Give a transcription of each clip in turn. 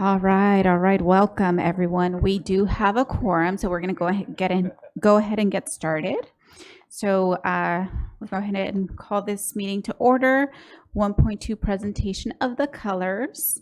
All right. Welcome, everyone. We do have a quorum, so we're going to go ahead and get started. So we'll go ahead and call this meeting to order. 1.2 presentation of the colors.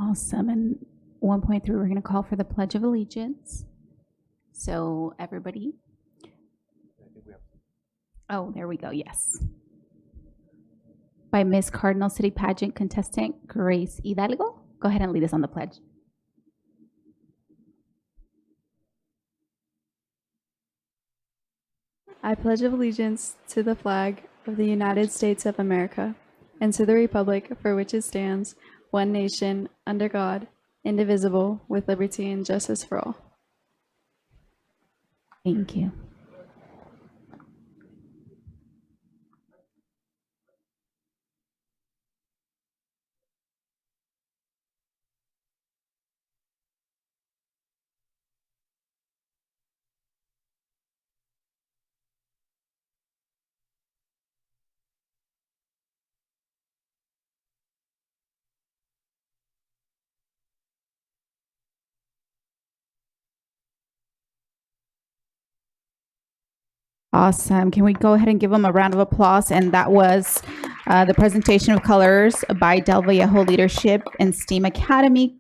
Awesome. And 1.3, we're going to call for the Pledge of Allegiance. So everybody. Oh, there we go. Yes. By Miss Cardinal City Pageant contestant Grace Hidalgo. Go ahead and lead us on the pledge. I pledge allegiance to the flag of the United States of America and to the republic for which it stands, one nation, under God, indivisible, with liberty and justice for all. Thank you. Awesome. Can we go ahead and give them a round of applause? And that was the presentation of colors by Del Vallejo Leadership and STEAM Academy,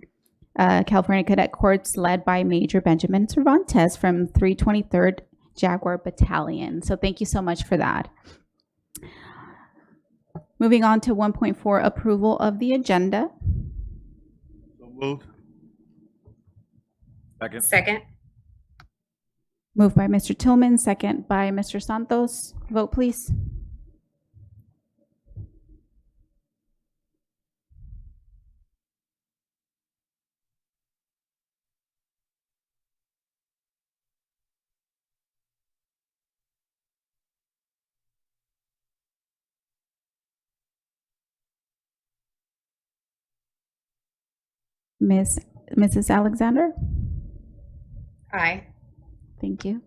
California Cadet Corps, led by Major Benjamin Cervantes from 323rd Jaguar Battalion. So thank you so much for that. Moving on to 1.4, approval of the agenda. So moved. Second. Moved by Mr. Tillman, second by Mr. Santos. Vote, please. Mrs. Alexander? Aye. Thank you.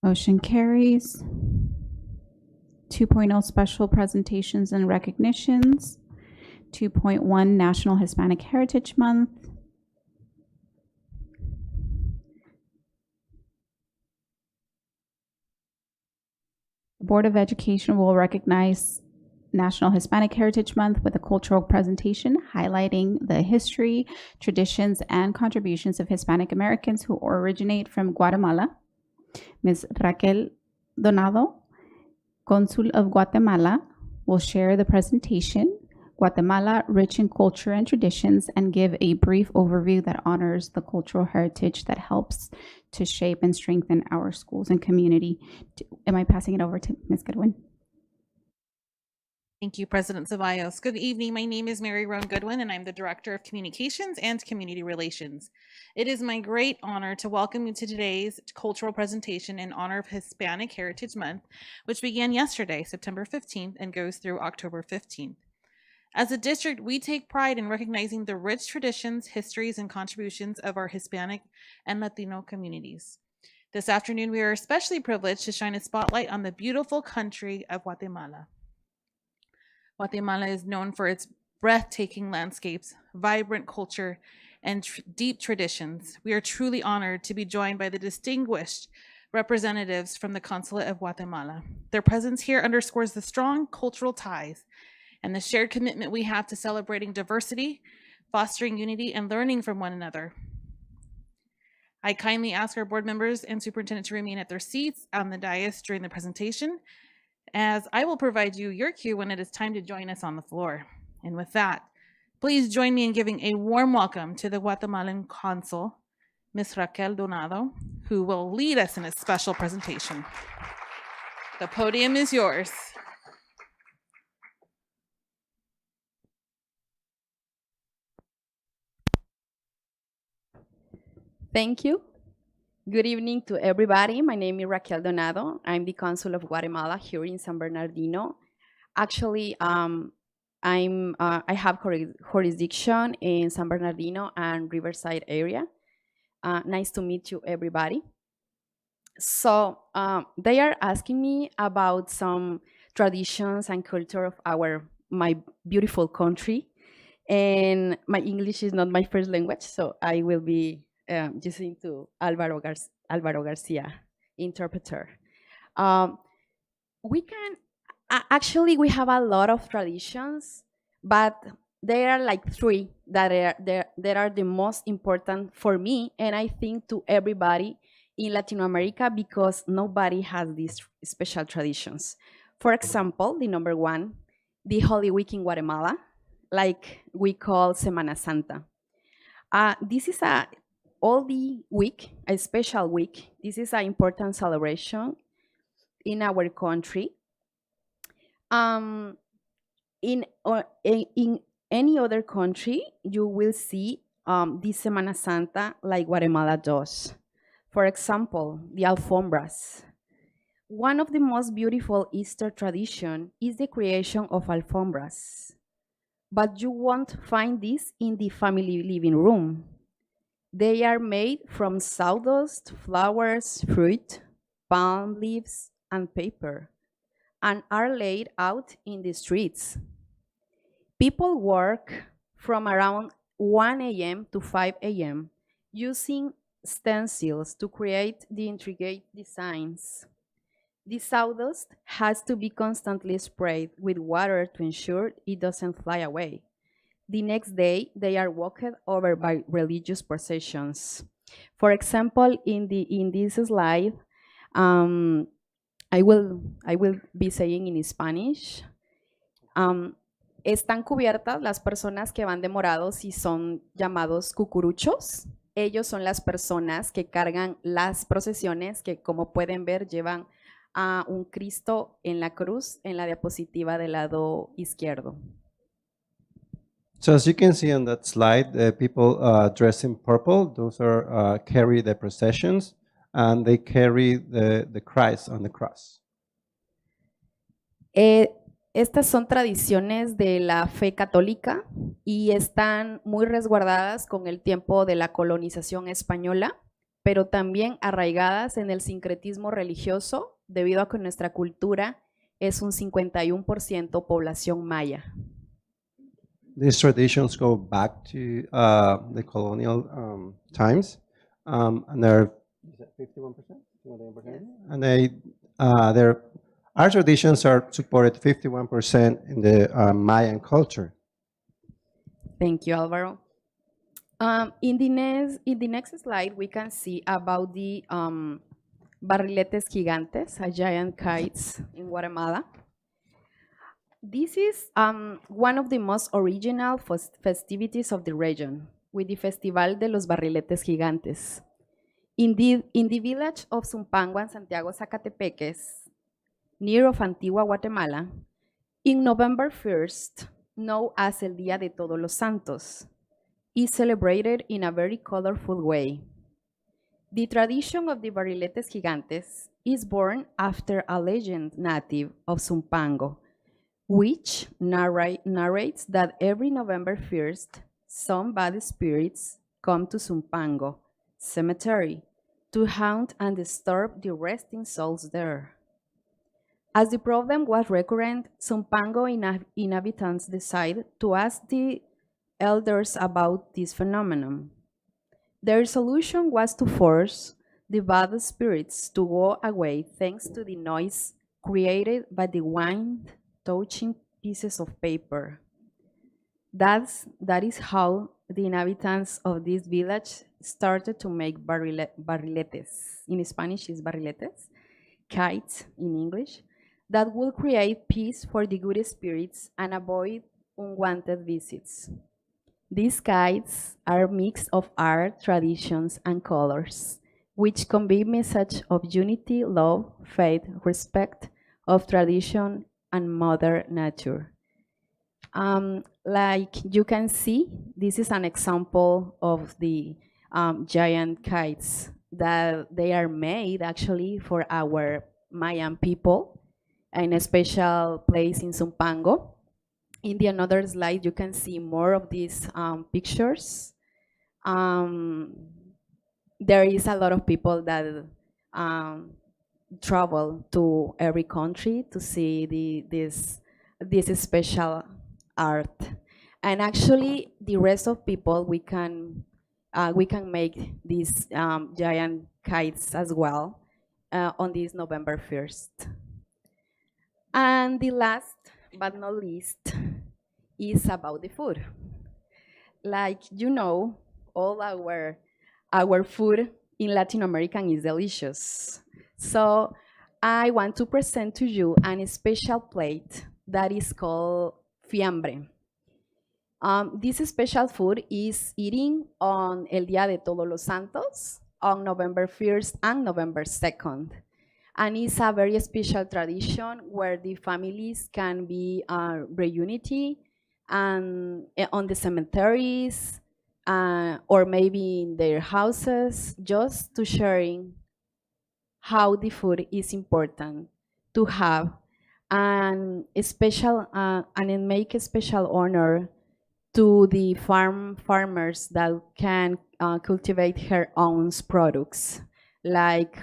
Motion carries. 2.0 special presentations and recognitions. 2.1 National Hispanic Heritage Month. The Board of Education will recognize National Hispanic Heritage Month with a cultural presentation highlighting the history, traditions, and contributions of Hispanic Americans who originate from Guatemala. Ms. Raquel Donado, Consul of Guatemala, will share the presentation, Guatemala, Rich in Culture and Traditions, and give a brief overview that honors the cultural heritage that helps to shape and strengthen our schools and community. Am I passing it over to Ms. Goodwin? Thank you, President Ceballos. Good evening. My name is Mary Roan Goodwin, and I'm the Director of Communications and Community Relations. It is my great honor to welcome you to today's cultural presentation in honor of Hispanic Heritage Month, which began yesterday, September 15th, and goes through October 15th. As a district, we take pride in recognizing the rich traditions, histories, and contributions of our Hispanic and Latino communities. This afternoon, we are especially privileged to shine a spotlight on the beautiful country of Guatemala. Guatemala is known for its breathtaking landscapes, vibrant culture, and deep traditions. We are truly honored to be joined by the distinguished representatives from the Consulate of Guatemala. Their presence here underscores the strong cultural ties and the shared commitment we have to celebrating diversity, fostering unity, and learning from one another. I kindly ask our board members and superintendent to remain at their seats on the dais during the presentation, as I will provide you your cue when it is time to join us on the floor. And with that, please join me in giving a warm welcome to the Guatemalan Consul, Ms. Raquel Donado, who will lead us in a special presentation. The podium is yours. Thank you. Good evening to everybody. My name is Raquel Donado. I'm the Consul of Guatemala here in San Bernardino. Actually, I have jurisdiction in San Bernardino and Riverside area. Nice to meet you, everybody. So they are asking me about some traditions and culture of my beautiful country. And my English is not my first language, so I will be listening to Alvaro Garcia, interpreter. We have a lot of traditions, but there are like three that are the most important for me, and I think to everybody in Latin America, because nobody has these special traditions. For example, the number one, the Holy Week in Guatemala, like we call Semana Santa. This is all the week, a special week. This is an important celebration in our country. In any other country, you will see this Semana Santa like Guatemala does. For example, the alfombras. One of the most beautiful Easter tradition is the creation of alfombras. But you won't find this in the family living room. They are made from sawdust, flowers, fruit, palm leaves, and paper, and are laid out in the streets. People work from around 1 a.m. to 5 a.m. using stencils to create the intricate designs. The sawdust has to be constantly sprayed with water to ensure it doesn't fly away. The next day, they are walked over by religious processions. For example, in this slide, I will be saying in Spanish. Están cubiertas las personas que van de morados y son llamados cucuruchos. Ellos son las personas que cargan las procesiones que, como pueden ver, llevan a un Cristo en la cruz en la diapositiva del lado izquierdo. So as you can see on that slide, the people dressed in purple, those are carry the processions, and they carry the Christ on the cross. Estas son tradiciones de la fe católica y están muy resguardadas con el tiempo de la colonización española, pero también arraigadas en el sincretismo religioso debido a que nuestra cultura es un 51% población maya. These traditions go back to the colonial times, and they're 51%. Yes. And our traditions are supported 51% in the Mayan culture. Thank you, Alvaro. In the next slide, we can see about the barriletes gigantes, a giant kites in Guatemala. This is one of the most original festivities of the region, with the Festival de los Barriletes Gigantes. In the village of Zumpango and Santiago Zacatepeques, near of Antigua, Guatemala, in November 1st, known as El Día de Todos los Santos, is celebrated in a very colorful way. The tradition of the Barriletes Gigantes is born after a legend native of Zumpango, which narrates that every November 1st, some bad spirits come to Zumpango cemetery to haunt and disturb the resting souls there. As the problem was recurrent, Zumpango inhabitants decided to ask the elders about this phenomenon. Their solution was to force the bad spirits to go away thanks to the noise created by the wind touching pieces of paper. That is how the inhabitants of this village started to make barriletes. In Spanish is barriletes, kites in English, that will create peace for the good spirits and avoid unwanted visits. These kites are a mix of art, traditions, and colors, which convey message of unity, love, faith, respect of tradition, and Mother Nature. Like you can see, this is an example of the giant kites that they are made actually for our Mayan people in a special place in Zumpango. In the another slide, you can see more of these pictures. There is a lot of people that travel to every country to see this special art. And actually, the rest of people, we can make these giant kites as well on this November 1st. And the last but not least is about the food. Like you know, all our food in Latin America is delicious. So I want to present to you a special plate that is called fiambre. This special food is eating on El Día de Todos los Santos on November 1st and November 2nd. And it's a very special tradition where the families can be reunity and on the cemeteries or maybe in their houses, just to sharing how the food is important to have and it make a special honor to the farmers that can cultivate her own products like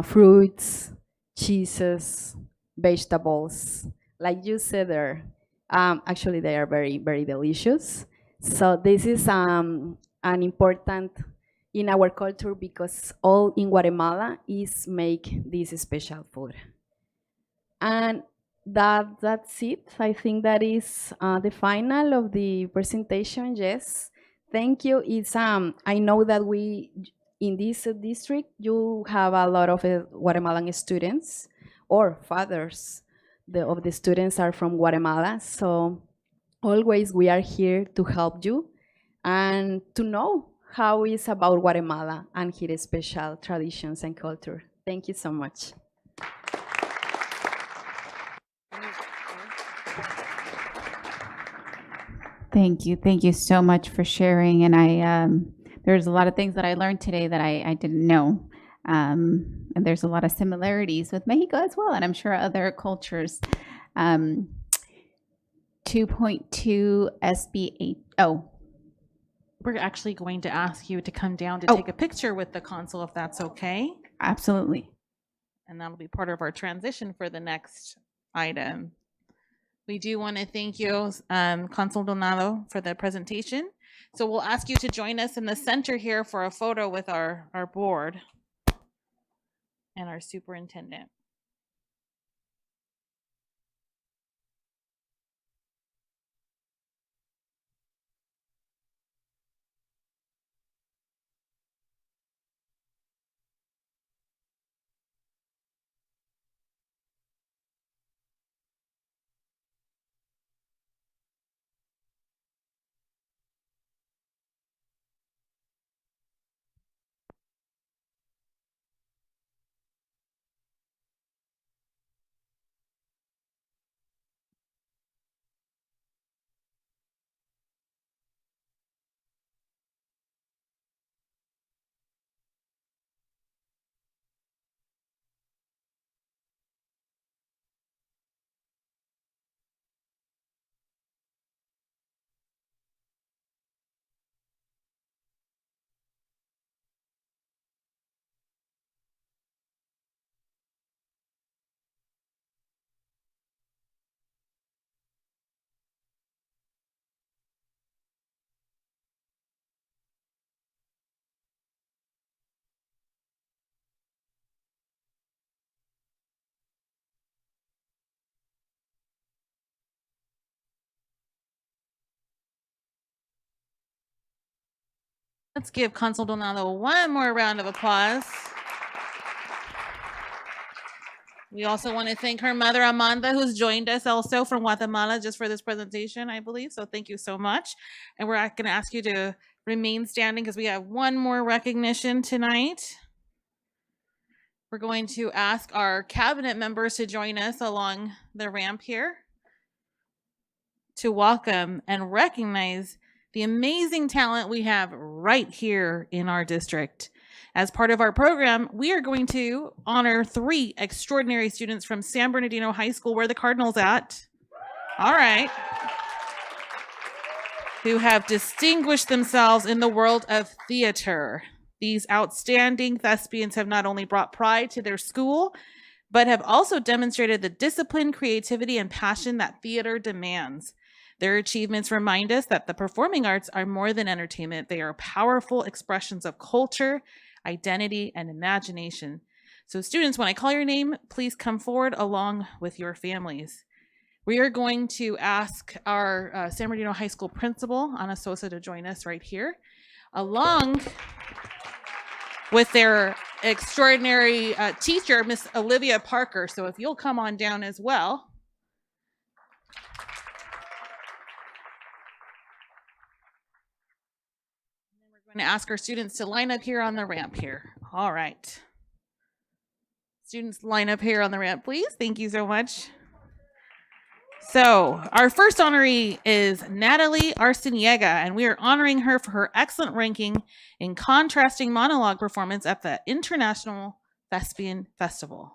fruits, cheeses, vegetables. Like you said there, actually they are very, very delicious. So this is an important in our culture because all in Guatemala is make this special food. And that's it. I think that is the final of the presentation. Yes, thank you. It's I know that we in this district you have a lot of Guatemalan students or fathers. Of the students are from Guatemala, so always we are here to help you and to know how it's about Guatemala and its special traditions and culture. Thank you so much. Thank you. Thank you so much for sharing. And there's a lot of things that I learned today that I didn't know. And there's a lot of similarities with Mexico as well, and I'm sure other cultures. 2.2 SB8. Oh, We're actually going to ask you to come down to take a picture with the consul, if that's okay. absolutely. And that'll be part of our transition for the next item. We do want to thank you, Consul Donado, for the presentation. So we'll ask you to join us in the center here for a photo with our board and our superintendent. Let's give Consul Donado one more round of applause. We also want to thank her mother, Amanda, who's joined us also from Guatemala just for this presentation, I believe. So thank you so much. And we're going to ask you to remain standing because we have one more recognition tonight. We're going to ask our cabinet members to join us along the ramp here to welcome and recognize the amazing talent we have right here in our district. As part of our program, we are going to honor 3 extraordinary students from San Bernardino High School, where the Cardinals at. All right. Who have distinguished themselves in the world of theater. These outstanding thespians have not only brought pride to their school, but have also demonstrated the discipline, creativity, and passion that theater demands. Their achievements remind us that the performing arts are more than entertainment. They are powerful expressions of culture, identity, and imagination. So students, when I call your name, please come forward along with your families. We are going to ask our San Bernardino High School principal, Ana Sosa, to join us right here, along with their extraordinary teacher, Miss Olivia Parker. So if you'll come on down as well. We're going to ask our students to line up here on the ramp here. All right. Students, line up here on the ramp, please. Thank you so much. So our first honoree is Natalie Arciniega, and we are honoring her for her excellent ranking in contrasting monologue performance at the International Thespian Festival.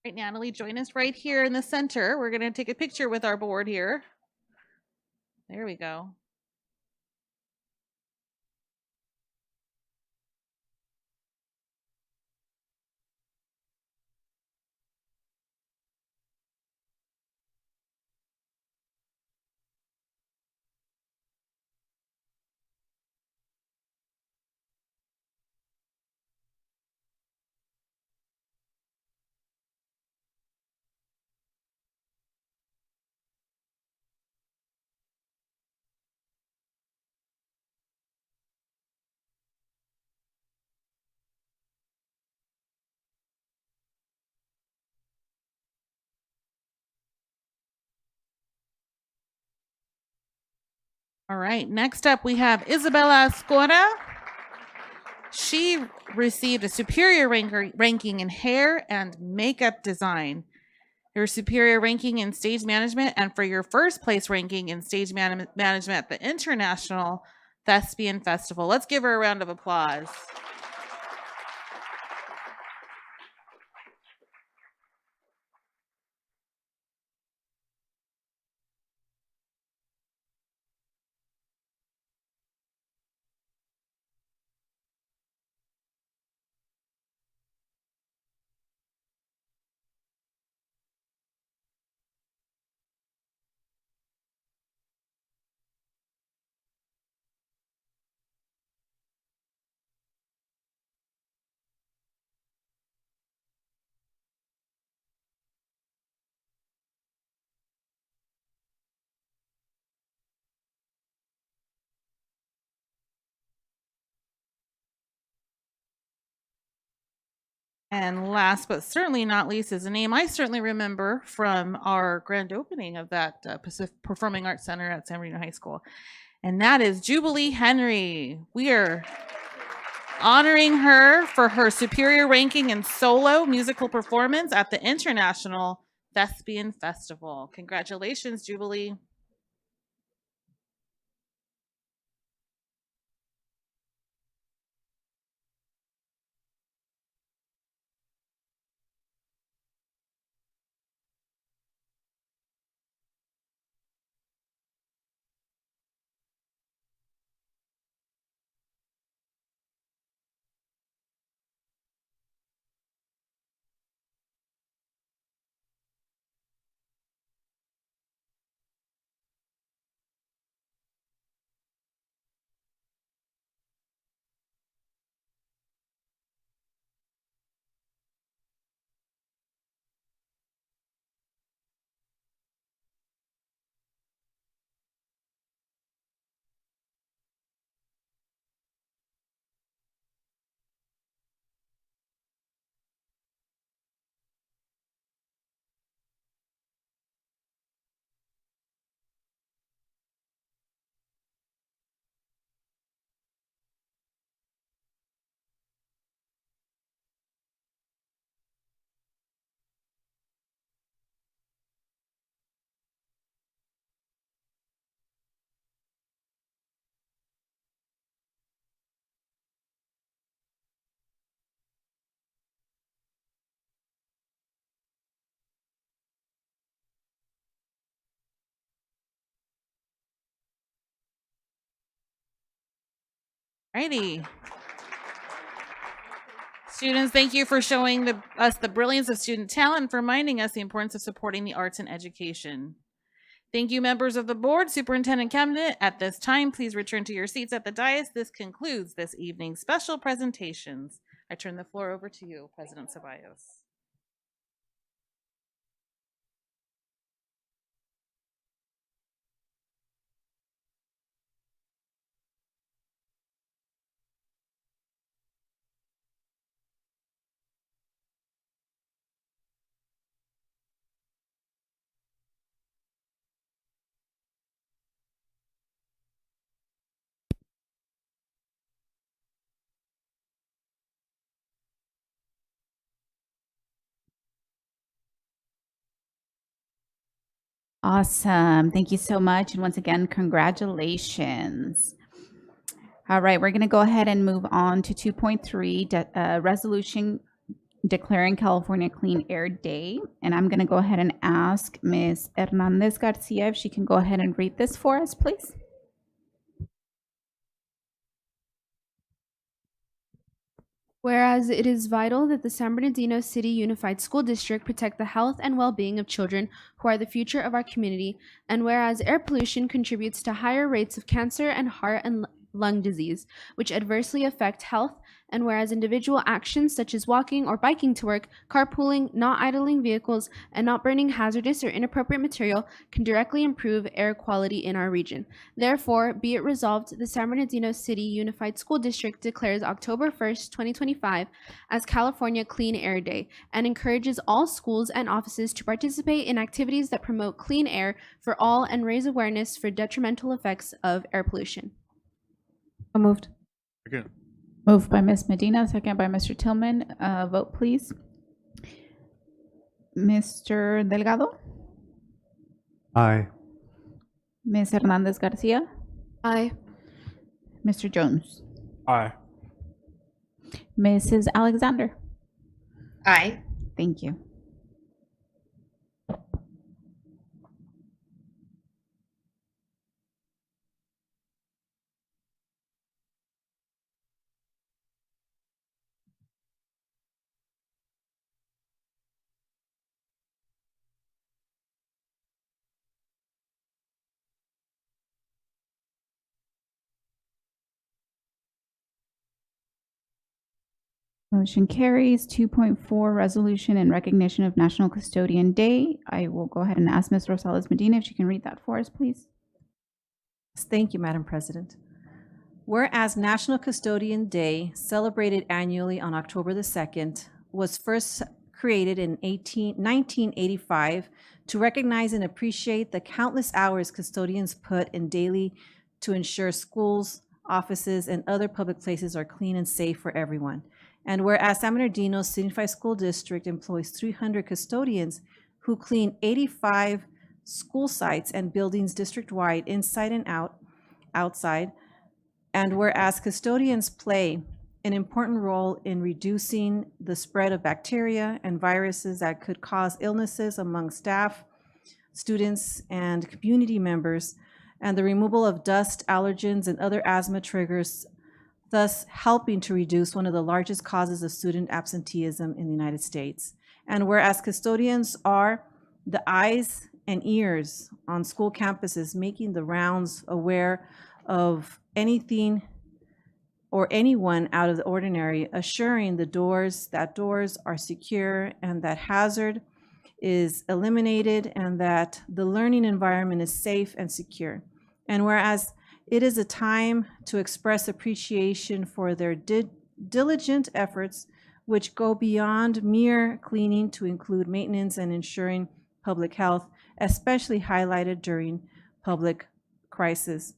Right, Natalie, join us right here in the center. We're going to take a picture with our board here. There we go. All right, next up we have Isabella Escora. She received a superior ranking in hair and makeup design, your superior ranking in stage management, and for your first place ranking in stage management at the International Thespian Festival. Let's give her a round of applause. And last but certainly not least is a name I certainly remember from our grand opening of that Pacific Performing Arts Center at San Bernardino High School. And that is Jubilee Henry. We are honoring her for her superior ranking in solo musical performance at the International Thespian Festival. Congratulations, Jubilee. Righty. Students, thank you for showing us the brilliance of student talent and for reminding us the importance of supporting the arts in education. Thank you, members of the board, superintendent, cabinet. At this time, please return to your seats at the dais. This concludes this evening's special presentations. I turn the floor over to you, President Ceballos. Awesome. Thank you so much. And once again, congratulations. All right, we're going to go ahead and move on to 2.3, resolution declaring California Clean Air Day. And I'm going to go ahead and ask Ms. Hernandez Garcia if she can go ahead and read this for us, please. Whereas it is vital that the San Bernardino City Unified School District protect the health and well-being of children who are the future of our community, and whereas air pollution contributes to higher rates of cancer and heart and lung disease, which adversely affect health, and whereas individual actions such as walking or biking to work, carpooling, not idling vehicles, and not burning hazardous or inappropriate material can directly improve air quality in our region. Therefore, be it resolved, the San Bernardino City Unified School District declares October 1st, 2025 as California Clean Air Day and encourages all schools and offices to participate in activities that promote clean air for all and raise awareness for detrimental effects of air pollution. So moved. Second. Moved by Ms. Medina, second by Mr. Tillman. Vote, please. Mr. Delgado? Aye. Ms. Hernandez Garcia? Aye. Mr. Jones? Aye. Mrs. Alexander? Aye. Thank you. Motion carries. 2.4, resolution in recognition of National Custodian Day. I will go ahead and ask Ms. Rosales Medina if she can read that for us, please. Thank you, Madam President. Whereas National Custodian Day, celebrated annually on October the 2nd, was first created in 1985 to recognize and appreciate the countless hours custodians put in daily to ensure schools, offices, and other public places are clean and safe for everyone. And whereas San Bernardino's Unified School District employs 300 custodians who clean 85 school sites and buildings district-wide, inside and outside, and whereas custodians play an important role in reducing the spread of bacteria and viruses that could cause illnesses among staff, students, and community members, and the removal of dust, allergens, and other asthma triggers, thus helping to reduce one of the largest causes of student absenteeism in the United States. And whereas custodians are the eyes and ears on school campuses, making the rounds, aware of anything or anyone out of the ordinary, assuring that doors are secure and that hazard is eliminated and that the learning environment is safe and secure. And whereas it is a time to express appreciation for their diligent efforts, which go beyond mere cleaning to include maintenance and ensuring public health, especially highlighted during public crisis.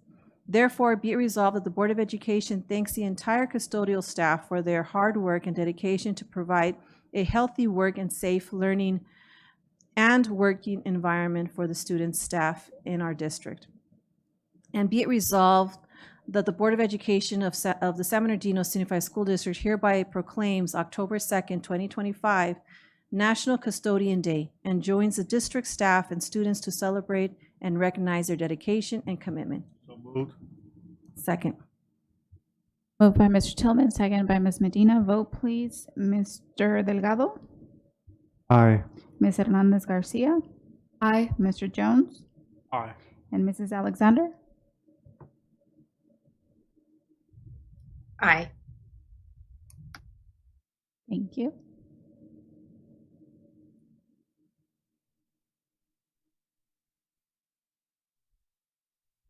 Therefore, be it resolved that the Board of Education thanks the entire custodial staff for their hard work and dedication to provide a healthy work and safe learning and working environment for the students, staff in our district. And be it resolved that the Board of Education of the San Bernardino Unified School District hereby proclaims October 2nd, 2025, National Custodian Day, and joins the district staff and students to celebrate and recognize their dedication and commitment. So moved. Second. Moved by Mr. Tillman, second by Ms. Medina. Vote, please. Mr. Delgado? Aye. Ms. Hernandez Garcia? Aye. Mr. Jones? Aye. And Mrs. Alexander? Aye. Thank you.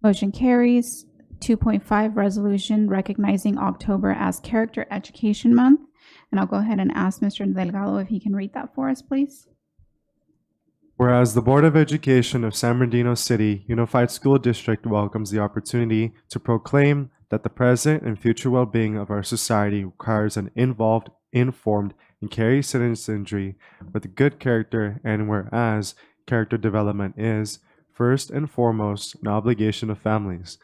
Motion carries. 2.5 resolution recognizing October as Character Education Month. And I'll go ahead and ask Mr. Delgado if he can read that for us, please. Whereas the Board of Education of San Bernardino City Unified School District welcomes the opportunity to proclaim that the present and future well-being of our society requires an involved, informed, and caring citizenry with good character, and whereas character development is, first and foremost, an obligation of families.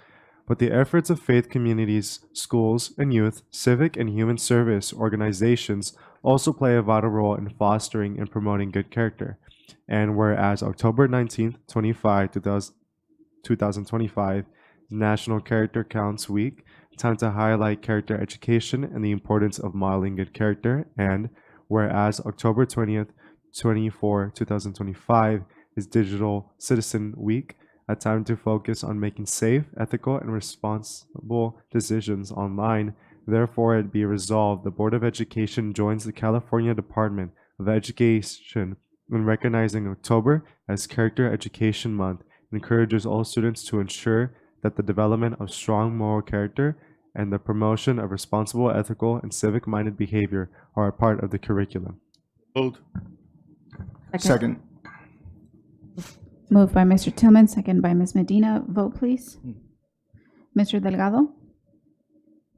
But the efforts of faith communities, schools and youth, civic and human service organizations also play a vital role in fostering and promoting good character. And whereas October 19th, 2025 is National Character Counts Week, time to highlight character education and the importance of modeling good character. And whereas October 20th, 2025 is Digital Citizen Week, a time to focus on making safe, ethical, and responsible decisions online. Therefore, it be resolved, the Board of Education joins the California Department of Education in recognizing October as Character Education Month, and encourages all students to ensure that the development of strong moral character and the promotion of responsible, ethical, and civic-minded behavior are a part of the curriculum. Moved. Second. Moved by Mr. Tillman, second by Ms. Medina. Vote, please. Mr. Delgado?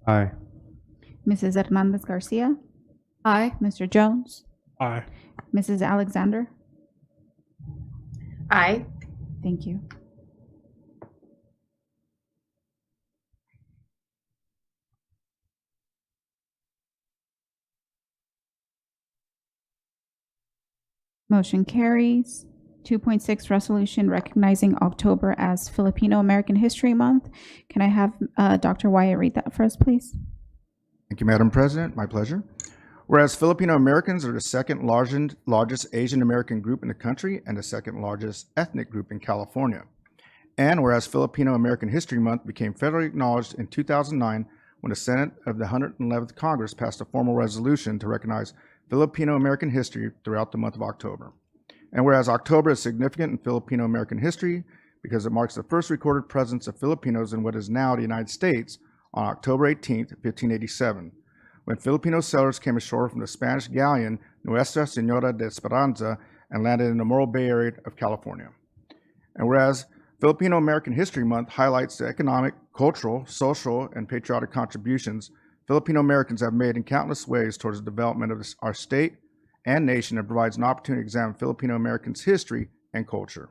Aye. Mrs. Hernandez Garcia? Aye. Mr. Jones? Aye. Mrs. Alexander? Aye. Thank you. Motion carries. 2.6 resolution recognizing October as Filipino American History Month. Can I have Dr. Wyatt read that for us, please? Thank you, Madam President. My pleasure. Whereas Filipino Americans are the second largest Asian American group in the country and the second largest ethnic group in California. And whereas Filipino American History Month became federally acknowledged in 2009 when the Senate of the 111th Congress passed a formal resolution to recognize Filipino American history throughout the month of October. And whereas October is significant in Filipino American history because it marks the first recorded presence of Filipinos in what is now the United States on October 18th, 1587, when Filipino settlers came ashore from the Spanish galleon Nuestra Señora de Esperanza and landed in the Morro Bay area of California. And whereas Filipino American History Month highlights the economic, cultural, social, and patriotic contributions Filipino Americans have made in countless ways towards the development of our state and nation, and provides an opportunity to examine Filipino Americans' history and culture.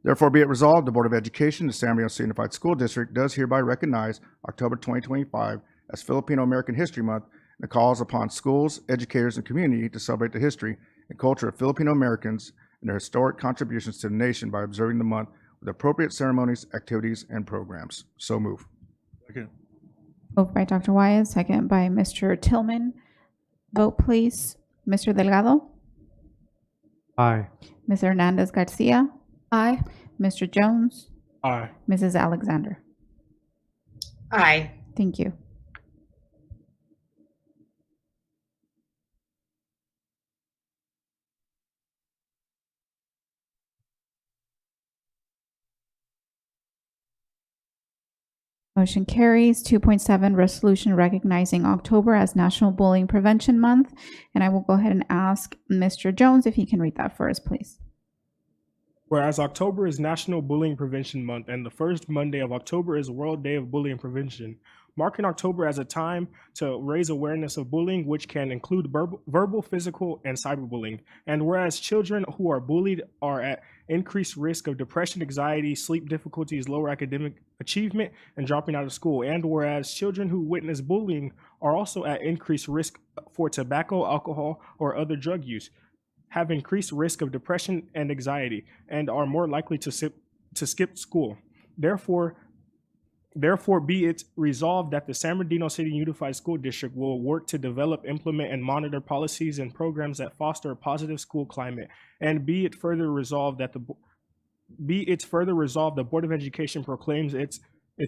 Therefore, be it resolved, the Board of Education, the San Bernardino City Unified School District, does hereby recognize October 2025 as Filipino American History Month, and calls upon schools, educators, and community to celebrate the history and culture of Filipino Americans and their historic contributions to the nation by observing the month with appropriate ceremonies, activities, and programs. So move. Second. Moved by Dr. Wyatt, second by Mr. Tillman. Vote, please. Mr. Delgado? Aye. Ms. Hernandez Garcia? Aye. Mr. Jones? Aye. Mrs. Alexander? Aye. Thank you. Motion carries. 2.7 resolution recognizing October as National Bullying Prevention Month. And I will go ahead and ask Mr. Jones if he can read that for us, please. Whereas October is National Bullying Prevention Month and the first Monday of October is World Day of Bullying Prevention, marking October as a time to raise awareness of bullying, which can include verbal, physical, and cyberbullying. And whereas children who are bullied are at increased risk of depression, anxiety, sleep difficulties, lower academic achievement, and dropping out of school. And whereas children who witness bullying are also at increased risk for tobacco, alcohol, or other drug use, have increased risk of depression and anxiety, and are more likely to skip school. Therefore, Therefore, be it resolved that the San Bernardino City Unified School District will work to develop, implement, and monitor policies and programs that foster a positive school climate. And be it further resolved that the Board of Education proclaims its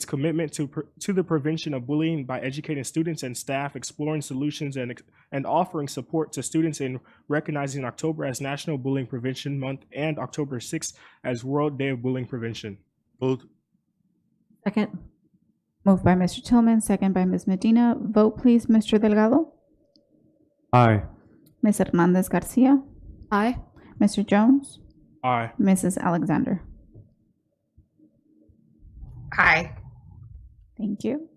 commitment to the prevention of bullying by educating students and staff, exploring solutions, and offering support to students in recognizing October as National Bullying Prevention Month and October 6th as World Day of Bullying Prevention. Vote. Second. Moved by Mr. Tillman, second by Ms. Medina. Vote, please, Mr. Delgado. Aye. Ms. Hernandez Garcia. Aye. Mr. Jones. Aye. Mrs. Alexander. Aye. Thank you.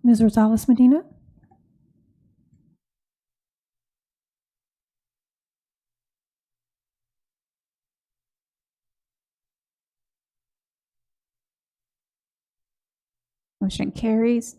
Ms. Rosales Medina? Motion carries.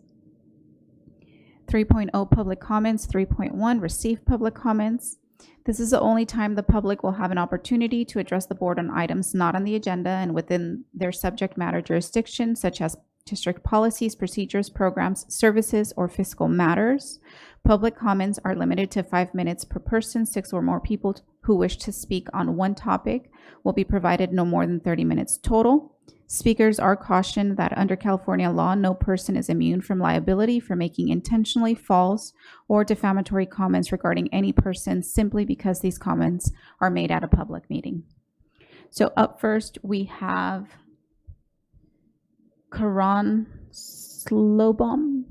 3.0 public comments. 3.1 receive public comments. This is the only time the public will have an opportunity to address the board on items not on the agenda and within their subject matter jurisdiction, such as district policies, procedures, programs, services, or fiscal matters. Public comments are limited to 5 minutes per person. 6 or more people who wish to speak on one topic will be provided no more than 30 minutes total. Speakers are cautioned that under California law, no person is immune from liability for making intentionally false or defamatory comments regarding any person simply because these comments are made at a public meeting. So up first, we have Karan Slobom.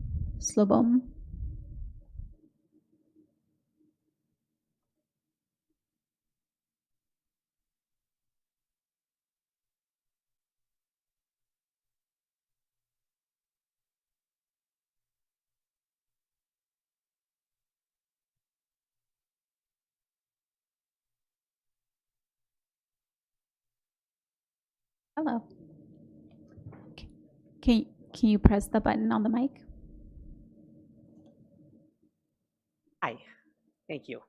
Hello. Can you press the button on the mic? Hi, thank you.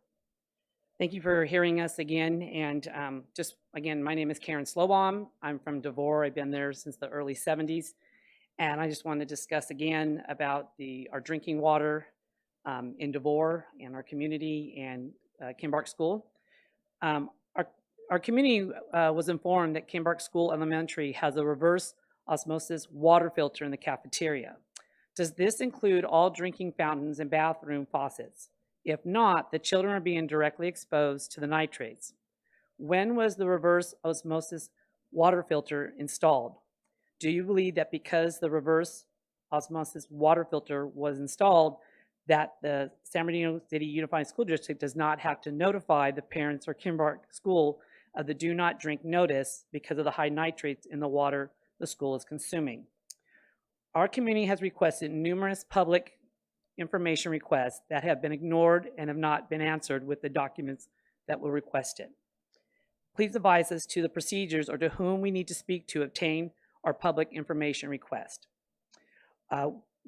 Thank you for hearing us again. And just again, my name is Karen Slobom. I'm from Devore. I've been there since the early 70s. And I just wanted to discuss again about our drinking water in Devore and our community and Kimbark School. Our community was informed that Kimbark School Elementary has a reverse osmosis water filter in the cafeteria. Does this include all drinking fountains and bathroom faucets? If not, the children are being directly exposed to the nitrates. When was the reverse osmosis water filter installed? Do you believe that because the reverse osmosis water filter was installed, that the San Bernardino City Unified School District does not have to notify the parents or Kimbark School of the do not drink notice because of the high nitrates in the water the school is consuming? Our community has requested numerous public information requests that have been ignored and have not been answered with the documents that were requested. Please advise us to the procedures or to whom we need to speak to obtain our public information request.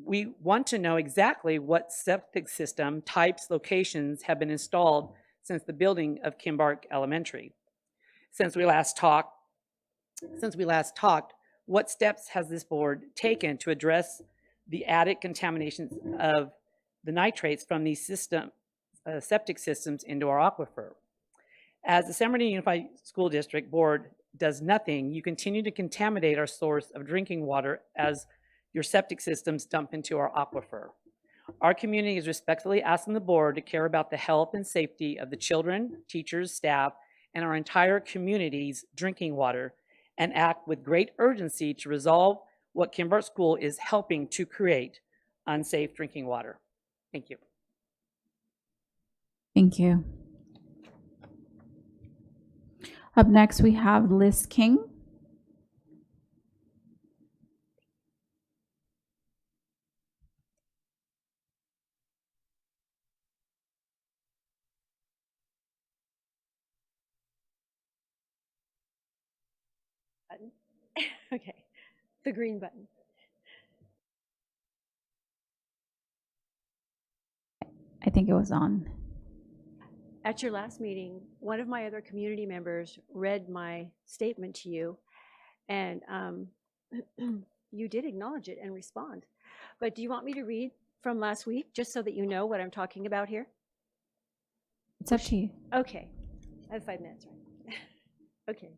We want to know exactly what septic system types, locations have been installed since the building of Kimbark Elementary. Since we last talked, what steps has this board taken to address the added contaminations of the nitrates from these septic systems into our aquifer? As the San Bernardino Unified School District Board does nothing, you continue to contaminate our source of drinking water as your septic systems dump into our aquifer. Our community is respectfully asking the board to care about the health and safety of the children, teachers, staff, and our entire community's drinking water, and act with great urgency to resolve what Kimbark School is helping to create, unsafe drinking water. Thank you. Thank you. Up next, we have Liz King. Okay, the green button. I think it was on. At your last meeting, one of my other community members read my statement to you, and you did acknowledge it and respond. But do you want me to read from last week, just so that you know what I'm talking about here? It's up to you. Okay. I have 5 minutes, right? Okay.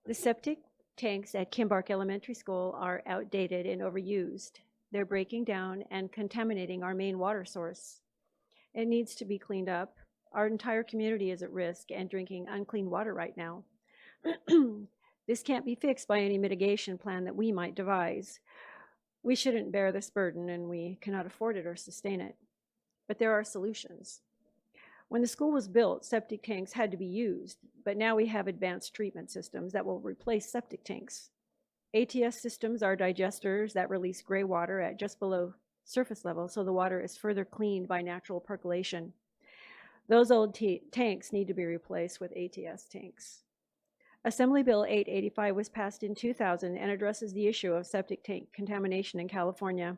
The septic tanks at Kimbark Elementary School are outdated and overused. They're breaking down and contaminating our main water source. It needs to be cleaned up. Our entire community is at risk and drinking unclean water right now. This can't be fixed by any mitigation plan that we might devise. We shouldn't bear this burden, and we cannot afford it or sustain it. But there are solutions. When the school was built, septic tanks had to be used, but now we have advanced treatment systems that will replace septic tanks. ATS systems are digesters that release gray water at just below surface level, so the water is further cleaned by natural percolation. Those old tanks need to be replaced with ATS tanks. Assembly Bill 885 was passed in 2000 and addresses the issue of septic tank contamination in California.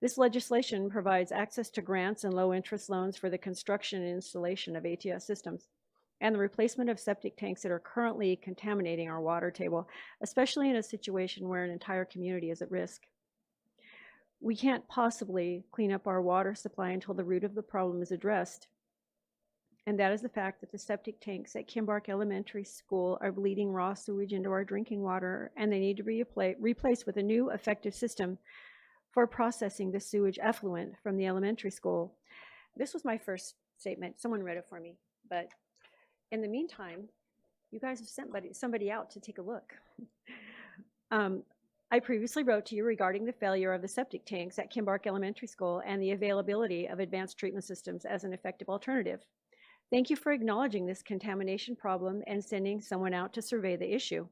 This legislation provides access to grants and low-interest loans for the construction and installation of ATS systems and the replacement of septic tanks that are currently contaminating our water table, especially in a situation where an entire community is at risk. We can't possibly clean up our water supply until the root of the problem is addressed, and that is the fact that the septic tanks at Kimbark Elementary School are bleeding raw sewage into our drinking water, and they need to be replaced with a new effective system for processing the sewage effluent from the elementary school. This was my first statement. Someone read it for me, but in the meantime, you guys have sent somebody out to take a look. I previously wrote to you regarding the failure of the septic tanks at Kimbark Elementary School and the availability of advanced treatment systems as an effective alternative. Thank you for acknowledging this contamination problem and sending someone out to survey the issue.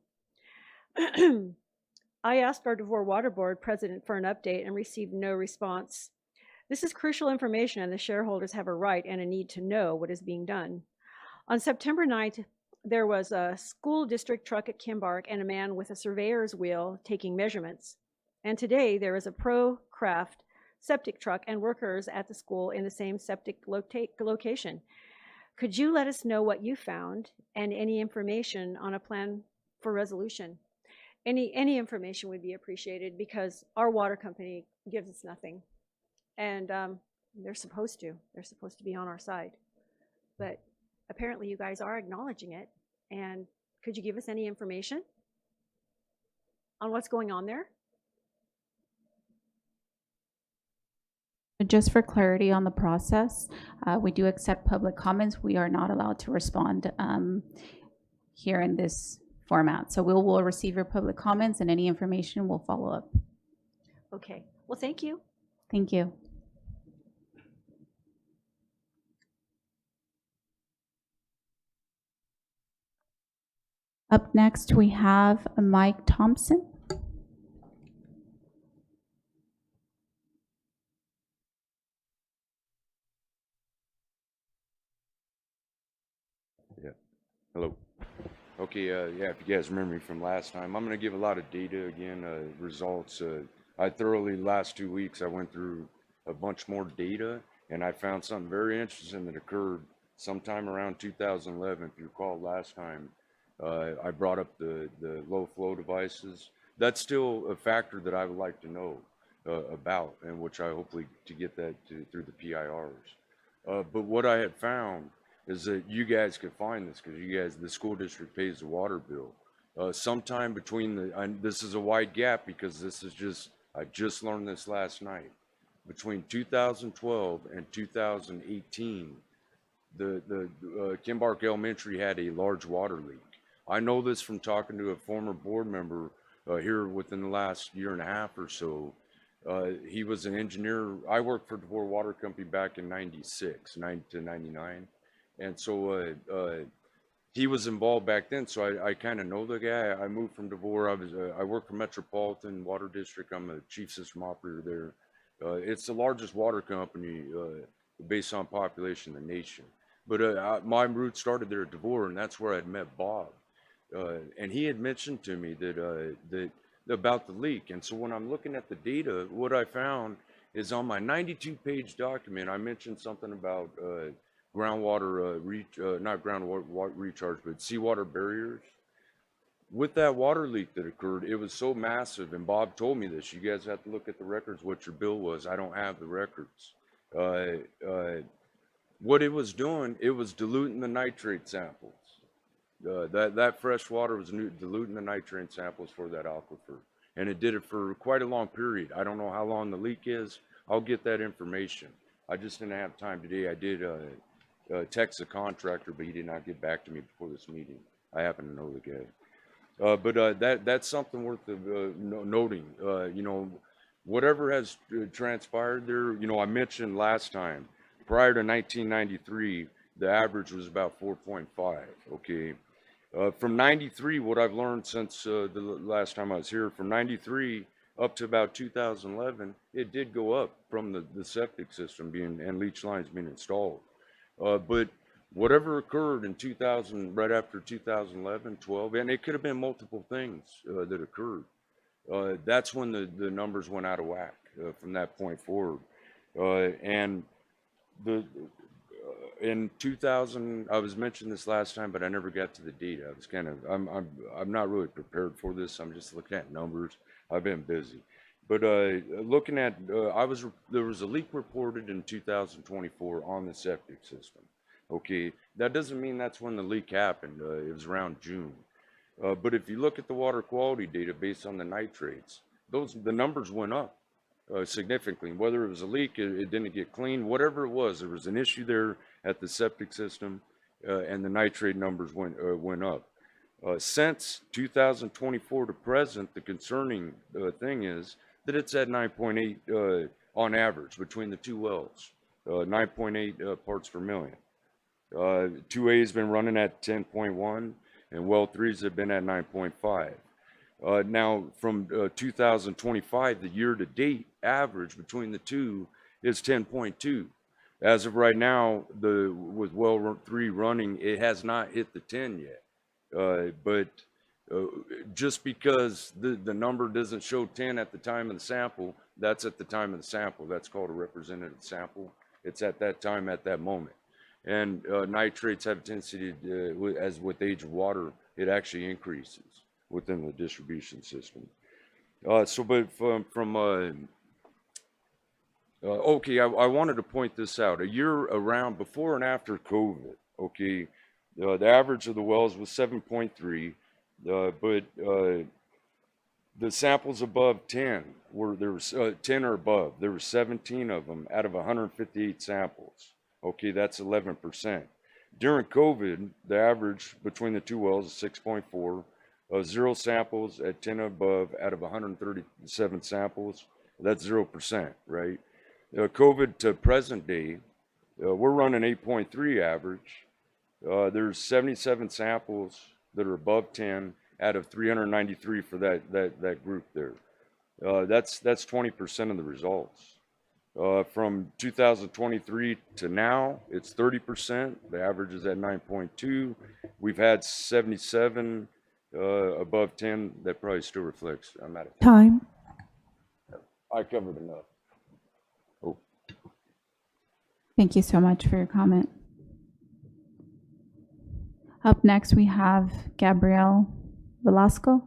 I asked our Devore Water Board president for an update and received no response. This is crucial information, and the shareholders have a right and a need to know what is being done. On September 9th, there was a school district truck at Kimbark and a man with a surveyor's wheel taking measurements. And today there is a pro-craft septic truck and workers at the school in the same septic location. Could you let us know what you found and any information on a plan for resolution? Any information would be appreciated, because our water company gives us nothing. And they're supposed to be on our side. But apparently you guys are acknowledging it. And could you give us any information on what's going on there? Just for clarity on the process, we do accept public comments. We are not allowed to respond here in this format. So we'll receive your public comments, and any information will follow up. Okay. Well, thank you. Thank you. Up next, we have Mike Thompson. Yeah. Hello. Okay. Yeah. If you guys remember me from last time, I'm going to give a lot of data again, results. I thoroughly, last 2 weeks, I went through a bunch more data, and I found something very interesting that occurred sometime around 2011. If you recall last time, I brought up the low flow devices. That's still a factor that I would like to know about, and which I hopefully to get that through the PIRs. But what I had found is that you guys could find this, because you guys, the school district pays the water bill. Sometime between this is a wide gap, because this is just, I just learned this last night. Between 2012 and 2018, the Kimbark Elementary had a large water leak. I know this from talking to a former board member here within the last year and a half or so. He was an engineer. I worked for Devore Water Company back in 96, 90 to 99. And so he was involved back then. So I kind of know the guy. I moved from Devore. I worked for Metropolitan Water District. I'm a chief system operator there. It's the largest water company based on population in the nation. But my roots started there at Devore, and that's where I'd met Bob. And he had mentioned to me that about the leak. And so when I'm looking at the data, what I found is on my 92-page document, I mentioned something about groundwater not groundwater recharge, but seawater barriers. With that water leak that occurred, it was so massive, and Bob told me this, you guys have to look at the records, what your bill was. I don't have the records. What it was doing, it was diluting the nitrate samples. That fresh water was diluting the nitrate samples for that aquifer. And it did it for quite a long period. I don't know how long the leak is. I'll get that information. I just didn't have time today. I did text the contractor, but he did not get back to me before this meeting. I happen to know the guy. But that's something worth noting. You know, whatever has transpired there, you know, I mentioned last time, prior to 1993, the average was about 4.5, okay? From 93, what I've learned since the last time I was here, from 93 up to about 2011, it did go up from the septic system being, and leach lines being installed. But whatever occurred in 2000, right after 2011, 12, and it could have been multiple things that occurred. That's when the numbers went out of whack from that point forward. And in 2000, I was mentioning this last time, but I never got to the data. I was kind of, I'm not really prepared for this. I'm just looking at numbers. I've been busy. But looking at, there was a leak reported in 2024 on the septic system. Okay, that doesn't mean that's when the leak happened. It was around June. But if you look at the water quality data based on the nitrates, the numbers went up significantly. Whether it was a leak, it didn't get cleaned, whatever it was, there was an issue there at the septic system, and the nitrate numbers went up. Since 2024 to present, the concerning thing is that it's at 9.8 on average between the two wells, 9.8 parts per million. 2A has been running at 10.1, and well 3s have been at 9.5. Now, from 2025, the year-to-date average between the two is 10.2. As of right now, with well 3 running, it has not hit the 10 yet. But just because the number doesn't show 10 at the time of the sample, that's at the time of the sample. That's called a representative sample. It's at that time, at that moment. And nitrates have a tendency to, as with age of water, it actually increases within the distribution system. But okay, I wanted to point this out. A year around, before and after COVID, okay, the average of the wells was 7.3, but the samples above 10 there was 10 or above. There were 17 of them out of 158 samples. Okay, that's 11%. During COVID, the average between the two wells is 6.4. 0 samples at 10 above out of 137 samples. That's 0%, right? COVID to present day, we're running 8.3 average. There's 77 samples that are above 10 out of 393 for that group there. That's 20% of the results. From 2023 to now, it's 30%. The average is at 9.2. We've had 77 above 10. That probably still reflects. I'm at it. Time. I covered enough. Oh. Thank you so much for your comment. Up next, we have Gabrielle Velasco.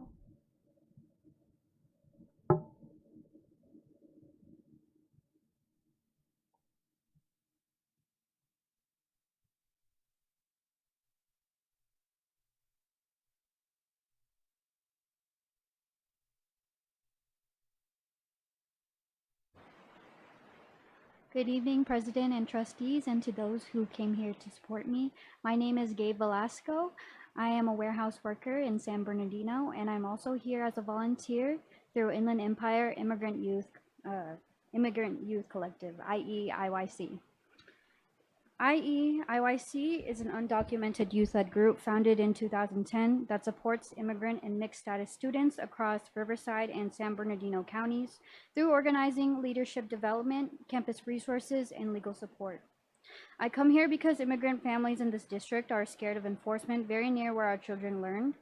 Good evening, President and trustees, and to those who came here to support me. My name is Gabe Velasco. I am a warehouse worker in San Bernardino, and I'm also here as a volunteer through Inland Empire Immigrant Youth Collective, i.e. IYC. i.e. IYC is an undocumented youth-led group founded in 2010 that supports immigrant and mixed status students across Riverside and San Bernardino counties through organizing, leadership development, campus resources, and legal support. I come here because immigrant families in this district are scared of enforcement very near where our children learn.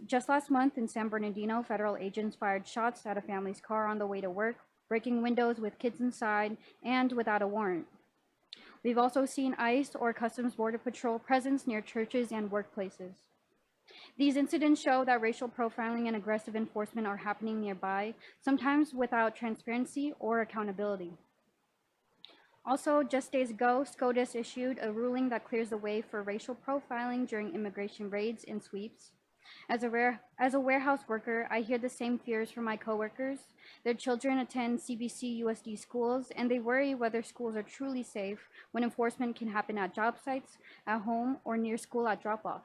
Just last month in San Bernardino, federal agents fired shots at a family's car on the way to work, breaking windows with kids inside and without a warrant. We've also seen ICE or Customs Border Patrol presence near churches and workplaces. These incidents show that racial profiling and aggressive enforcement are happening nearby, sometimes without transparency or accountability. Also, just days ago, SCOTUS issued a ruling that clears the way for racial profiling during immigration raids and sweeps. As a warehouse worker, I hear the same fears from my coworkers. Their children attend CBC USD schools, and they worry whether schools are truly safe when enforcement can happen at job sites, at home, or near school at drop-off.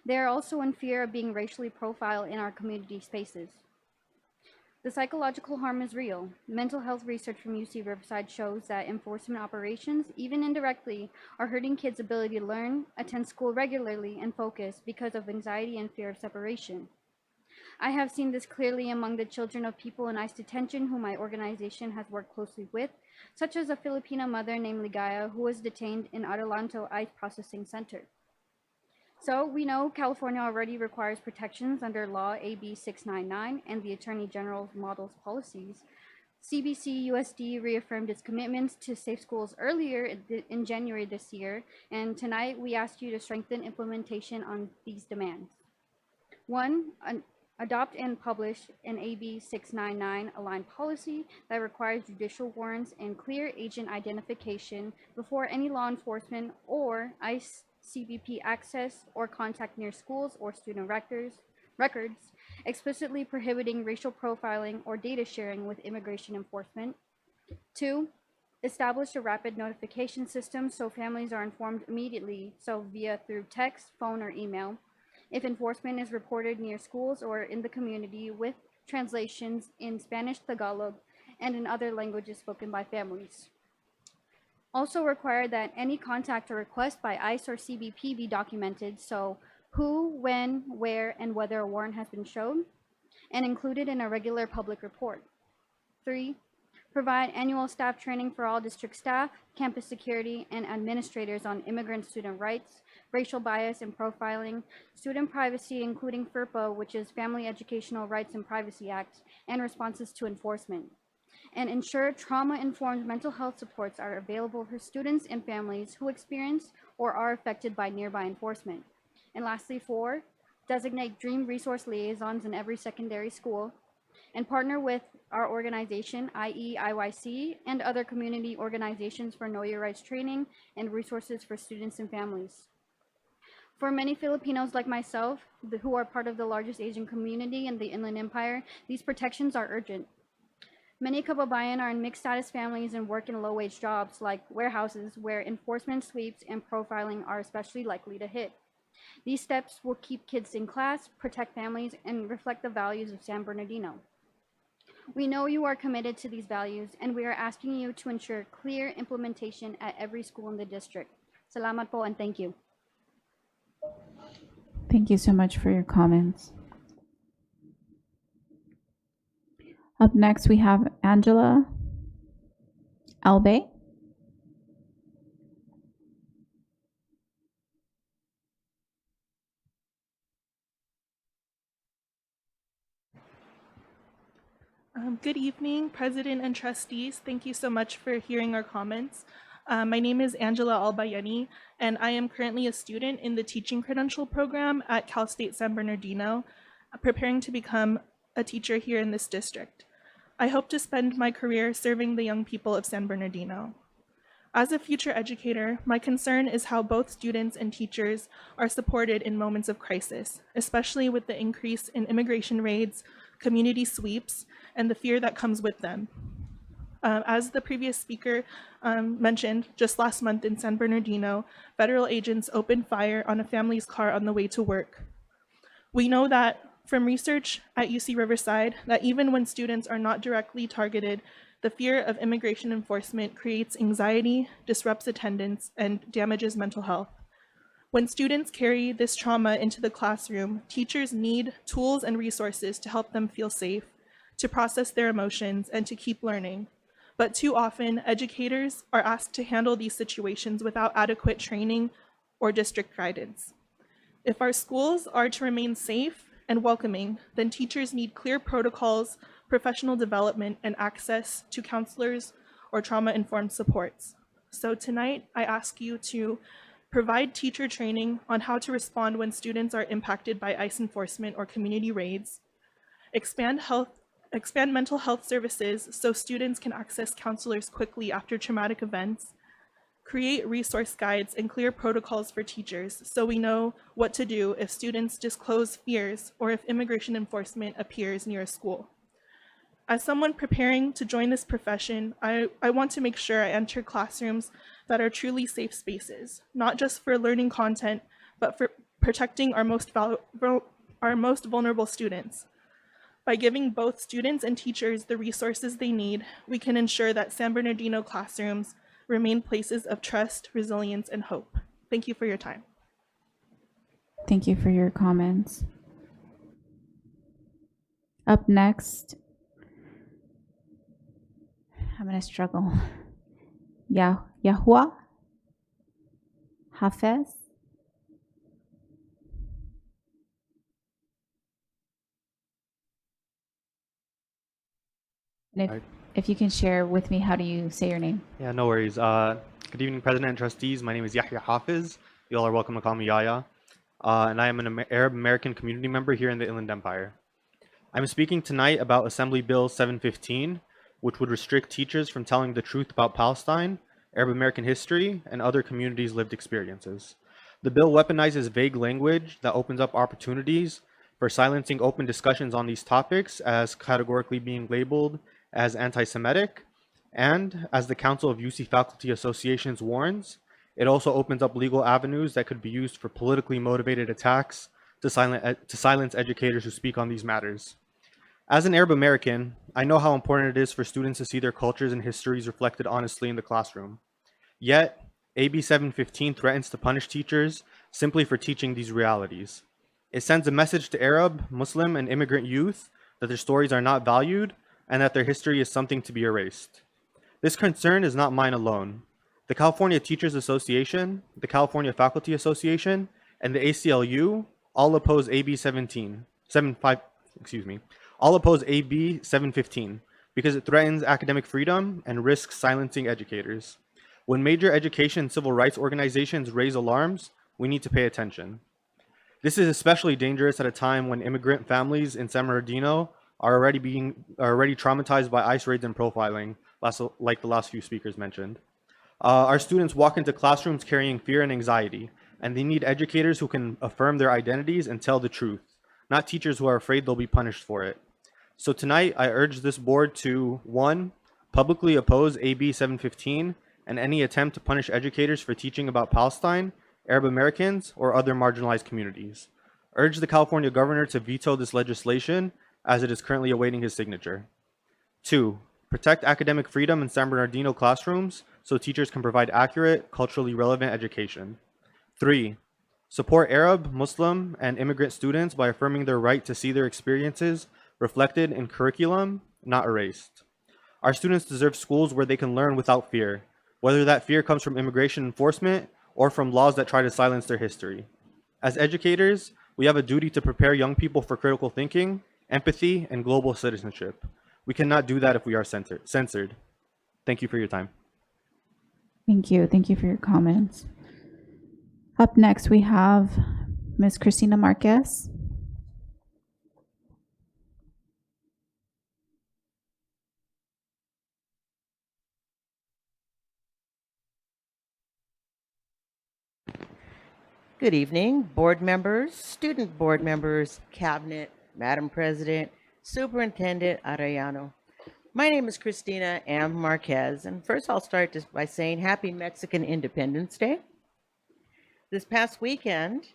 They are also in fear of being racially profiled in our community spaces. The psychological harm is real. Mental health research from UC Riverside shows that enforcement operations, even indirectly, are hurting kids' ability to learn, attend school regularly, and focus because of anxiety and fear of separation. I have seen this clearly among the children of people in ICE detention who my organization has worked closely with, such as a Filipino mother named Ligaya who was detained in Adelanto ICE Processing Center. So we know California already requires protections under Law AB 699 and the Attorney General's models policies. CBC USD reaffirmed its commitments to safe schools earlier in January this year, and tonight we ask you to strengthen implementation on these demands. 1. Adopt and publish an AB 699 aligned policy that requires judicial warrants and clear agent identification before any law enforcement or ICE CBP access or contact near schools or student records, explicitly prohibiting racial profiling or data sharing with immigration enforcement. 2, establish a rapid notification system so families are informed immediately, so through text, phone, or email, if enforcement is reported near schools or in the community with translations in Spanish, Tagalog, and in other languages spoken by families. Also require that any contact or request by ICE or CBP be documented, so who, when, where, and whether a warrant has been shown, and included in a regular public report. 3, provide annual staff training for all district staff, campus security, and administrators on immigrant student rights, racial bias and profiling, student privacy, including FERPA, which is Family Educational Rights and Privacy Act, and responses to enforcement. And ensure trauma-informed mental health supports are available for students and families who experience or are affected by nearby enforcement. And lastly, 4, designate Dream Resource Liaisons in every secondary school, and partner with our organization, i.e. IYC, and other community organizations for Know Your Rights training and resources for students and families. For many Filipinos like myself, who are part of the largest Asian community in the Inland Empire, these protections are urgent. Many kababayan are in mixed status families and work in low-wage jobs like warehouses where enforcement sweeps and profiling are especially likely to hit. These steps will keep kids in class, protect families, and reflect the values of San Bernardino. We know you are committed to these values, and we are asking you to ensure clear implementation at every school in the district. Salamat po and thank you. Thank you so much for your comments. Up next, we have Angela Albe. Good evening, President and trustees. Thank you so much for hearing our comments. My name is Angela Albayani, and I am currently a student in the Teaching Credential Program at Cal State San Bernardino, preparing to become a teacher here in this district. I hope to spend my career serving the young people of San Bernardino. As a future educator, my concern is how both students and teachers are supported in moments of crisis, especially with the increase in immigration raids, community sweeps, and the fear that comes with them. As the previous speaker mentioned, just last month in San Bernardino, federal agents opened fire on a family's car on the way to work. We know that from research at UC Riverside that even when students are not directly targeted, the fear of immigration enforcement creates anxiety, disrupts attendance, and damages mental health. When students carry this trauma into the classroom, teachers need tools and resources to help them feel safe, to process their emotions, and to keep learning. But too often, educators are asked to handle these situations without adequate training or district guidance. If our schools are to remain safe and welcoming, then teachers need clear protocols, professional development, and access to counselors or trauma-informed supports. So tonight, I ask you to provide teacher training on how to respond when students are impacted by ICE enforcement or community raids, expand mental health services so students can access counselors quickly after traumatic events, create resource guides and clear protocols for teachers so we know what to do if students disclose fears or if immigration enforcement appears near a school. As someone preparing to join this profession, I want to make sure I enter classrooms that are truly safe spaces, not just for learning content, but for protecting our most vulnerable students. By giving both students and teachers the resources they need, we can ensure that San Bernardino classrooms remain places of trust, resilience, and hope. Thank you for your time. Thank you for your comments. Up next, I'm going to struggle. Yahua Hafez. And if you can share with me, how do you say your name? Yeah, no worries. Good evening, President and trustees. My name is Yahya Hafiz. You all are welcome to call me Yaya. And I am an Arab American community member here in the Inland Empire. I'm speaking tonight about Assembly Bill 715, which would restrict teachers from telling the truth about Palestine, Arab American history, and other communities' lived experiences. The bill weaponizes vague language that opens up opportunities for silencing open discussions on these topics as categorically being labeled as anti-Semitic, and as the Council of UC Faculty Associations warns, it also opens up legal avenues that could be used for politically motivated attacks to silence educators who speak on these matters. As an Arab American, I know how important it is for students to see their cultures and histories reflected honestly in the classroom. Yet, AB 715 threatens to punish teachers simply for teaching these realities. It sends a message to Arab, Muslim, and immigrant youth that their stories are not valued and that their history is something to be erased. This concern is not mine alone. The California Teachers Association, the California Faculty Association, and the ACLU all oppose AB 715 because it threatens academic freedom and risks silencing educators. When major education and civil rights organizations raise alarms, we need to pay attention. This is especially dangerous at a time when immigrant families in San Bernardino are already traumatized by ICE raids and profiling, like the last few speakers mentioned. Our students walk into classrooms carrying fear and anxiety, and they need educators who can affirm their identities and tell the truth, not teachers who are afraid they'll be punished for it. So tonight, I urge this board to, 1, publicly oppose AB 715 and any attempt to punish educators for teaching about Palestine, Arab Americans, or other marginalized communities. Urge the California governor to veto this legislation as it is currently awaiting his signature. 2, protect academic freedom in San Bernardino classrooms so teachers can provide accurate, culturally relevant education. 3, support Arab, Muslim, and immigrant students by affirming their right to see their experiences reflected in curriculum, not erased. Our students deserve schools where they can learn without fear, whether that fear comes from immigration enforcement or from laws that try to silence their history. As educators, we have a duty to prepare young people for critical thinking, empathy, and global citizenship. We cannot do that if we are censored. Thank you for your time. Thank you. Thank you for your comments. Up next, we have Ms. Cristina Marquez. Good evening, board members, student board members, cabinet, Madam President, Superintendent Arellano. My name is Cristina M. Marquez, and first I'll start just by saying Happy Mexican Independence Day. This past weekend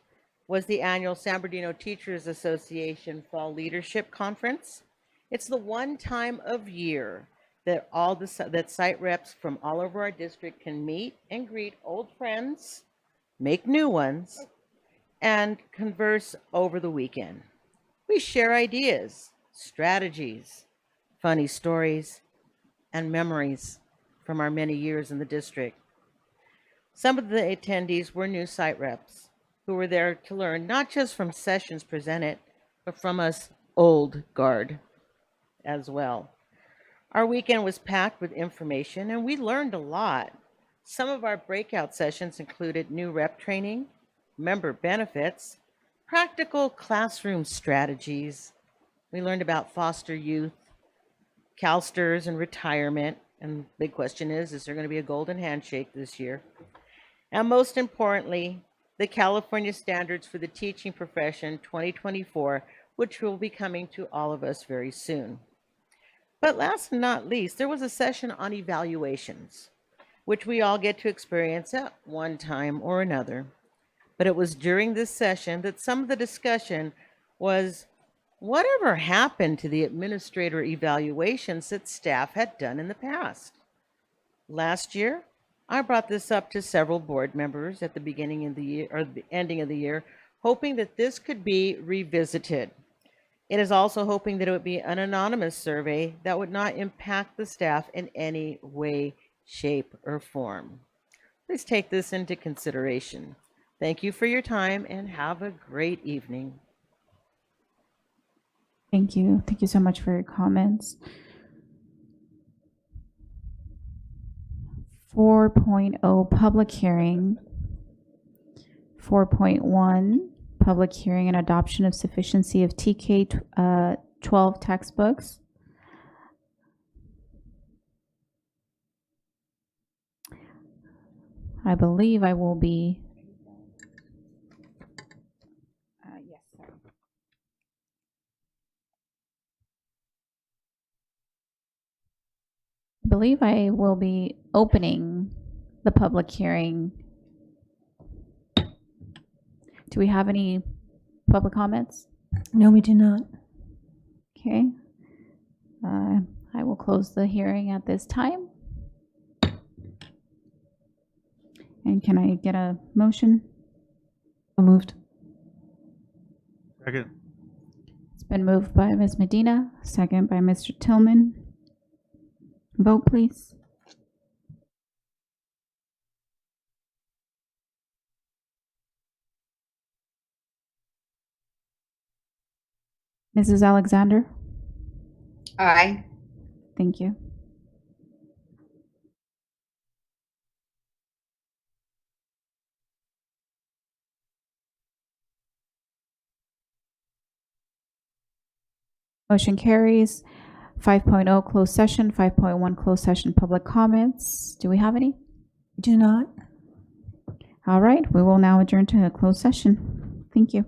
was the annual San Bernardino Teachers Association Fall Leadership Conference. It's the one time of year that that site reps from all over our district can meet and greet old friends, make new ones, and converse over the weekend. We share ideas, strategies, funny stories, and memories from our many years in the district. Some of the attendees were new site reps, who were there to learn not just from sessions presented, but from us old guard as well. Our weekend was packed with information and we learned a lot. Some of our breakout sessions included new rep training, member benefits, practical classroom strategies. We learned about foster youth, CalSTRS and retirement. And the big question is there going to be a golden handshake this year? And most importantly, the California Standards for the Teaching Profession 2024, which will be coming to all of us very soon. But last but not least, there was a session on evaluations, which we all get to experience at one time or another. But it was during this session that some of the discussion was whatever happened to the administrator evaluations that staff had done in the past. Last year, I brought this up to several board members at the beginning of the year or the ending of the year, hoping that this could be revisited. It is also hoping that it would be an anonymous survey that would not impact the staff in any way, shape, or form. Please take this into consideration. Thank you for your time and have a great evening. Thank you. Thank you so much for your comments. 4.0 public hearing. 4.1 public hearing and adoption of sufficiency of TK 12 textbooks. I believe I will be yes, sir. I believe I will be opening the public hearing. Do we have any public comments? No, we do not. Okay. I will close the hearing at this time. And can I get a motion? So moved. Second. It's been moved by Ms. Medina, second by Mr. Tillman. Vote, please. Mrs. Alexander? Aye. Thank you. Motion carries. 5.0 closed session, 5.1 closed session public comments. Do we have any? We do not. All right, we will now adjourn to a closed session. Thank you.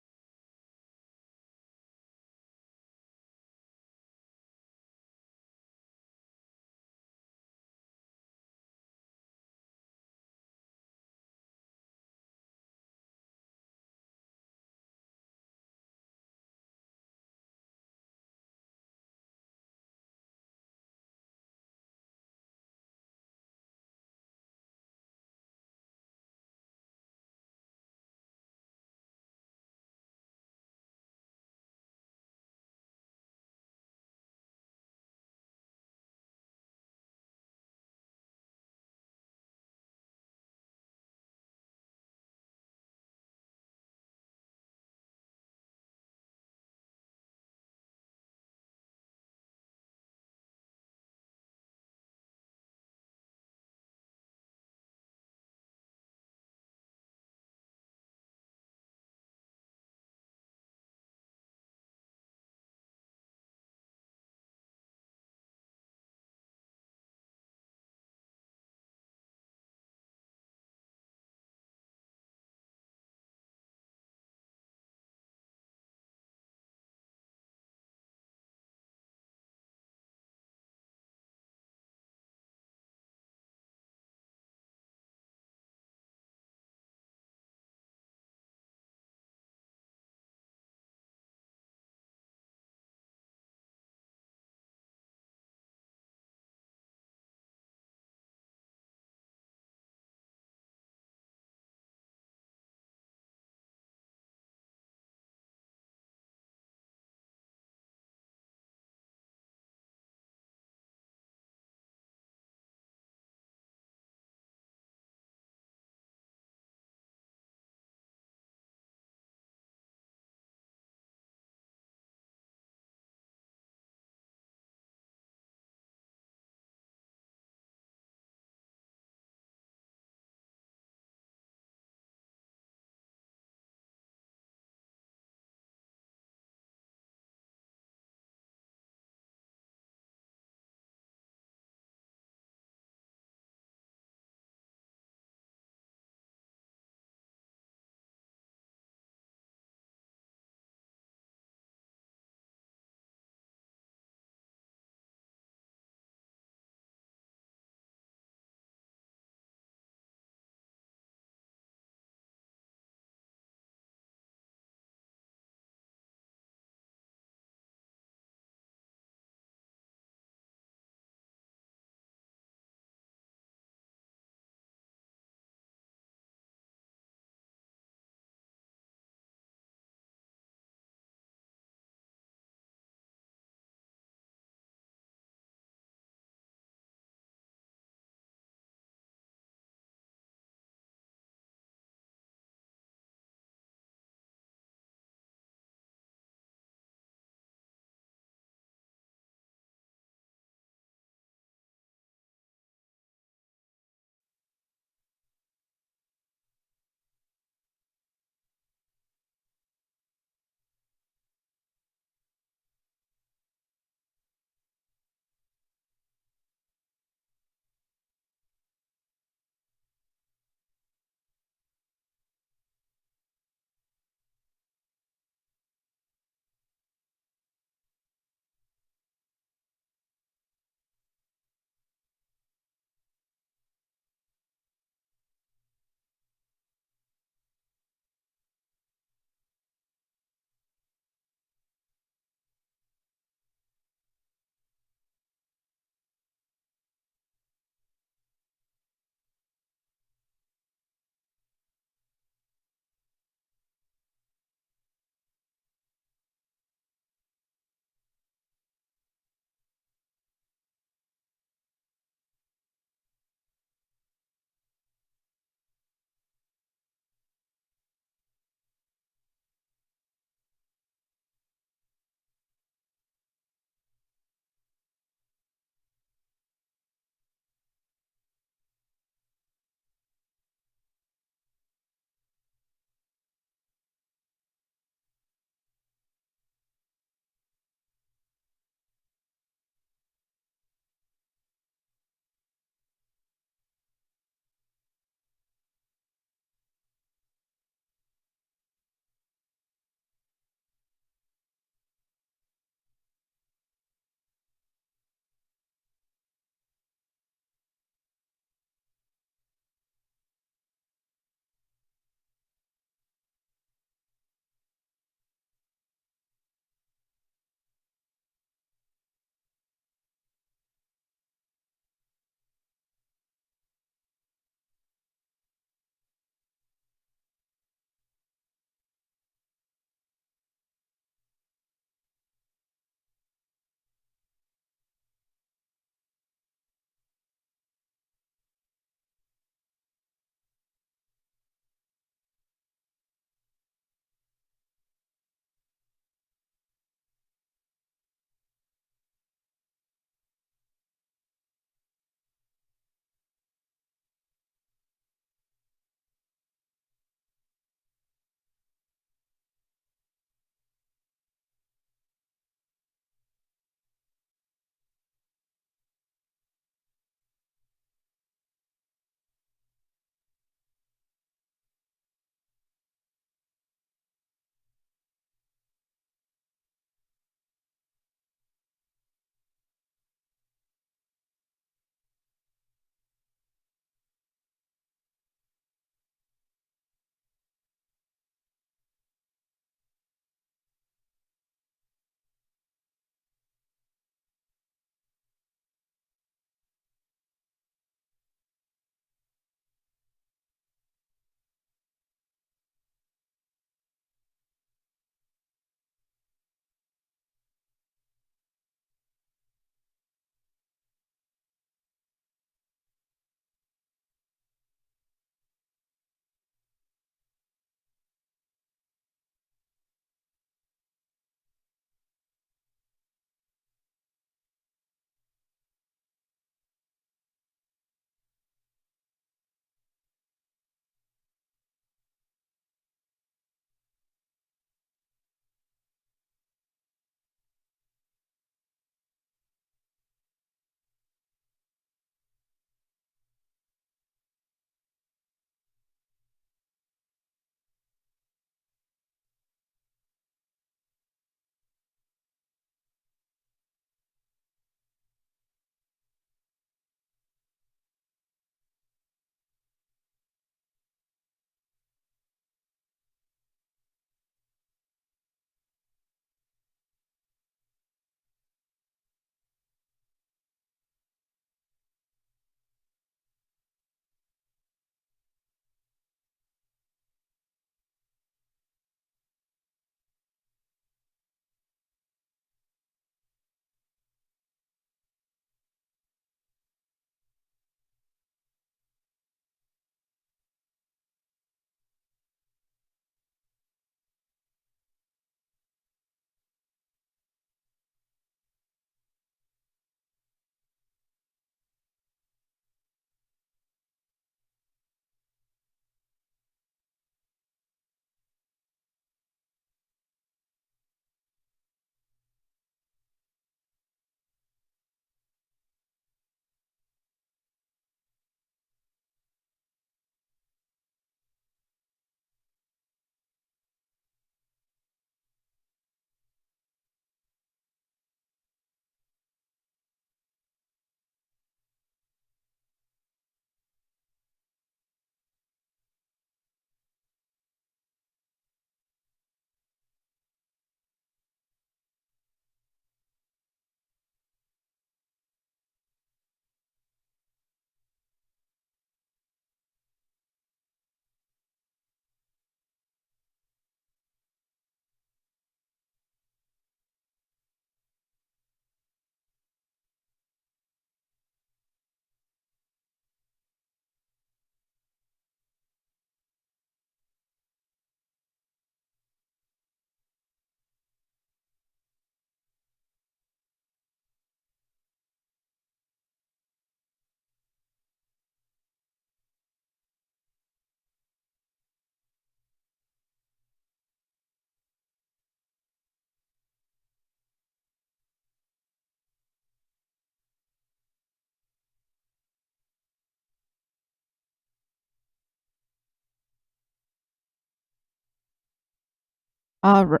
All right.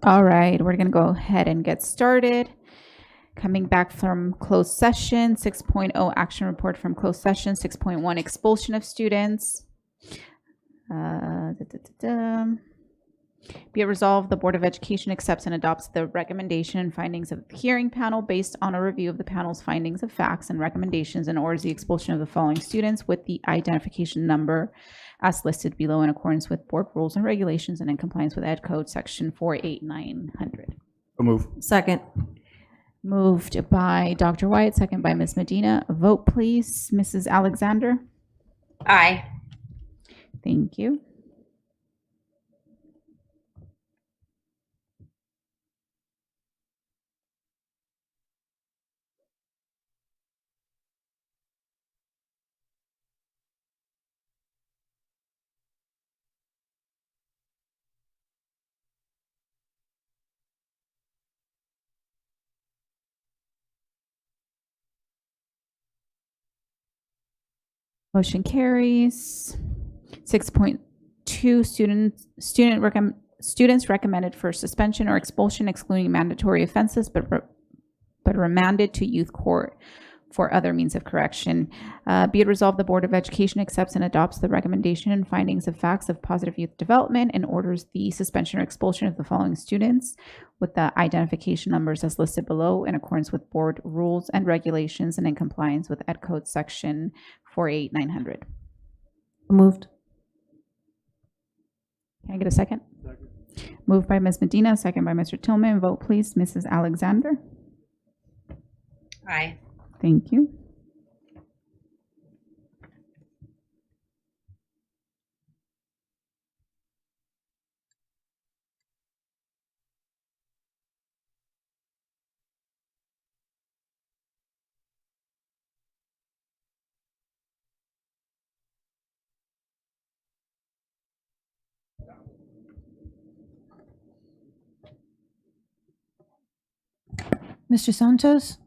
All right, we're going to go ahead and get started. Coming back from closed session, 6.0 action report from closed session, 6.1 expulsion of students. Be it resolved, the Board of Education accepts and adopts the recommendation and findings of the hearing panel based on a review of the panel's findings of facts and recommendations and orders the expulsion of the following students with the identification number as listed below in accordance with board rules and regulations and in compliance with Ed Code Section 48900. So move. Second. Moved by Dr. Wyatt, second by Ms. Medina. Vote, please. Mrs. Alexander? Aye. Thank you. Motion carries. 6.2 students recommended for suspension or expulsion, excluding mandatory offenses, but remanded to youth court for other means of correction. Be it resolved, the Board of Education accepts and adopts the recommendation and findings of facts of positive youth development and orders the suspension or expulsion of the following students with the identification numbers as listed below in accordance with board rules and regulations and in compliance with Ed Code Section 48900. Moved. Can I get a second? Second. Moved by Ms. Medina, second by Mr. Tillman. Vote, please. Mrs. Alexander? Aye. Thank you. Mr. Santos?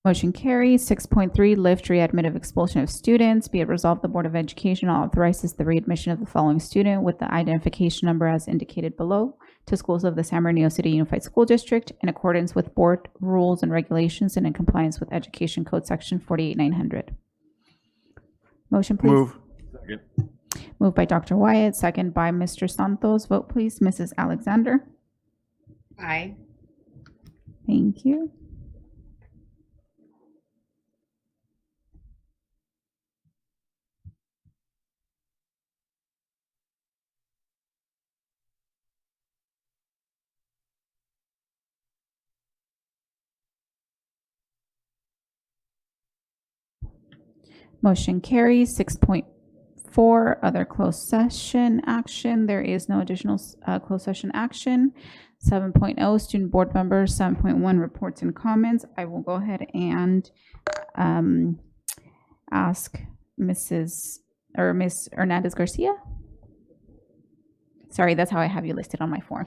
Motion carries. 6.3, lift, readmit of expulsion of students. Be it resolved, the Board of Education authorizes the readmission of the following student with the identification number as indicated below to schools of the San Bernardino City Unified School District in accordance with board rules and regulations and in compliance with Education Code Section 48900. Motion, please. Move. Second. Moved by Dr. Wyatt, second by Mr. Santos. Vote, please. Mrs. Alexander? Aye. Thank you. Motion carries. 6.4, other closed session action. There is no additional closed session action. 7.0, student board members. 7.1, reports and comments. I will go ahead and ask Miss Hernandez Garcia. Sorry, that's how I have you listed on my form.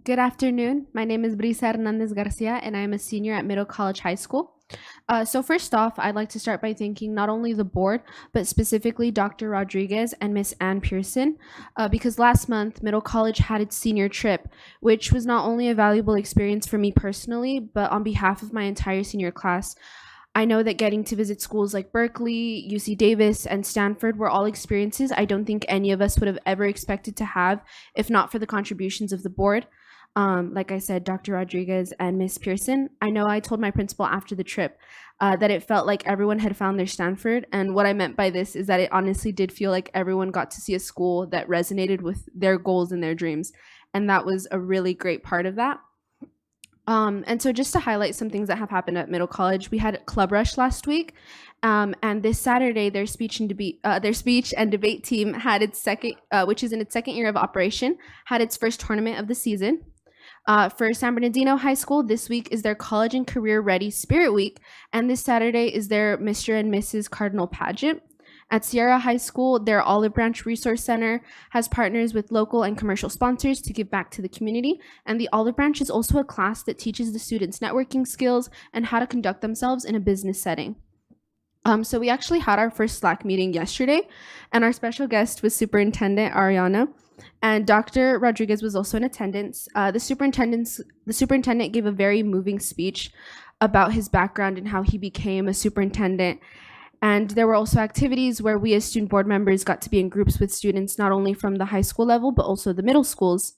Good afternoon. My name is Brisa Hernandez Garcia, and I am a senior at Middle College High School. So first off, I'd like to start by thanking not only the board, but specifically Dr. Rodriguez and Miss Ann Pearson, because last month, Middle College had its senior trip, which was not only a valuable experience for me personally, but on behalf of my entire senior class. I know that getting to visit schools like Berkeley, UC Davis, and Stanford were all experiences I don't think any of us would have ever expected to have if not for the contributions of the board. Like I said, Dr. Rodriguez and Miss Pearson. I know I told my principal after the trip that it felt like everyone had found their Stanford. And what I meant by this is that it honestly did feel like everyone got to see a school that resonated with their goals and their dreams. And that was a really great part of that. And so just to highlight some things that have happened at Middle College, we had Club Rush last week. And this Saturday, their speech and debate team had its second, which is in its second year of operation, had its first tournament of the season. For San Bernardino High School, this week is their College and Career Ready Spirit Week, and this Saturday is their Mr. and Mrs. Cardinal pageant. At Sierra High School, their Olive Branch Resource Center has partners with local and commercial sponsors to give back to the community. And the Olive Branch is also a class that teaches the students networking skills and how to conduct themselves in a business setting. So we actually had our first Slack meeting yesterday, and our special guest was Superintendent Ariana, and Dr. Rodriguez was also in attendance. The superintendent gave a very moving speech about his background and how he became a superintendent. And there were also activities where we as student board members got to be in groups with students not only from the high school level, but also the middle schools.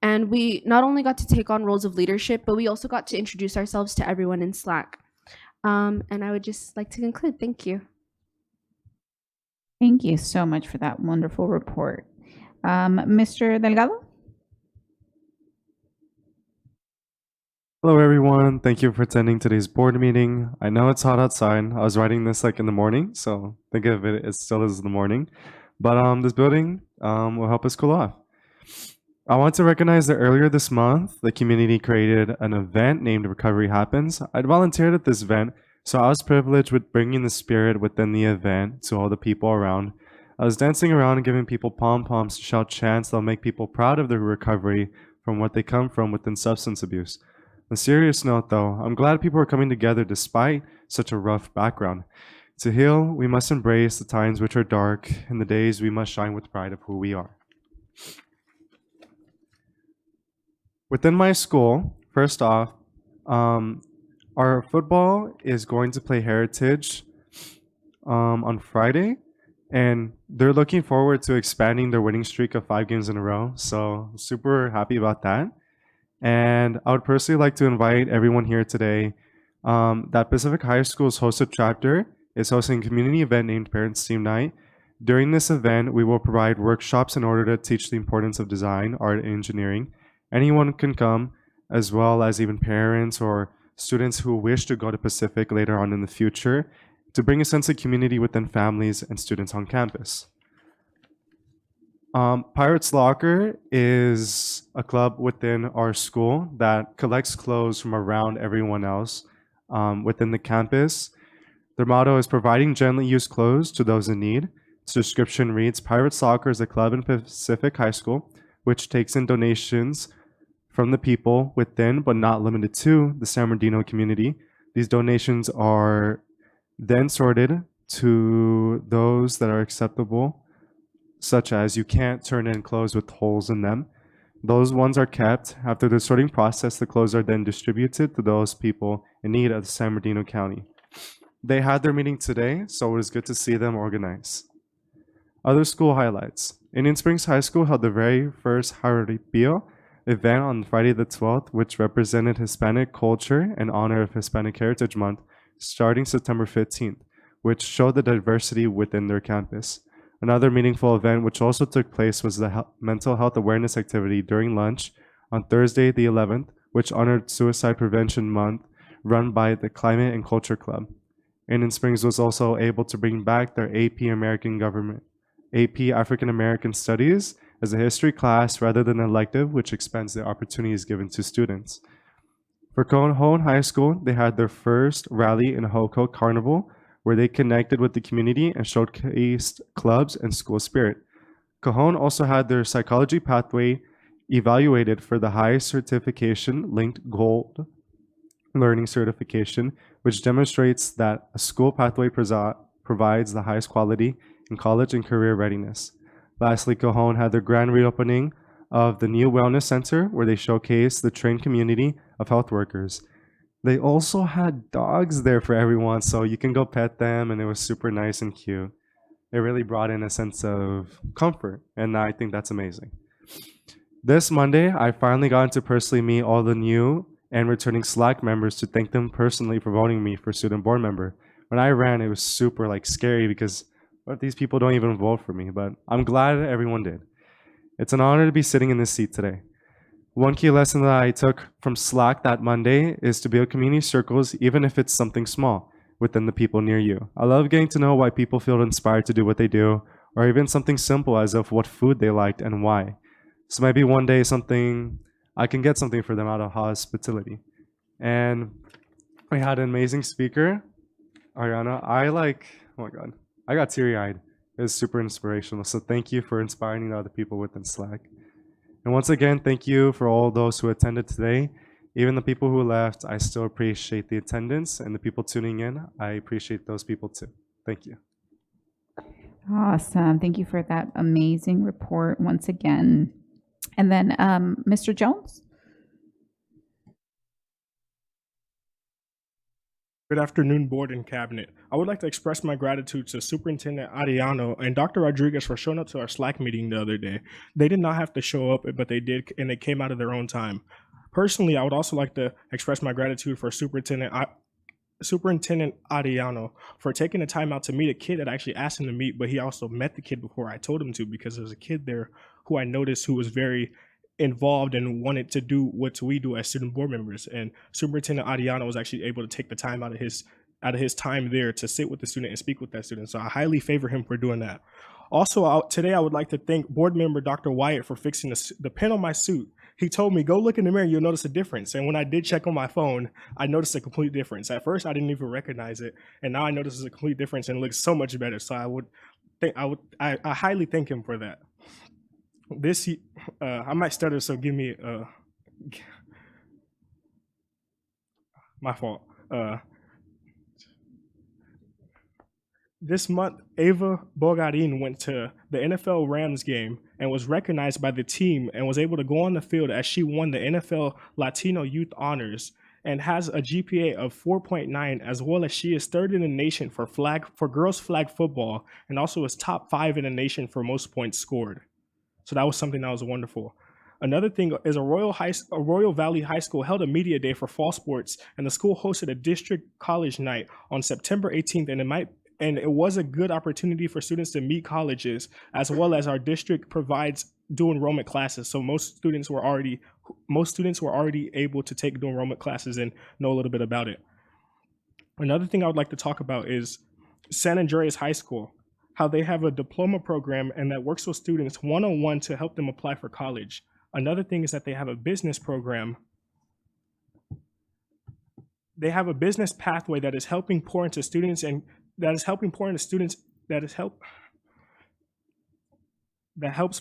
And we not only got to take on roles of leadership, but we also got to introduce ourselves to everyone in Slack. And I would just like to conclude. Thank you. Thank you so much for that wonderful report. Mr. Delgado? Hello, everyone. Thank you for attending today's board meeting. I know it's hot outside. I was writing this like in the morning, so think of it as still as the morning. But this building will help us cool off. I want to recognize that earlier this month, the community created an event named Recovery Happens. I'd volunteered at this event, so I was privileged with bringing the spirit within the event to all the people around. I was dancing around and giving people pom-poms to shout chants that'll make people proud of their recovery from what they come from within substance abuse. On a serious note, though, I'm glad people are coming together despite such a rough background. To heal, we must embrace the times which are dark, and the days we must shine with pride of who we are. Within my school, first off, our football is going to play Heritage on Friday, and they're looking forward to expanding their winning streak of 5 games in a row. So super happy about that. And I would personally like to invite everyone here today. That Pacific High School's hosted chapter is hosting a community event named Parents Team Night. During this event, we will provide workshops in order to teach the importance of design, art, and engineering. Anyone can come, as well as even parents or students who wish to go to Pacific later on in the future, to bring a sense of community within families and students on campus. Pirates Locker is a club within our school that collects clothes from around everyone else within the campus. Their motto is providing gently used clothes to those in need. Its description reads, Pirates Locker is a club in Pacific High School which takes in donations from the people within, but not limited to, the San Bernardino community. These donations are then sorted to those that are acceptable, such as you can't turn in clothes with holes in them. Those ones are kept. After the sorting process, the clothes are then distributed to those people in need of San Bernardino County. They had their meeting today, so it was good to see them organize. Other school highlights. Indian Springs High School held the very first Jaripeo event on Friday the 12th, which represented Hispanic culture in honor of Hispanic Heritage Month, starting September 15th, which showed the diversity within their campus. Another meaningful event which also took place was the mental health awareness activity during lunch on Thursday the 11th, which honored Suicide Prevention Month, run by the Climate and Culture Club. Indian Springs was also able to bring back their AP African American Studies as a history class rather than an elective, which expands the opportunities given to students. For Cajon High School, they had their first rally in Hoko Carnival, where they connected with the community and showcased clubs and school spirit. Cajon also had their psychology pathway evaluated for the high certification linked gold learning certification, which demonstrates that a school pathway provides the highest quality in college and career readiness. Lastly, Cajon had their grand reopening of the new wellness center, where they showcased the trained community of health workers. They also had dogs there for everyone, so you can go pet them, and it was super nice and cute. It really brought in a sense of comfort, and I think that's amazing. This Monday, I finally got to personally meet all the new and returning Slack members to thank them personally for voting me for student board member. When I ran, it was super scary because what if these people don't even vote for me? But I'm glad everyone did. It's an honor to be sitting in this seat today. One key lesson that I took from Slack that Monday is to build community circles, even if it's something small, within the people near you. I love getting to know why people feel inspired to do what they do, or even something simple as of what food they liked and why. So maybe one day I can get something for them out of hospitality. And we had an amazing speaker, Ariana. Oh my God. I got teary-eyed. It was super inspirational. So thank you for inspiring the other people within SLAC. And once again, thank you for all those who attended today. Even the people who left, I still appreciate the attendance, and the people tuning in, I appreciate those people too. Thank you. Awesome. Thank you for that amazing report once again. And then Mr. Jones. Good afternoon, Board and Cabinet. I would like to express my gratitude to Superintendent Ariano and Dr. Rodriguez for showing up to our SLAC meeting the other day. They did not have to show up, but they did, and they came out of their own time. Personally, I would also like to express my gratitude for Superintendent Ariano for taking the time out to meet a kid that I actually asked him to meet, but he also met the kid before I told him to, because there was a kid there who I noticed who was very involved and wanted to do what we do as student board members. And Superintendent Ariano was actually able to take the time out of his time there to sit with the student and speak with that student. So I highly favor him for doing that. Also, today I would like to thank board member Dr. Wyatt for fixing the pin on my suit. He told me, go look in the mirror, you'll notice a difference. And when I did check on my phone, I noticed a complete difference. At first, I didn't even recognize it. And now I notice a complete difference and it looks so much better. So I highly thank him for that. I might stutter, so give me my fault. This month, Ava Bogarin went to the NFL Rams game and was recognized by the team and was able to go on the field as she won the NFL Latino Youth Honors and has a GPA of 4.9, as well as she is third in the nation for girls flag football and also is top 5 in the nation for most points scored. So that was something that was wonderful. Another thing is Royal Valley High School held a media day for fall sports, and the school hosted a district college night on September 18th, and it was a good opportunity for students to meet colleges, as well as our district provides dual enrollment classes. So most students were already able to take dual enrollment classes and know a little bit about it. Another thing I would like to talk about is San Andreas High School, how they have a diploma program and that works with students one-on-one to help them apply for college. Another thing is that they have a business program. They have a business pathway that is helping pour into students and that helps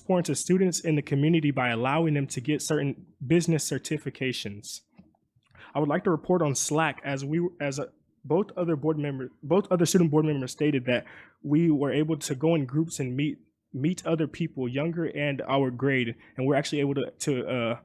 pour into students in the community by allowing them to get certain business certifications. I would like to report on SLAC both other student board members stated that we were able to go in groups and meet other people, younger and our grade, and we're actually able to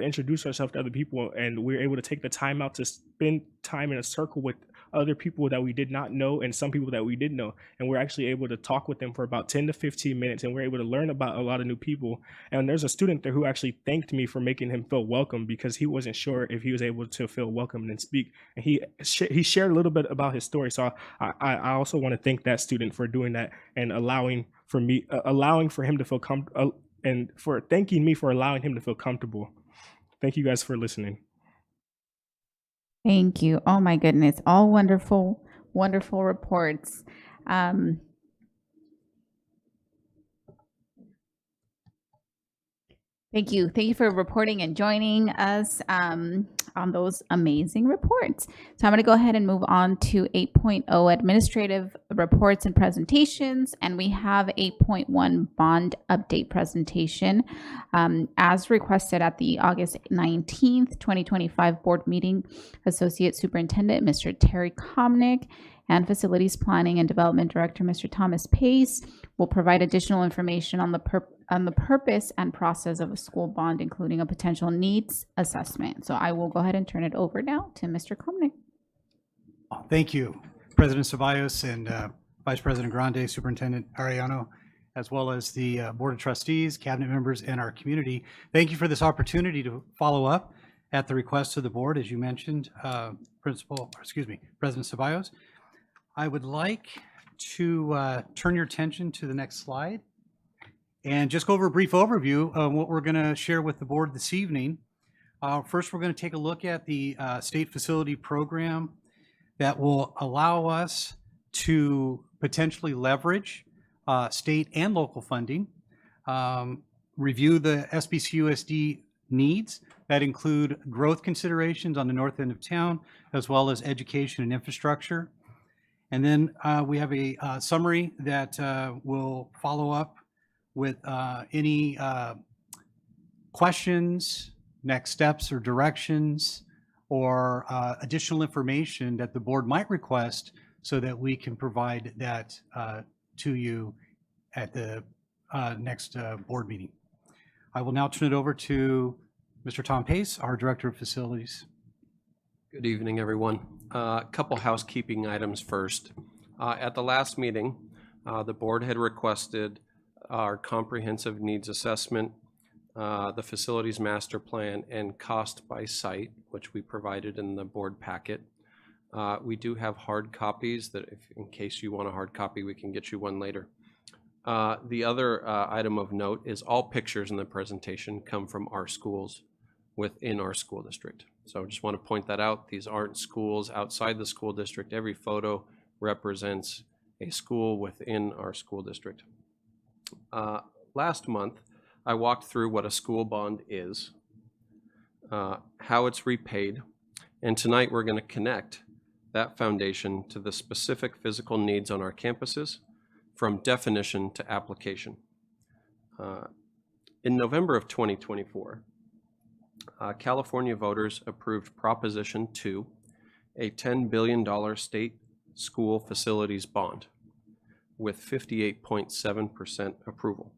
introduce ourselves to other people, and we're able to take the time out to spend time in a circle with other people that we did not know and some people that we did know, and we're actually able to talk with them for about 10 to 15 minutes, and we're able to learn about a lot of new people. And there's a student there who actually thanked me for making him feel welcome, because he wasn't sure if he was able to feel welcome and speak, and he shared a little bit about his story. So I also want to thank that student for doing that and allowing for him to feel comfortable, and for thanking me for allowing him to feel comfortable. Thank you guys for listening. Thank you. Oh my goodness. All wonderful, wonderful reports. Thank you. Thank you for reporting and joining us on those amazing reports. So I'm going to go ahead and move on to 8.0 administrative reports and presentations. And we have 8.1 bond update presentation as requested at the August 19th, 2025 board meeting. Associate Superintendent, Mr. Terry Komnick, and Facilities Planning and Development Director, Mr. Thomas Pace, will provide additional information on the purpose and process of a school bond, including a potential needs assessment. So I will go ahead and turn it over now to Mr. Komnick. Thank you, President Ceballos and Vice President Grande, Superintendent Ariano, as well as the Board of Trustees, cabinet members, and our community. Thank you for this opportunity to follow up at the request of the board, as you mentioned, President Ceballos. I would like to turn your attention to the next slide and just go over a brief overview of what we're going to share with the board this evening. First, we're going to take a look at the state facility program that will allow us to potentially leverage state and local funding, review the SBCUSD needs that include growth considerations on the north end of town, as well as education and infrastructure. And then we have a summary that will follow up with any questions, next steps or directions, or additional information that the board might request so that we can provide that to you at the next board meeting. I will now turn it over to Mr. Tom Pace, our Director of Facilities. Good evening, everyone. A couple housekeeping items first. At the last meeting, the board had requested our comprehensive needs assessment, the facilities master plan, and cost by site, which we provided in the board packet. We do have hard copies that if, in case you want a hard copy, we can get you one later. The other item of note is all pictures in the presentation come from our schools within our school district. So I just want to point that out. These aren't schools outside the school district. Every photo represents a school within our school district. Last month, I walked through what a school bond is, how it's repaid, and tonight we're going to connect that foundation to the specific physical needs on our campuses from definition to application. In November of 2024, California voters approved Proposition 2, a $10 billion state school facilities bond with 58.7% approval.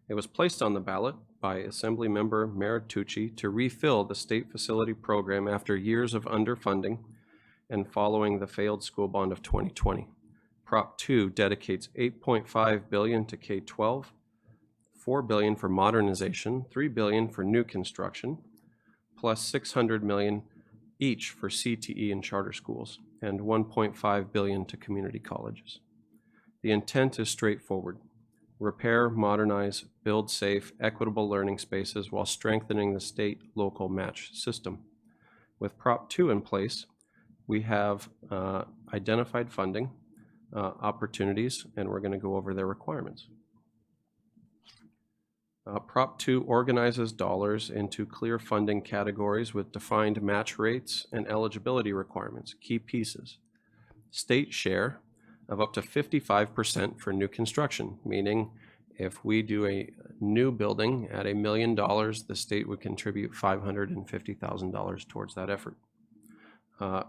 It was placed on the ballot by Assemblymember Maritucci to refill the state facility program after years of underfunding and following the failed school bond of 2020. Prop 2 dedicates $8.5 billion to K-12, $4 billion for modernization, $3 billion for new construction, plus $600 million each for CTE and charter schools, and $1.5 billion to community colleges. The intent is straightforward: repair, modernize, build safe, equitable learning spaces while strengthening the state-local match system. With Prop 2 in place, we have identified funding opportunities, and we're going to go over their requirements. Prop 2 organizes dollars into clear funding categories with defined match rates and eligibility requirements. Key pieces: state share of up to 55% for new construction, meaning if we do a new building at $1 million, the state would contribute $550,000 towards that effort.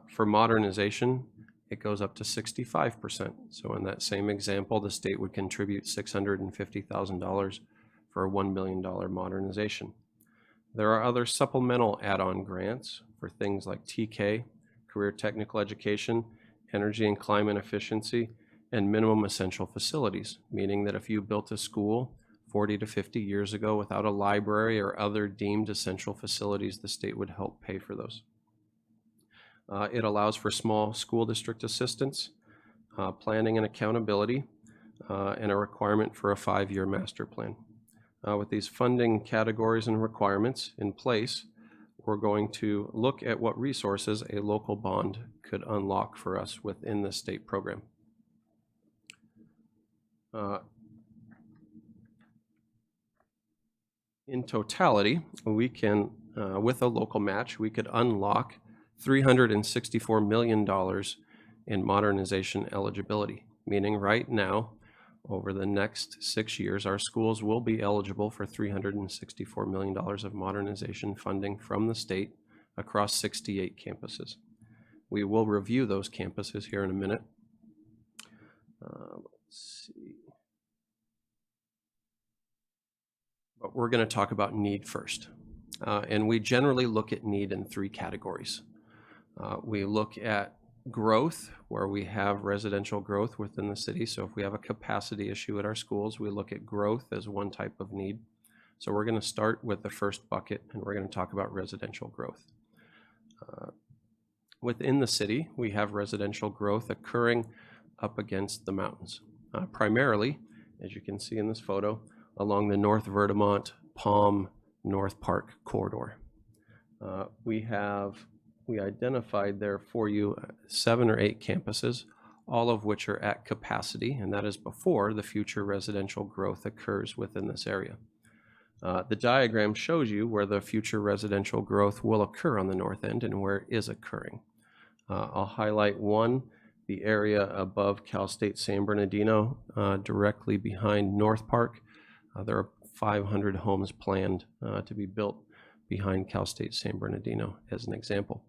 For modernization, it goes up to 65%. So in that same example, the state would contribute $650,000 for a $1 million modernization. There are other supplemental add-on grants for things like TK, career technical education, energy and climate efficiency, and minimum essential facilities, meaning that if you built a school 40 to 50 years ago without a library or other deemed essential facilities, the state would help pay for those. It allows for small school district assistance, planning and accountability, and a requirement for a 5-year master plan. With these funding categories and requirements in place, we're going to look at what resources a local bond could unlock for us within the state program. In totality, we can, with a local match, we could unlock $364 million in modernization eligibility, meaning right now, over the next 6 years, our schools will be eligible for $364 million of modernization funding from the state across 68 campuses. We will review those campuses here in a minute. Let's see. But we're going to talk about need first. And we generally look at need in 3 categories. We look at growth, where we have residential growth within the city. So if we have a capacity issue at our schools, we look at growth as one type of need. So we're going to start with the first bucket, and we're going to talk about residential growth. Within the city, we have residential growth occurring up against the mountains, primarily, as you can see in this photo, along the North Verdemont, Palm, North Park corridor. We identified there for you 7 or 8 campuses, all of which are at capacity, and that is before the future residential growth occurs within this area. The diagram shows you where the future residential growth will occur on the north end and where it is occurring. I'll highlight one the area above Cal State San Bernardino, directly behind North Park. There are 500 homes planned to be built behind Cal State San Bernardino, as an example.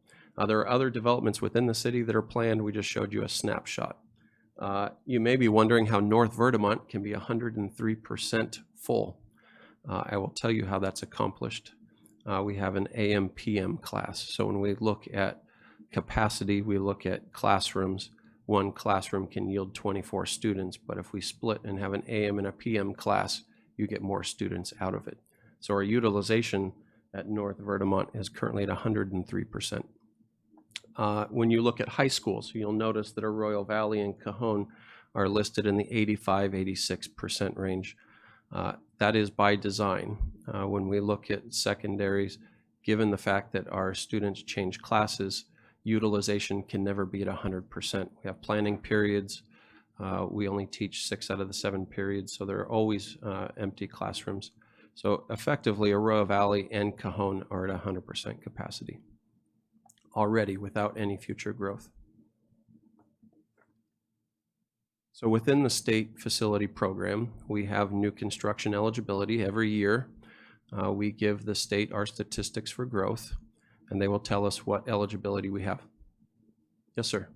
There are other developments within the city that are planned. We just showed you a snapshot. You may be wondering how North Verdamont can be 103% full. I will tell you how that's accomplished. We have an AM/PM class. So when we look at capacity, we look at classrooms. One classroom can yield 24 students, but if we split and have an AM and a PM class, you get more students out of it. So our utilization at North Verdamont is currently at 103%. When you look at high schools, you'll notice that Arroyo Valley and Cajon are listed in the 85–86% range. That is by design. When we look at secondaries, given the fact that our students change classes, utilization can never be at 100%. We have planning periods. We only teach 6 out of the 7 periods, so there are always empty classrooms. So effectively, Arroyo Valley and Cajon are at 100% capacity already without any future growth. So within the state facility program, we have new construction eligibility every year. We give the state our statistics for growth, and they will tell us what eligibility we have. Yes, sir.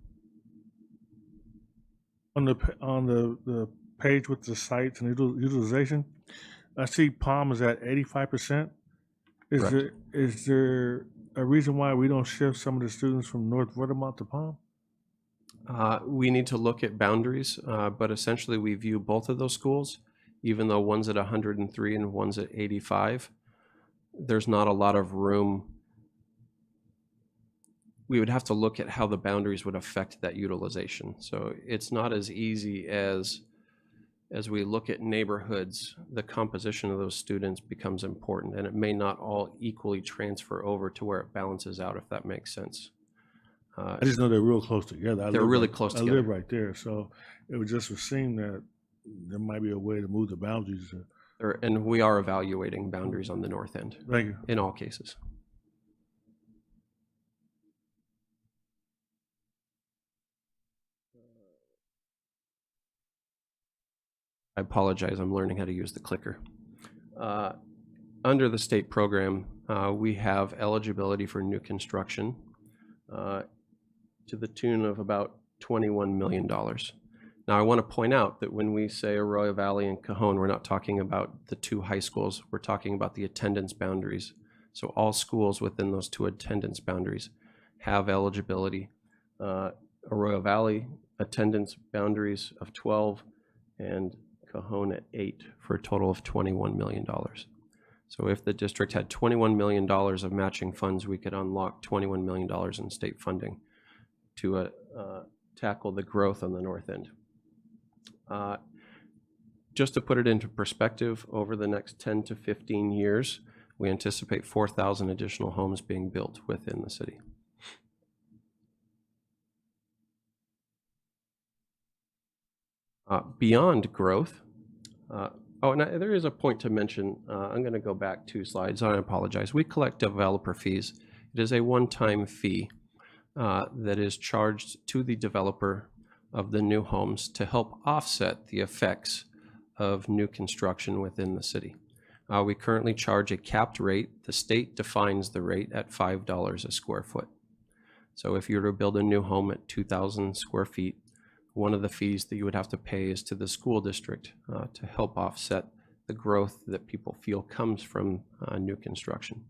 On the page with the sites and utilization, I see Palm is at 85%. Is there a reason why we don't shift some of the students from North Verdamont to Palm? We need to look at boundaries, but essentially we view both of those schools, even though one's at 103 and one's at 85. There's not a lot of room. We would have to look at how the boundaries would affect that utilization. So it's not as easy as we look at neighborhoods, the composition of those students becomes important, and it may not all equally transfer over to where it balances out, if that makes sense. I just know they're real close together. They're really close together. I live right there, so it would just seem that there might be a way to move the boundaries. And we are evaluating boundaries on the north end. Thank you. In all cases. I apologize, I'm learning how to use the clicker. Under the state program, we have eligibility for new construction to the tune of about $21 million. Now, I want to point out that when we say Arroyo Valley and Cajon, we're not talking about the 2 high schools. We're talking about the attendance boundaries. So all schools within those 2 attendance boundaries have eligibility. Arroyo Valley, attendance boundaries of 12, and Cajon at 8, for a total of $21 million. So if the district had $21 million of matching funds, we could unlock $21 million in state funding to tackle the growth on the north end. Just to put it into perspective, over the next 10 to 15 years, we anticipate 4,000 additional homes being built within the city. Beyond growth, and there is a point to mention. I'm going to go back 2 slides. I apologize. We collect developer fees. It is a one-time fee that is charged to the developer of the new homes to help offset the effects of new construction within the city. We currently charge a capped rate. The state defines the rate at $5 a square foot. So if you were to build a new home at 2,000 square feet, one of the fees that you would have to pay is to the school district to help offset the growth that people feel comes from new construction.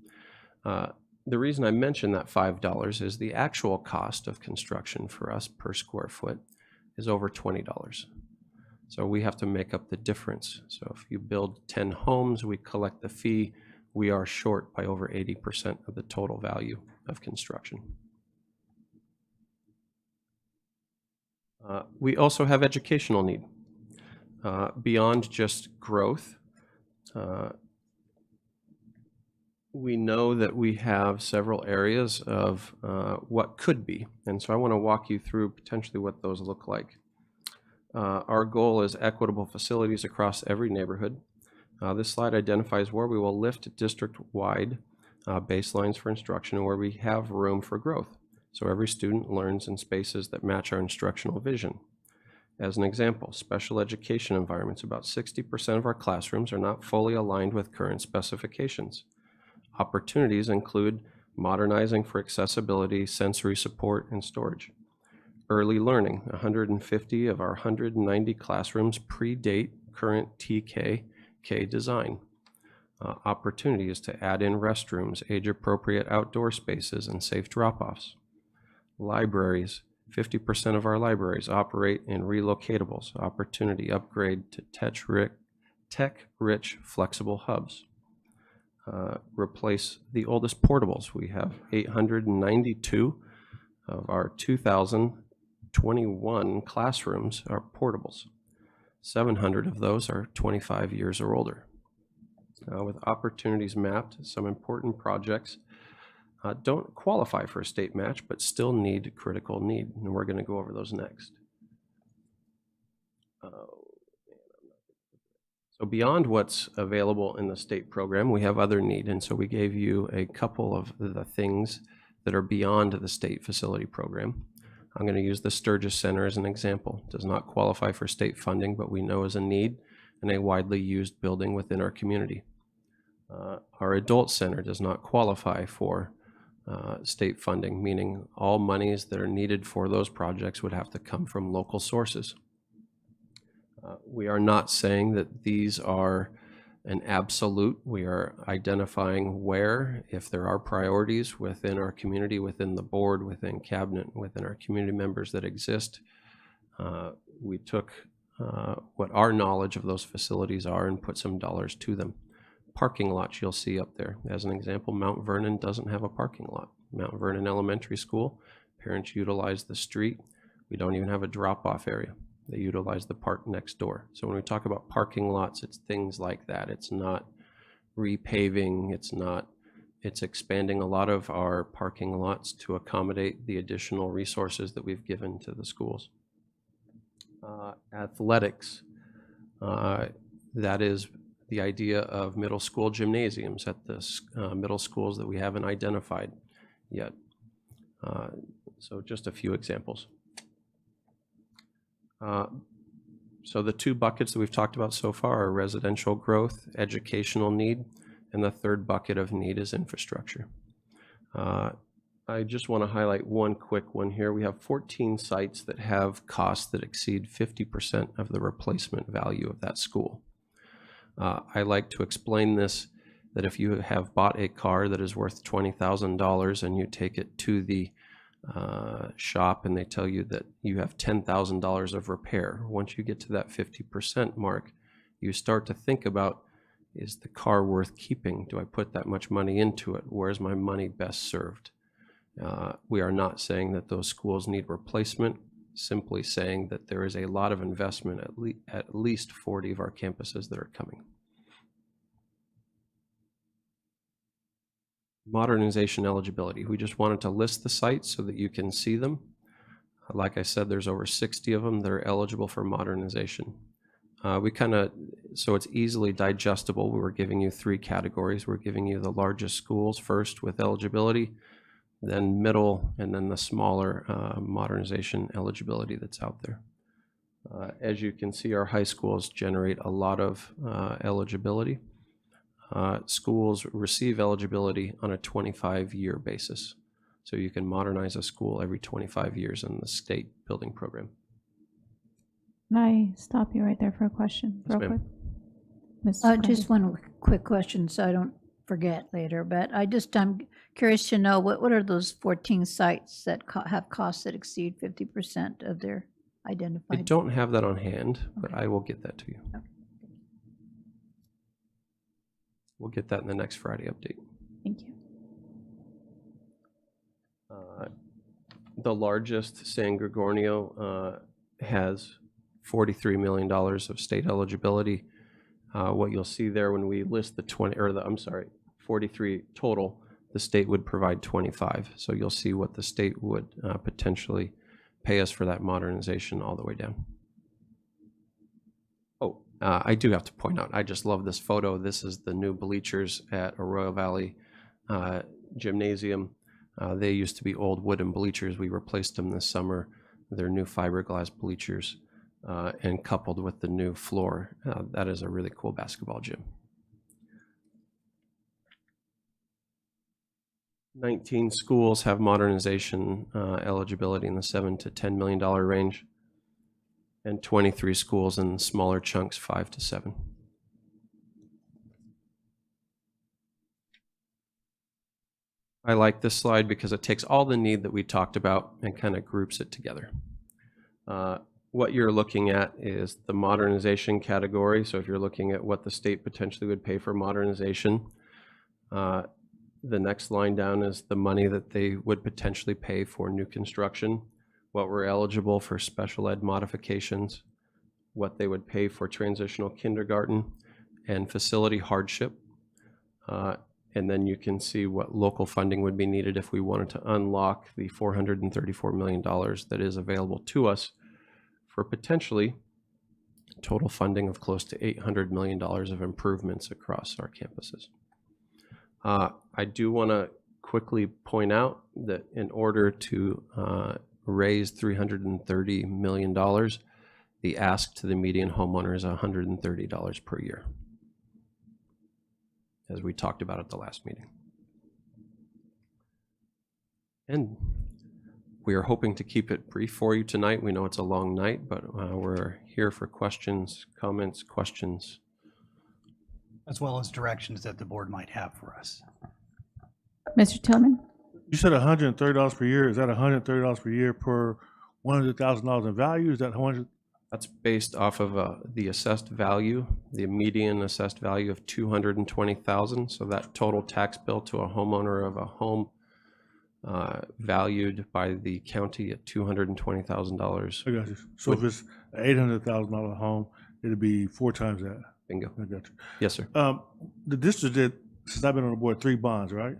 The reason I mention that $5 is the actual cost of construction for us per square foot is over $20. So we have to make up the difference. So if you build 10 homes, we collect the fee. We are short by over 80% of the total value of construction. We also have educational need. Beyond just growth, we know that we have several areas of what could be. And so I want to walk you through potentially what those look like. Our goal is equitable facilities across every neighborhood. This slide identifies where we will lift district-wide baselines for instruction and where we have room for growth. so every student learns in spaces that match our instructional vision. As an example, special education environments, about 60% of our classrooms are not fully aligned with current specifications. Opportunities include modernizing for accessibility, sensory support, and storage. Early learning, 150 of our 190 classrooms predate current TK design. Opportunities to add in restrooms, age-appropriate outdoor spaces, and safe drop-offs. Libraries, 50% of our libraries operate in relocatables. Opportunity upgrade to tech-rich flexible hubs. Replace the oldest portables. We have 892 of our 2021 classrooms are portables. 700 of those are 25 years or older. With opportunities mapped, some important projects don't qualify for a state match, but still need critical need, and we're going to go over those next. So beyond what's available in the state program, we have other need, and so we gave you a couple of the things that are beyond the state facility program. I'm going to use the Sturgis Center as an example. It does not qualify for state funding, but we know is a need and a widely used building within our community. Our Adult Center does not qualify for state funding, meaning all monies that are needed for those projects would have to come from local sources. We are not saying that these are an absolute. We are identifying where, if there are priorities within our community, within the board, within cabinet, within our community members that exist. We took what our knowledge of those facilities are and put some dollars to them. Parking lots you'll see up there. As an example, Mount Vernon doesn't have a parking lot. Mount Vernon Elementary School, parents utilize the street. We don't even have a drop-off area. They utilize the park next door. So when we talk about parking lots, it's things like that. It's not repaving. It's expanding a lot of our parking lots to accommodate the additional resources that we've given to the schools. Athletics, that is the idea of middle school gymnasiums at the middle schools that we haven't identified yet. So just a few examples. So the two buckets that we've talked about so far are residential growth, educational need, and the third bucket of need is infrastructure. I just want to highlight one quick one here. We have 14 sites that have costs that exceed 50% of the replacement value of that school. I like to explain this, that if you have bought a car that is worth $20,000 and you take it to the shop and they tell you that you have $10,000 of repair, once you get to that 50% mark, you start to think about, is the car worth keeping? Do I put that much money into it? Where's my money best served? We are not saying that those schools need replacement, simply saying that there is a lot of investment at least 40 of our campuses that are coming. Modernization eligibility. We just wanted to list the sites so that you can see them. Like I said, there's over 60 of them that are eligible for modernization. So it's easily digestible. We were giving you 3 categories. We're giving you the largest schools first with eligibility, then middle, and then the smaller modernization eligibility that's out there. As you can see, our high schools generate a lot of eligibility. Schools receive eligibility on a 25-year basis. So you can modernize a school every 25 years in the state building program. Can I stop you right there for a question real quick? Just one quick question so I don't forget later, but I'm curious to know what are those 14 sites that have costs that exceed 50% of their identified? I don't have that on hand, but I will get that to you. Okay. We'll get that in the next Friday update. Thank you. The largest, San Gorgonio, has $43 million of state eligibility. What you'll see there when we list the 43 total, the state would provide 25. So you'll see what the state would potentially pay us for that modernization all the way down. Oh, I do have to point out, I just love this photo. This is the new bleachers at Arroyo Valley Gymnasium. They used to be old wooden bleachers. We replaced them this summer. They're new fiberglass bleachers, and coupled with the new floor, that is a really cool basketball gym. 19 schools have modernization eligibility in the $7 to $10 million range, and 23 schools in smaller chunks, 5 to 7. I like this slide because it takes all the need that we talked about and kind of groups it together. What you're looking at is the modernization category. So if you're looking at what the state potentially would pay for modernization, the next line down is the money that they would potentially pay for new construction, what we're eligible for special ed modifications, what they would pay for transitional kindergarten and facility hardship. And then you can see what local funding would be needed if we wanted to unlock the $434 million that is available to us for potentially total funding of close to $800 million of improvements across our campuses. I do want to quickly point out that in order to raise $330 million, the ask to the median homeowner is $130 per year, as we talked about at the last meeting. And we are hoping to keep it brief for you tonight. We know it's a long night, but we're here for questions, comments, questions. As well as directions that the board might have for us. Mr. Tillman? You said $130 per year. Is that $130 per year per $100,000 in value? Is that 100? That's based off of the assessed value, the median assessed value of $220,000. So that total tax bill to a homeowner of a home valued by the county at $220,000. I got you. So if it's an $800,000 home, it'd be 4 times that. Bingo. I got you. Yes, sir. The district did, since I've been on the board, 3 bonds, right?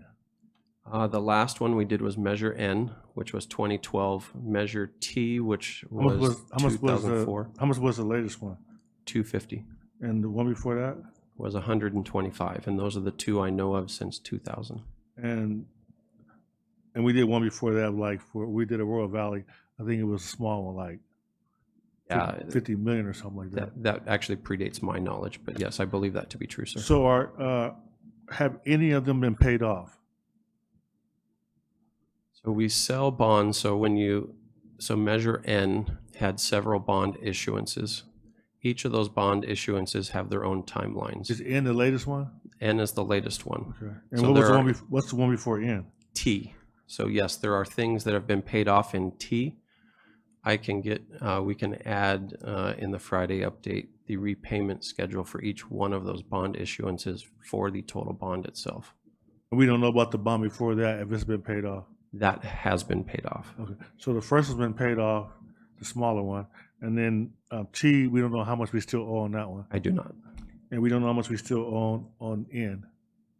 The last one we did was Measure N, which was 2012. Measure T, which was 2004. How much was the latest one? $250. And the one before that? Was $125, and those are the 2 I know of since 2000. And we did one before that, we did a Royal Valley. I think it was a small one, like 50 million or something like that. That actually predates my knowledge, but yes, I believe that to be true, sir. So have any of them been paid off? So we sell bonds. So Measure N had several bond issuances. Each of those bond issuances have their own timelines. Is N the latest one? N is the latest one. Okay. And So what's the one before N? T. So yes, there are things that have been paid off in T. I can get, we can add in the Friday update the repayment schedule for each one of those bond issuances for the total bond itself. We don't know about the bond before that, if it's been paid off. That has been paid off. Okay. So the first one's been paid off, the smaller one. And then T, we don't know how much we still owe on that one. I do not. And we don't know how much we still owe on N.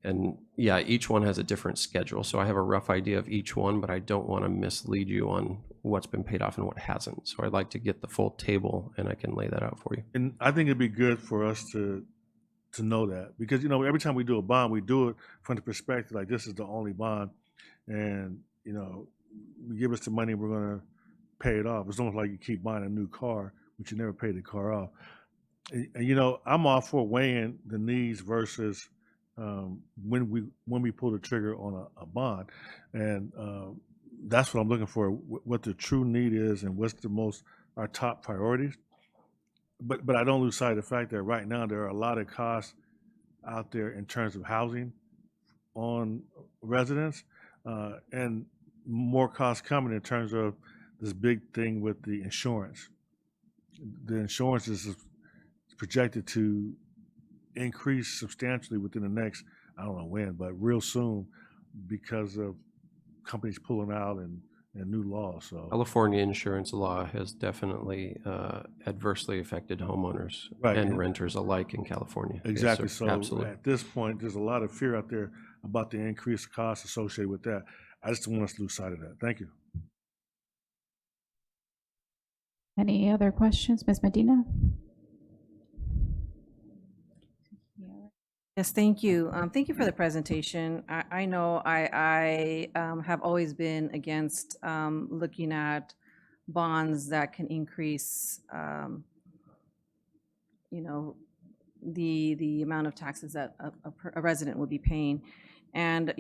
And yeah, each one has a different schedule. So I have a rough idea of each one, but I don't want to mislead you on what's been paid off and what hasn't. So I'd like to get the full table and I can lay that out for you. And I think it'd be good for us to know that, because, every time we do a bond, we do it from the perspective like this is the only bond. And, we give us the money, we're going to pay it off. It's almost like you keep buying a new car, but you never pay the car off. And, I'm all for weighing the needs versus when we pull the trigger on a bond. And that's what I'm looking for, what the true need is and what's our top priorities. But I don't lose sight of the fact that right now there are a lot of costs out there in terms of housing on residents, and more costs coming in terms of this big thing with the insurance. The insurance is projected to increase substantially within the next, I don't know when, but real soon, because of companies pulling out and new laws. So California insurance law has definitely adversely affected homeowners and renters alike in California. Exactly. Yes, sir. So absolutely. At this point, there's a lot of fear out there about the increased costs associated with that. I just don't want us to lose sight of that. Thank you. Any other questions, Ms. Medina? Yes, thank you. Thank you for the presentation. I know I have always been against looking at bonds that can increase, you know, the amount of taxes that a resident would be paying. And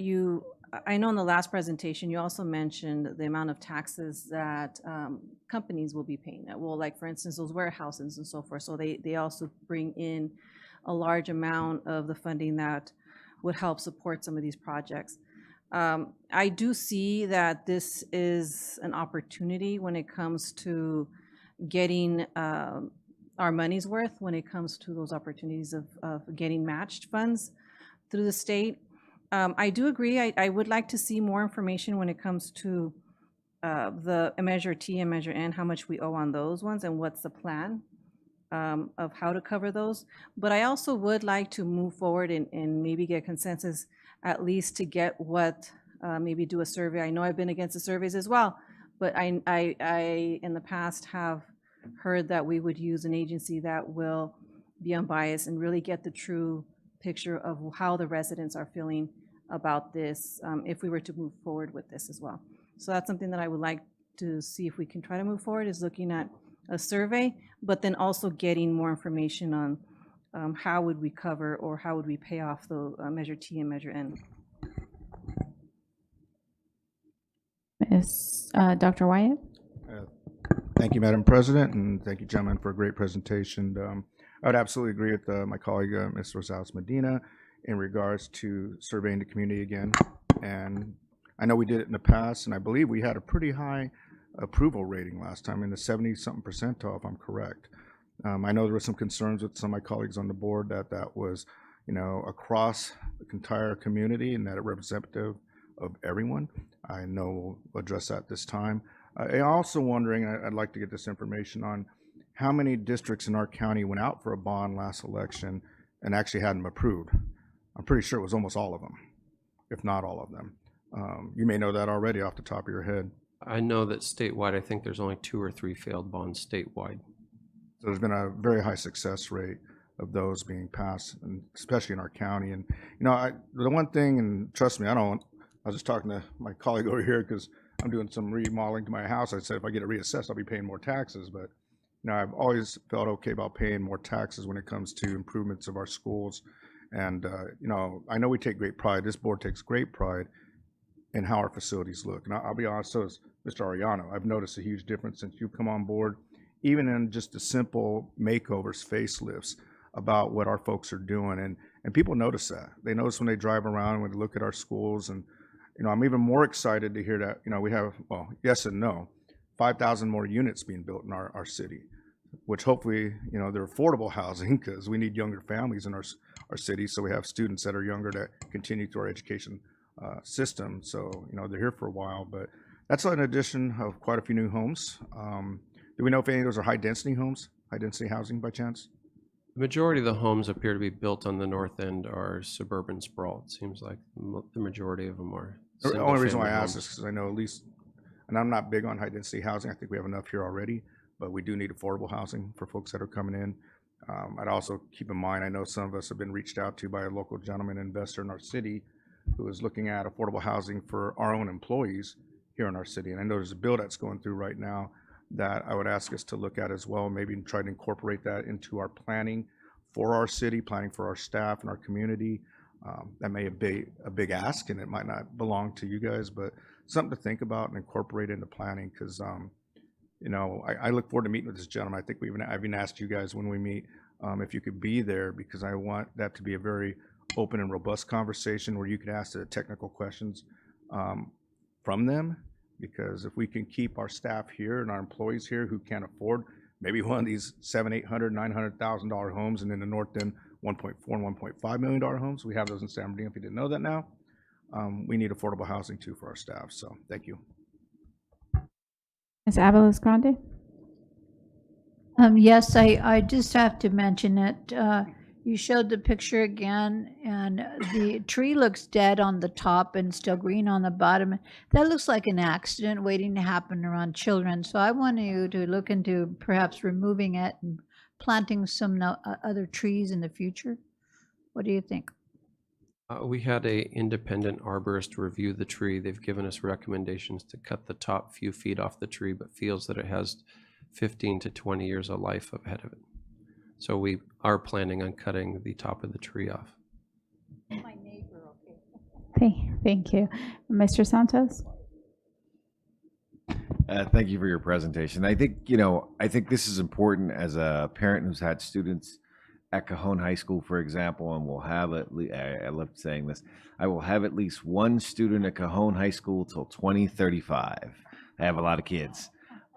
I know in the last presentation, you also mentioned the amount of taxes that companies will be paying. Well, like for instance, those warehouses and so forth. So they also bring in a large amount of the funding that would help support some of these projects. I do see that this is an opportunity when it comes to getting our money's worth, when it comes to those opportunities of getting matched funds through the state. I do agree. I would like to see more information when it comes to the Measure T and Measure N, how much we owe on those ones and what's the plan of how to cover those. But I also would like to move forward and maybe get consensus, at least to get what, maybe do a survey. I know I've been against the surveys as well, but I in the past have heard that we would use an agency that will be unbiased and really get the true picture of how the residents are feeling about this, if we were to move forward with this as well. So that's something that I would like to see if we can try to move forward, is looking at a survey, but then also getting more information on how would we cover or how would we pay off the Measure T and Measure N. Dr. Wyatt? Thank you, Madam President, and thank you, gentlemen, for a great presentation. I would absolutely agree with my colleague, Ms. Rosales Medina, in regards to surveying the community again. And I know we did it in the past, and I believe we had a pretty high approval rating last time, in the 70-something percentile, if I'm correct. I know there were some concerns with some of my colleagues on the board that was, across the entire community and that it representative of everyone. I know we'll address that this time. I'm also wondering, I'd like to get this information on how many districts in our county went out for a bond last election and actually had them approved. I'm pretty sure it was almost all of them, if not all of them. You may know that already off the top of your head. I know that statewide, I think there's only 2 or 3 failed bonds statewide. So there's been a very high success rate of those being passed, and especially in our county. And the one thing, and trust me, I was just talking to my colleague over here because I'm doing some remodeling to my house. I said if I get it reassessed, I'll be paying more taxes. But I've always felt okay about paying more taxes when it comes to improvements of our schools. And I know we take great pride. This board takes great pride in how our facilities look. And I'll be honest, so is Mr. Arellano. I've noticed a huge difference since you've come on board, even in just the simple makeovers, facelifts, about what our folks are doing. And people notice that. They notice when they drive around, when they look at our schools. And I'm even more excited to hear that we have, well, yes and no, 5,000 more units being built in our city, which hopefully they're affordable housing, because we need younger families in our city. So we have students that are younger that continue through our education system. So they're here for a while. But that's an addition of quite a few new homes. Do we know if any of those are high density homes, high density housing by chance? The majority of the homes appear to be built on the north end are suburban sprawl. It seems like the majority of them are. The only reason why I ask is because I know at least, and I'm not big on high density housing. I think we have enough here already, but we do need affordable housing for folks that are coming in. I'd also keep in mind, I know some of us have been reached out to by a local gentleman investor in our city who is looking at affordable housing for our own employees here in our city. And I know there's a bill that's going through right now that I would ask us to look at as well, maybe try to incorporate that into our planning for our city, planning for our staff and our community. That may be a big ask, and it might not belong to you guys, but something to think about and incorporate into planning, because I look forward to meeting with this gentleman. I think I've even asked you guys when we meet if you could be there, because I want that to be a very open and robust conversation where you can ask the technical questions from them. Because if we can keep our staff here and our employees here who can't afford maybe one of these $700,000, $800,000, $900,000 homes, and in the north end, $1.4 and $1.5 million homes, we have those in San Bernardino. If you didn't know that now, we need affordable housing too for our staff. So thank you. Ms. Abeles Grande? Yes, I just have to mention it. You showed the picture again, and the tree looks dead on the top and still green on the bottom. That looks like an accident waiting to happen around children. So I want you to look into perhaps removing it and planting some other trees in the future. What do you think? We had a independent arborist review the tree. They've given us recommendations to cut the top few feet off the tree, but feels that it has 15 to 20 years of life ahead of it. So we are planning on cutting the top of the tree off. Thank you. Mr. Santos? Thank you for your presentation. I think, I think this is important as a parent who's had students at Cajon High School, for example, and will have I love saying this, I will have at least one student at Cajon High School till 2035. I have a lot of kids.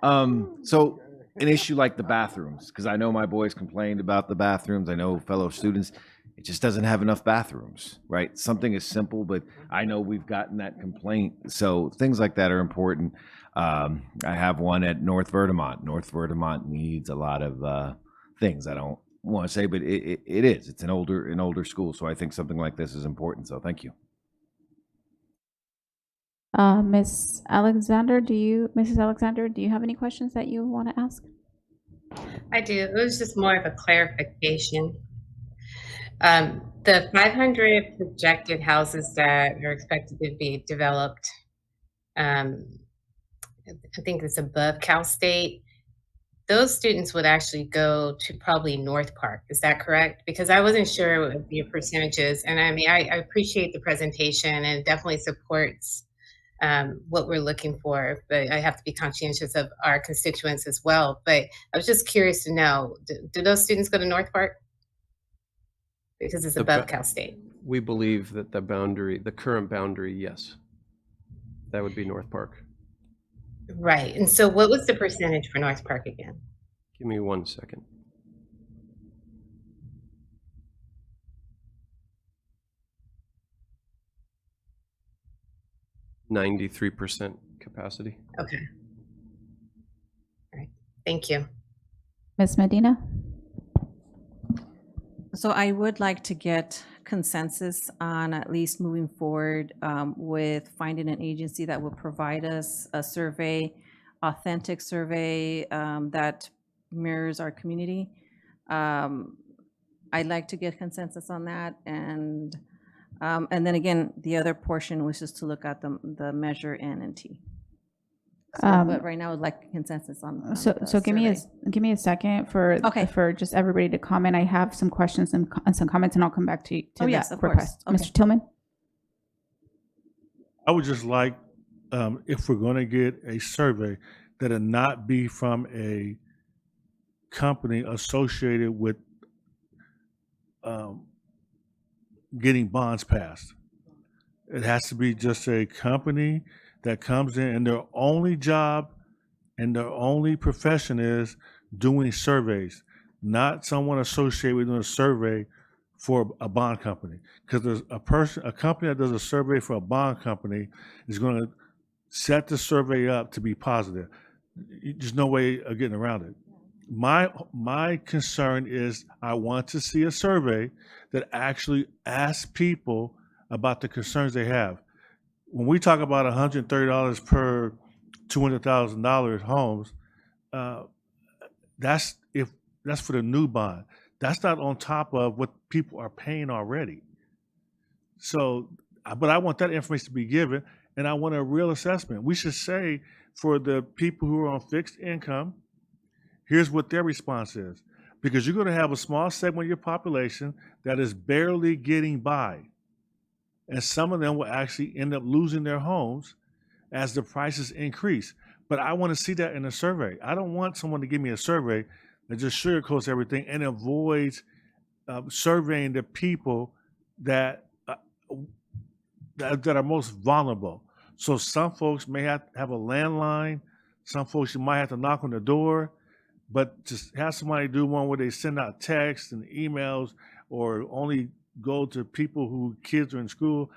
So an issue like the bathrooms, because I know my boys complained about the bathrooms. I know fellow students, it just doesn't have enough bathrooms, right? Something is simple, but I know we've gotten that complaint. So things like that are important. I have one at North Verdemont. North Verdemont needs a lot of things. I don't want to say, but it is. It's an older school, so I think something like this is important. So thank you. Mrs. Alexander, do you have any questions that you want to ask? I do. It was just more of a clarification. The 500 projected houses that are expected to be developed, I think it's above Cal State. Those students would actually go to probably North Park. Is that correct? Because I wasn't sure what the percentages. And I mean, I appreciate the presentation and it definitely supports what we're looking for, but I have to be conscientious of our constituents as well. But I was just curious to know, do those students go to North Park? Because it's above Cal State. We believe that the current boundary, yes, that would be North Park. Right. And so what was the percentage for North Park again? Give me 1 second. %93 capacity. Okay. All right. Thank you. Ms. Medina? So I would like to get consensus on at least moving forward with finding an agency that will provide us a survey, authentic survey that mirrors our community. I'd like to get consensus on that, and then again, the other portion was just to look at the measure N and T. But right now, I'd like consensus on. So give me a second for just everybody to comment. I have some questions and some comments, and I'll come back to you. To yes, this of request. course. Okay. Mr. Tillman? I would just like, if we're going to get a survey, that it not be from a company associated with getting bonds passed. It has to be just a company that comes in and their only job and their only profession is doing surveys, not someone associated with doing a survey for a bond company. Because there's a company that does a survey for a bond company is going to set the survey up to be positive. There's no way of getting around it. My concern is I want to see a survey that actually asks people about the concerns they have. When we talk about $130 per $200,000 homes, that's for the new bond. That's not on top of what people are paying already. So, but I want that information to be given, and I want a real assessment. We should say for the people who are on fixed income, here's what their response is. Because you're going to have a small segment of your population that is barely getting by. And some of them will actually end up losing their homes as the prices increase. But I want to see that in a survey. I don't want someone to give me a survey that just sugarcoats everything and avoids surveying the people that are most vulnerable. So some folks may have a landline. Some folks you might have to knock on the door. But just have somebody do one where they send out texts and emails or only go to people who kids are in school,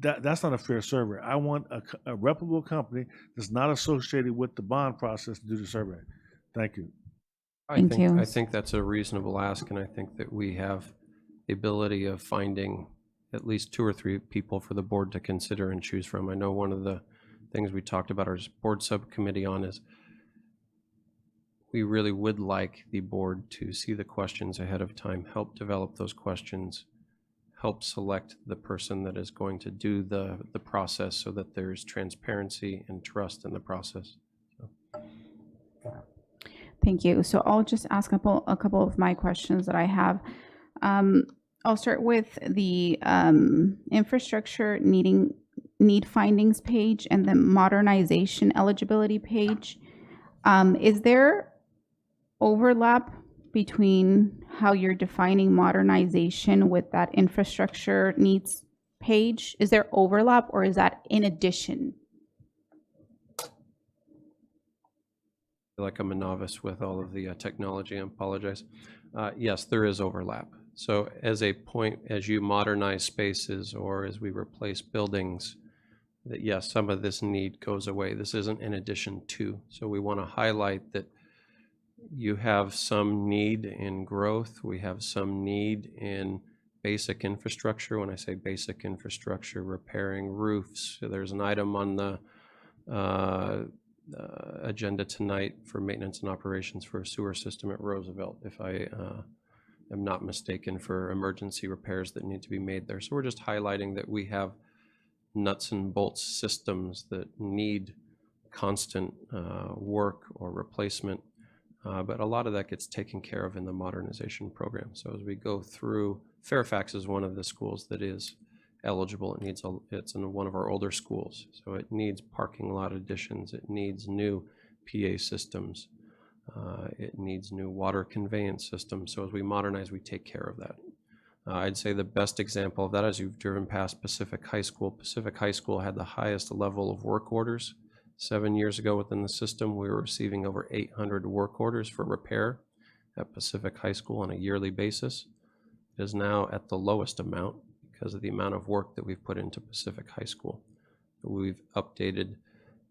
that's not a fair survey. I want a reputable company that's not associated with the bond process to do the survey. Thank you. I think that's a reasonable ask, and I think that we have the ability of finding at least 2 or 3 people for the board to consider and choose from. I know one of the things we talked about our board subcommittee on is we really would like the board to see the questions ahead of time, help develop those questions, help select the person that is going to do the process so that there's transparency and trust in the process. Thank you. So I'll just ask a couple of my questions that I have. I'll start with the infrastructure need findings page and the modernization eligibility page. Is there overlap between how you're defining modernization with that infrastructure needs page? Is there overlap, or is that in addition? I feel like I'm a novice with all of the technology. I apologize. Yes, there is overlap. So as a point, as you modernize spaces or as we replace buildings, that yes, some of this need goes away. This isn't in addition to. So we want to highlight that you have some need in growth. We have some need in basic infrastructure. When I say basic infrastructure, repairing roofs. So there's an item on the agenda tonight for maintenance and operations for a sewer system at Roosevelt, if I am not mistaken, for emergency repairs that need to be made there. So we're just highlighting that we have nuts and bolts systems that need constant work or replacement, but a lot of that gets taken care of in the modernization program. So as we go through, Fairfax is one of the schools that is eligible. It's in one of our older schools, so it needs parking lot additions, it needs new PA systems, it needs new water conveyance systems. So as we modernize, we take care of that. I'd say the best example of that is you've driven past Pacific High School. Pacific High School had the highest level of work orders 7 years ago within the system. We were receiving over 800 work orders for repair at Pacific High School on a yearly basis. It is now at the lowest amount because of the amount of work that we've put into Pacific High School. We've updated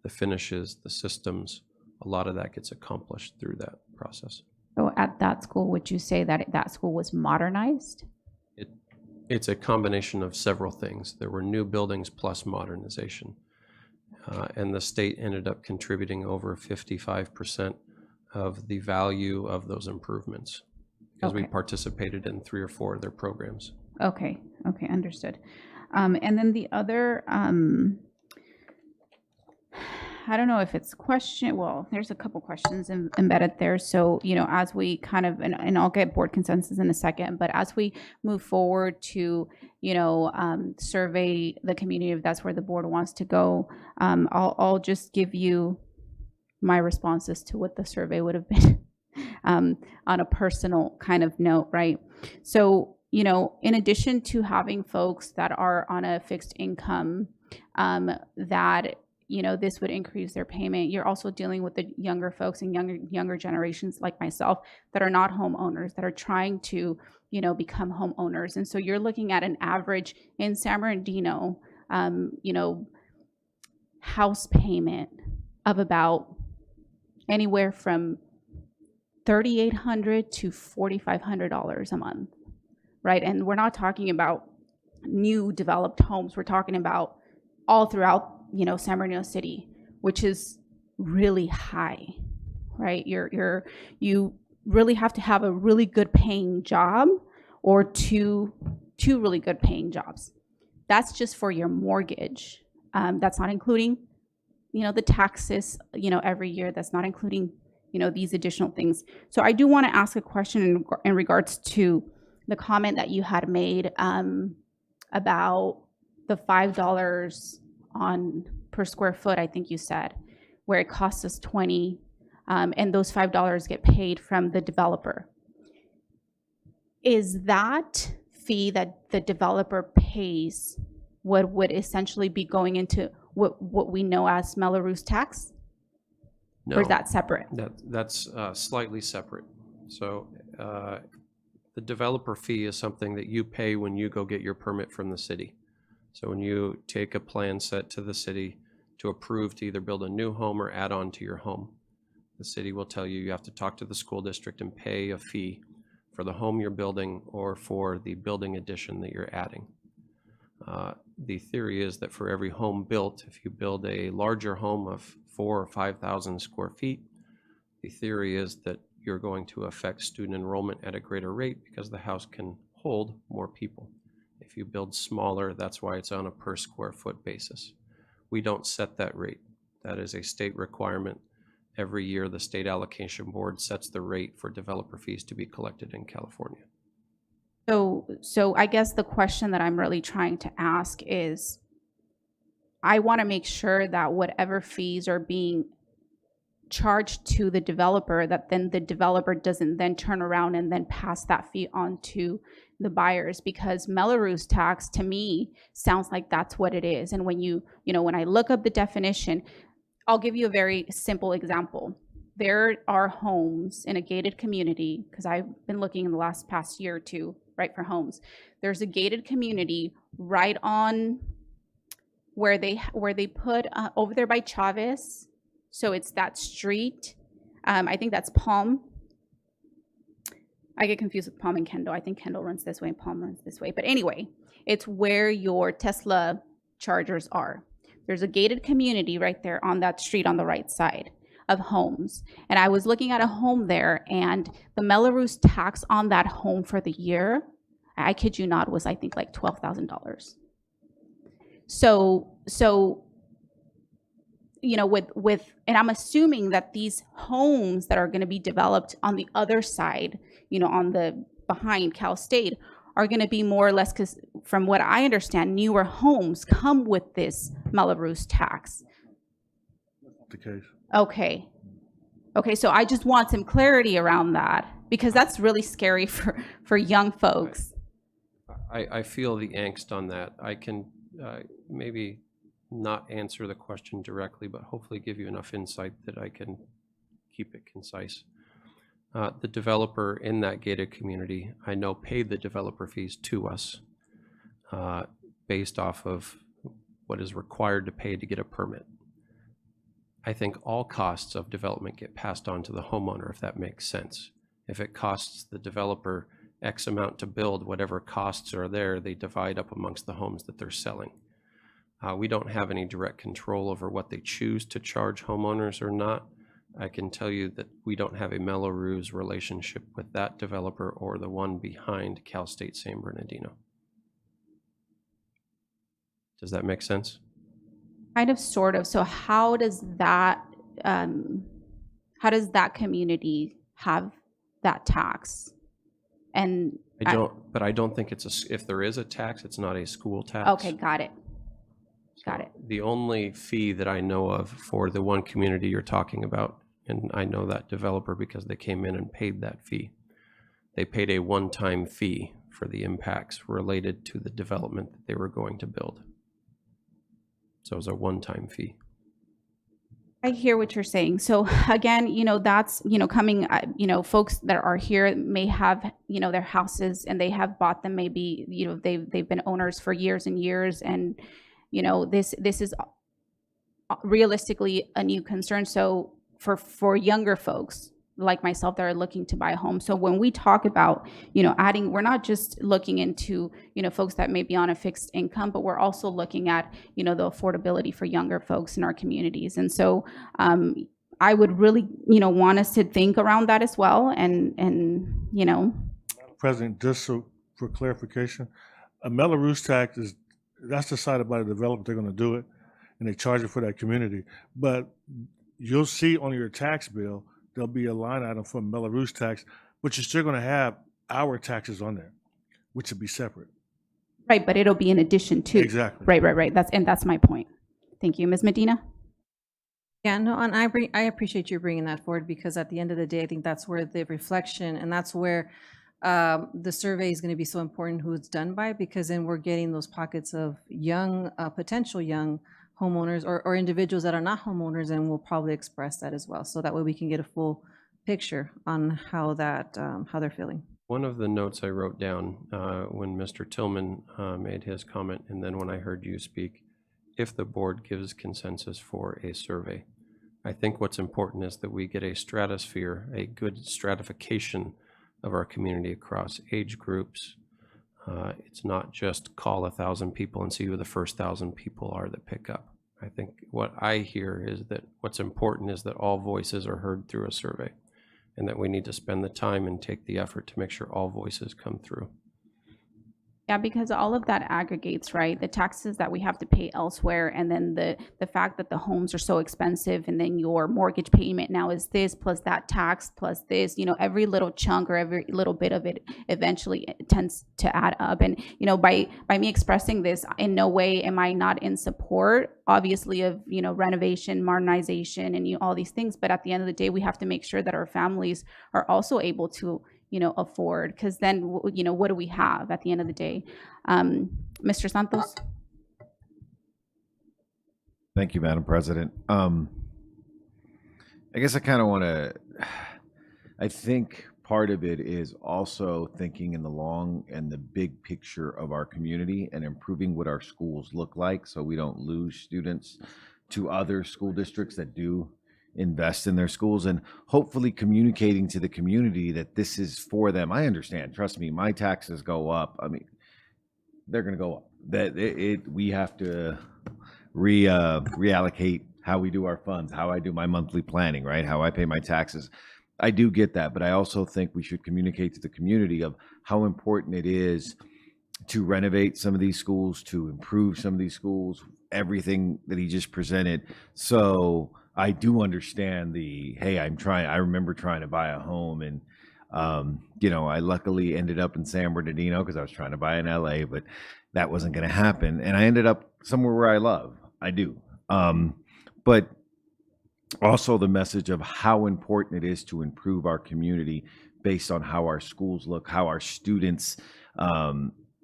the finishes, the systems. A lot of that gets accomplished through that process. So at that school, would you say that that school was modernized? It's a combination of several things. There were new buildings plus modernization. And the state ended up contributing over 55% of the value of those improvements because we participated in 3 or 4 of their programs. Okay, understood. And then the other, I don't know if it's there's a couple questions embedded there. So, as we kind of, and I'll get board consensus in a second, but as we move forward to, survey the community, if that's where the board wants to go, I'll just give you my responses to what the survey would have been on a personal kind of note, right? So, in addition to having folks that are on a fixed income, that this would increase their payment. You're also dealing with the younger folks and younger generations like myself that are not homeowners, that are trying to, become homeowners. And so you're looking at an average in San Bernardino, house payment of about anywhere from $3,800 to $4,500 a month, right? And we're not talking about new developed homes. We're talking about all throughout San Bernardino City, which is really high, right? You really have to have a really good paying job or two really good paying jobs. That's just for your mortgage. That's not including, the taxes, every year. That's not including, these additional things. So I do want to ask a question in regards to the comment that you had made about the $5 per square foot, I think you said, where it costs us $20, and those $5 get paid from the developer. Is that fee that the developer pays what would essentially be going into what we know as Melrose tax? No, or is that separate? That's slightly separate. So the developer fee is something that you pay when you go get your permit from the city. So when you take a plan set to the city to approve to either build a new home or add on to your home, the city will tell you have to talk to the school district and pay a fee for the home you're building or for the building addition that you're adding. The theory is that for every home built, if you build a larger home of 4,000 or 5,000 square feet, the theory is that you're going to affect student enrollment at a greater rate because the house can hold more people. If you build smaller, that's why it's on a per square foot basis. We don't set that rate. That is a state requirement. Every year, the state allocation board sets the rate for developer fees to be collected in California. So I guess the question that I'm really trying to ask is, I want to make sure that whatever fees are being charged to the developer, that then the developer doesn't then turn around and then pass that fee on to the buyers, because Melrose tax to me sounds like that's what it is. And when when I look up the definition, I'll give you a very simple example. There are homes in a gated community, because I've been looking in the past year or two, right, for homes. There's a gated community right on where they put over there by Chavez. So it's that street. I think that's Palm. I get confused with Palm and Kendall. I think Kendall runs this way and Palm runs this way. But anyway, it's where your Tesla chargers are. There's a gated community right there on that street on the right side of homes. And I was looking at a home there, and the Melrose tax on that home for the year, I kid you not, was I think like $12,000. So with and I'm assuming that these homes that are going to be developed on the other side, on the behind Cal State, are going to be more or less, because from what I understand, newer homes come with this Melrose tax. The case. Okay, so I just want some clarity around that, because that's really scary for young folks. I feel the angst on that. I can maybe not answer the question directly, but hopefully give you enough insight that I can keep it concise. The developer in that gated community, I know, paid the developer fees to us based off of what is required to pay to get a permit. I think all costs of development get passed on to the homeowner, if that makes sense. If it costs the developer X amount to build, whatever costs are there, they divide up amongst the homes that they're selling. We don't have any direct control over what they choose to charge homeowners or not. I can tell you that we don't have a Melrose relationship with that developer or the one behind Cal State San Bernardino. Does that make sense? Kind of, sort of. So how does that community have that tax? And I don't think if there is a tax, it's not a school tax. Okay, got it. The only fee that I know of for the one community you're talking about, and I know that developer because they came in and paid that fee. They paid a one-time fee for the impacts related to the development that they were going to build. So it was a one-time fee. I hear what you're saying. So again, that's, coming, folks that are here may have, their houses, and they have bought them, maybe, they've been owners for years and years. And, this is realistically a new concern. So for younger folks like myself that are looking to buy a home. So when we talk about, adding, we're not just looking into, folks that may be on a fixed income, but we're also looking at, the affordability for younger folks in our communities. And so I would really, want us to think around that as well. And President, just for clarification, a Melrose tax that's decided by the developer. They're going to do it, and they charge it for that community. But you'll see on your tax bill, there'll be a line item for Melrose tax, but you're still going to have our taxes on there, which would be separate. Right, but it'll be in addition to. Exactly. Right. That's my point. Thank you, Ms. Medina. Yeah, no, and I appreciate you bringing that forward, because at the end of the day, I think that's where the reflection, and that's where the survey is going to be so important, who it's done by, because then we're getting those pockets of young, potential young homeowners or individuals that are not homeowners, and we'll probably express that as well. So that way we can get a full picture on how they're feeling. One of the notes I wrote down when Mr. Tillman made his comment, and then when I heard you speak, if the board gives consensus for a survey, I think what's important is that we get a stratosphere, a good stratification of our community across age groups. It's not just call 1,000 people and see who the first 1,000 people are that pick up. I think what I hear is that what's important is that all voices are heard through a survey, and that we need to spend the time and take the effort to make sure all voices come through. Yeah, because all of that aggregates, right? The taxes that we have to pay elsewhere, and then the fact that the homes are so expensive, and then your mortgage payment now is this plus that tax plus this. Every little chunk or every little bit of it eventually tends to add up. And by me expressing this, in no way am I not in support, obviously, of renovation, modernization, and all these things. But at the end of the day, we have to make sure that our families are also able to afford, because then, what do we have at the end of the day? Mr. Santos? Thank you, Madam President. I guess I kind of want to, I think part of it is also thinking in the long and the big picture of our community and improving what our schools look like, so we don't lose students to other school districts that do invest in their schools, and hopefully communicating to the community that this is for them. I understand, trust me, my taxes go up. I mean, they're going to go up. That we have to reallocate how we do our funds, how I do my monthly planning, right? How I pay my taxes. I do get that, but I also think we should communicate to the community of how important it is to renovate some of these schools, to improve some of these schools, everything that he just presented. So I do understand hey, I remember trying to buy a home, and, I luckily ended up in San Bernardino because I was trying to buy in LA, but that wasn't going to happen. And I ended up somewhere where I love. I do. But also the message of how important it is to improve our community based on how our schools look, how our students,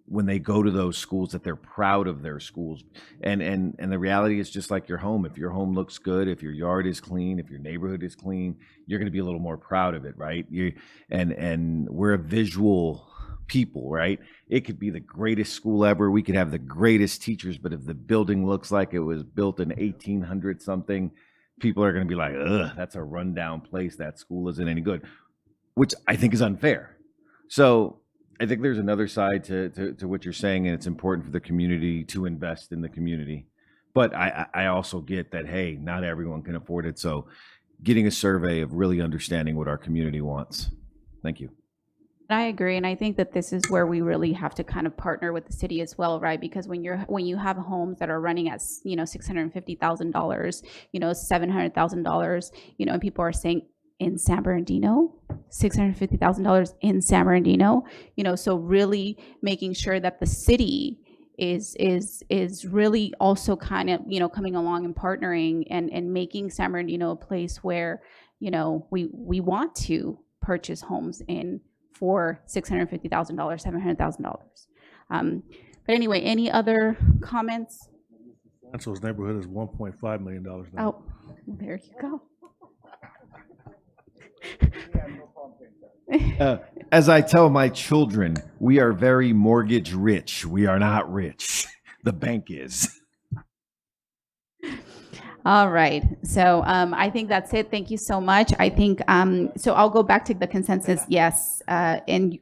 when they go to those schools, that they're proud of their schools. And the reality is, just like your home, if your home looks good, if your yard is clean, if your neighborhood is clean, you're going to be a little more proud of it, right? And we're a visual people, right? It could be the greatest school ever. We could have the greatest teachers, but if the building looks like it was built in 1800 something, people are going to be like, ugh, that's a rundown place. That school isn't any good, which I think is unfair. So I think there's another side to what you're saying, and it's important for the community to invest in the community. But I also get that, hey, not everyone can afford it. So getting a survey of really understanding what our community wants. Thank you. I agree, and I think that this is where we really have to kind of partner with the city as well, right? Because when you have homes that are running at $650,000, $700,000, and people are saying, in San Bernardino, $650,000 in San Bernardino, so really making sure that the city is really also kind of coming along and partnering and making San Bernardino a place where we want to purchase homes in for $650,000, $700,000. But anyway, any other comments? Ansel's neighborhood is $1.5 million now. Oh, there you go. As I tell my children, we are very mortgage rich. We are not rich. The bank is. All right. So I think that's it. Thank you so much. I think so. I'll go back to the consensus. Yes. And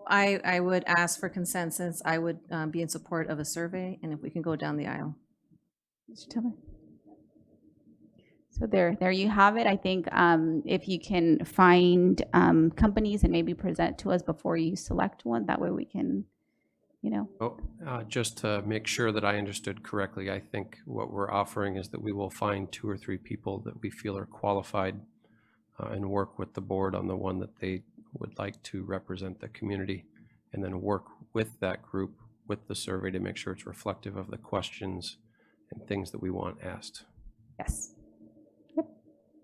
I would ask for consensus. I would be in support of a survey, and if we can go down the aisle. Mr. Tiller. So there you have it. I think if you can find companies and maybe present to us before you select one, that way we can, Just to make sure that I understood correctly, I think what we're offering is that we will find 2 or 3 people that we feel are qualified and work with the board on the one that they would like to represent the community, and then work with that group with the survey to make sure it's reflective of the questions and things that we want asked. Yes.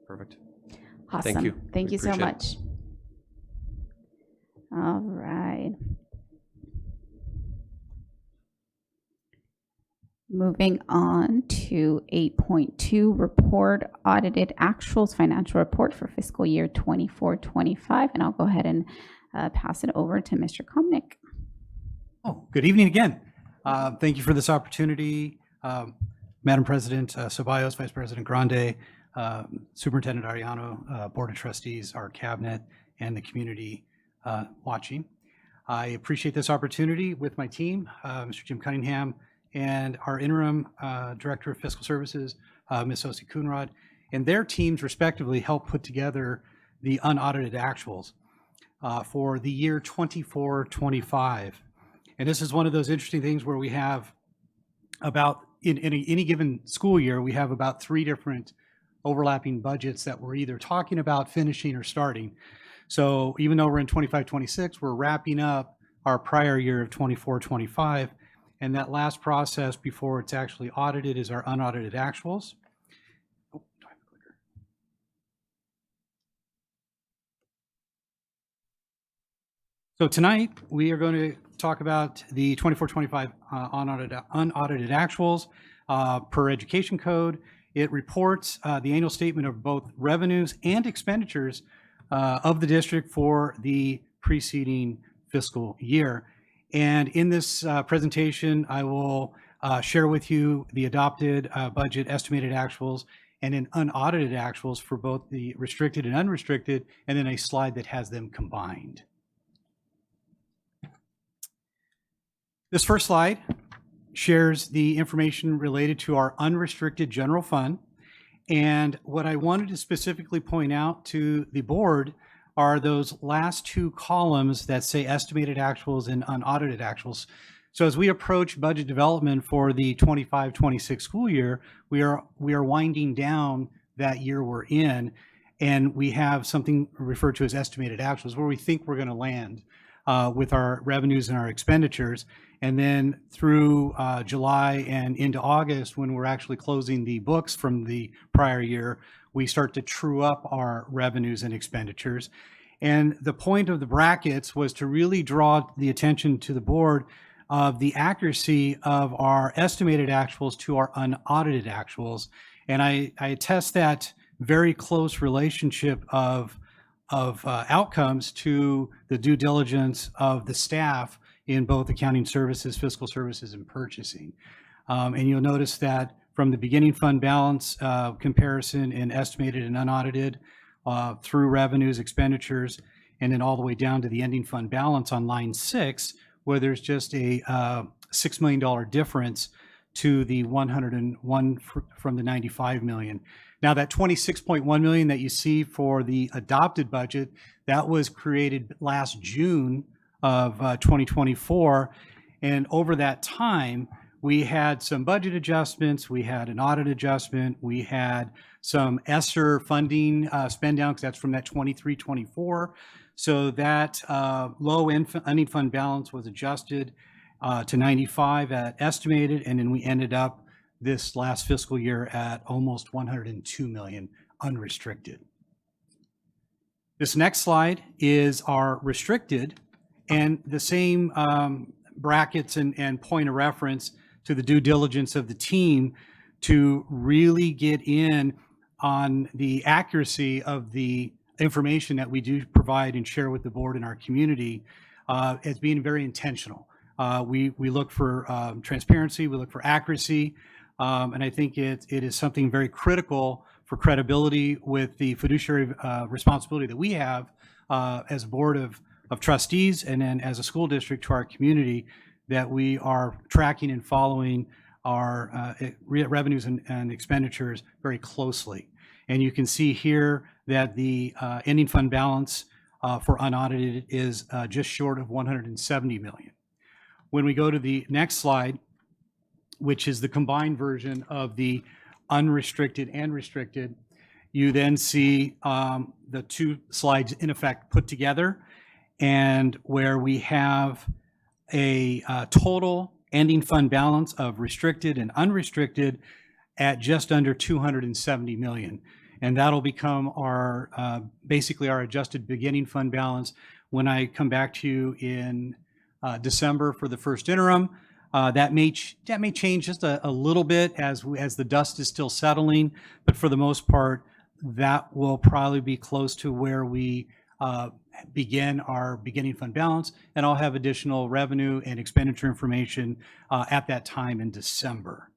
Perfect. Awesome. Thank you. Thank We you so appreciate much. All right. Moving on to 8.2, report audited actuals financial report for fiscal year 24-25. And I'll go ahead and pass it over to Mr. Komnick. Oh, good evening again. Thank you for this opportunity. Madam President Ceballos, Vice President Grande, Superintendent Arellano, Board of Trustees, our cabinet, and the community watching. I appreciate this opportunity with my team, Mr. Jim Cunningham, and our interim Director of Fiscal Services, Ms. Osi Coonrod, and their teams respectively helped put together the unaudited actuals for the year 24-25. And this is one of those interesting things where we have about, in any given school year, we have about 3 different overlapping budgets that we're either talking about finishing or starting. So even though we're in 25-26, we're wrapping up our prior year of 24-25. And that last process before it's actually audited is our unaudited actuals. Oh, do I have a clicker? So tonight we are going to talk about the 24-25 unaudited actuals per education code. It reports the annual statement of both revenues and expenditures of the district for the preceding fiscal year. And in this presentation, I will share with you the adopted budget estimated actuals and an unaudited actuals for both the restricted and unrestricted, and then a slide that has them combined. This first slide shares the information related to our unrestricted general fund. And what I wanted to specifically point out to the board are those last 2 columns that say estimated actuals and unaudited actuals. So as we approach budget development for the 25-26 school year, we are winding down that year we're in, and we have something referred to as estimated actuals, where we think we're going to land with our revenues and our expenditures. And then through July and into August, when we're actually closing the books from the prior year, we start to true up our revenues and expenditures. And the point of the brackets was to really draw the attention to the board of the accuracy of our estimated actuals to our unaudited actuals. And I attest that very close relationship of outcomes to the due diligence of the staff in both accounting services, fiscal services, and purchasing. And you'll notice that from the beginning fund balance comparison in estimated and unaudited through revenues, expenditures, and then all the way down to the ending fund balance on line 6, where there's just a $6 million difference to the 101 from the 95 million. Now that 26.1 million that you see for the adopted budget, that was created last June of 2024. And over that time, we had some budget adjustments, we had an audit adjustment, we had some ESSER funding spend down, because that's from that 23-24. So that low ending fund balance was adjusted to 95 at estimated, and then we ended up this last fiscal year at almost 102 million unrestricted. This next slide is our restricted, and the same brackets and point of reference to the due diligence of the team to really get in on the accuracy of the information that we do provide and share with the board and our community as being very intentional. We look for transparency, we look for accuracy, and I think it is something very critical for credibility with the fiduciary responsibility that we have as a board of trustees, and then as a school district to our community, that we are tracking and following our revenues and expenditures very closely. And you can see here that the ending fund balance for unaudited is just short of 170 million. When we go to the next slide, which is the combined version of the unrestricted and restricted, you then see the 2 slides in effect put together, and where we have a total ending fund balance of restricted and unrestricted at just under 270 million. And that'll become our basically our adjusted beginning fund balance when I come back to you in December for the first interim. That may change just a little bit as the dust is still settling, but for the most part, that will probably be close to where we begin our beginning fund balance, and I'll have additional revenue and expenditure information at that time in December.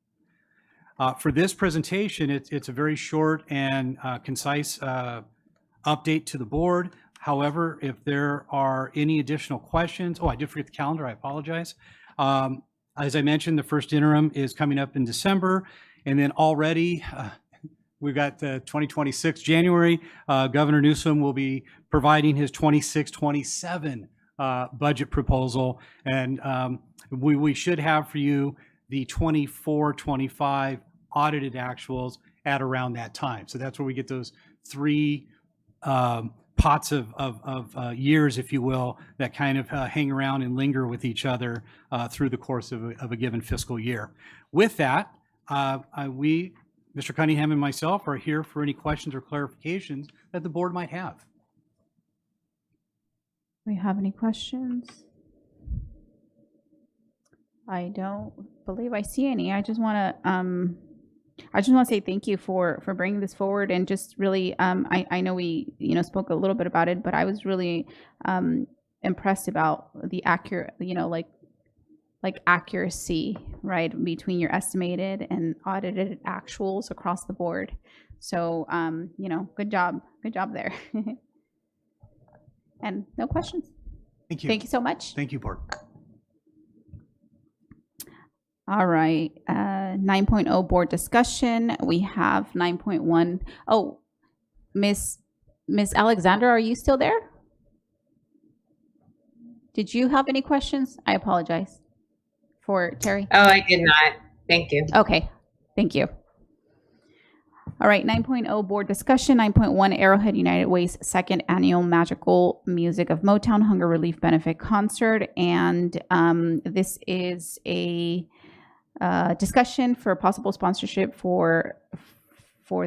For this presentation, it's a very short and concise update to the board. However, if there are any additional questions, I did forget the calendar, I apologize. As I mentioned, the first interim is coming up in December, and then already we've got 2026 January. Governor Newsom will be providing his 26-27 budget proposal. And we should have for you the 24-25 audited actuals at around that time. So that's where we get those three pots of years, if you will, that kind of hang around and linger with each other through the course of a given fiscal year. With that, we, Mr. Cunningham and myself, are here for any questions or clarifications that the board might have. Do we have any questions? I don't believe I see any. I just want to say thank you for bringing this forward, and just really, I know we spoke a little bit about it, but I was really impressed about the accurate, like accuracy, right, between your estimated and audited actuals across the board. So good job there. And no questions. Thank you. Thank you so much. Thank you, board. All right, 9.0 board discussion. We have 9.1. Oh, Miss Alexander, are you still there? Did you have any questions? I apologize for Terry. Oh, I did not. Thank you. Okay, thank you. All right, 9.0 board discussion. 9.1 Arrowhead United Way's second annual Magical Music of Motown Hunger Relief Benefit Concert. And this is a discussion for possible sponsorship for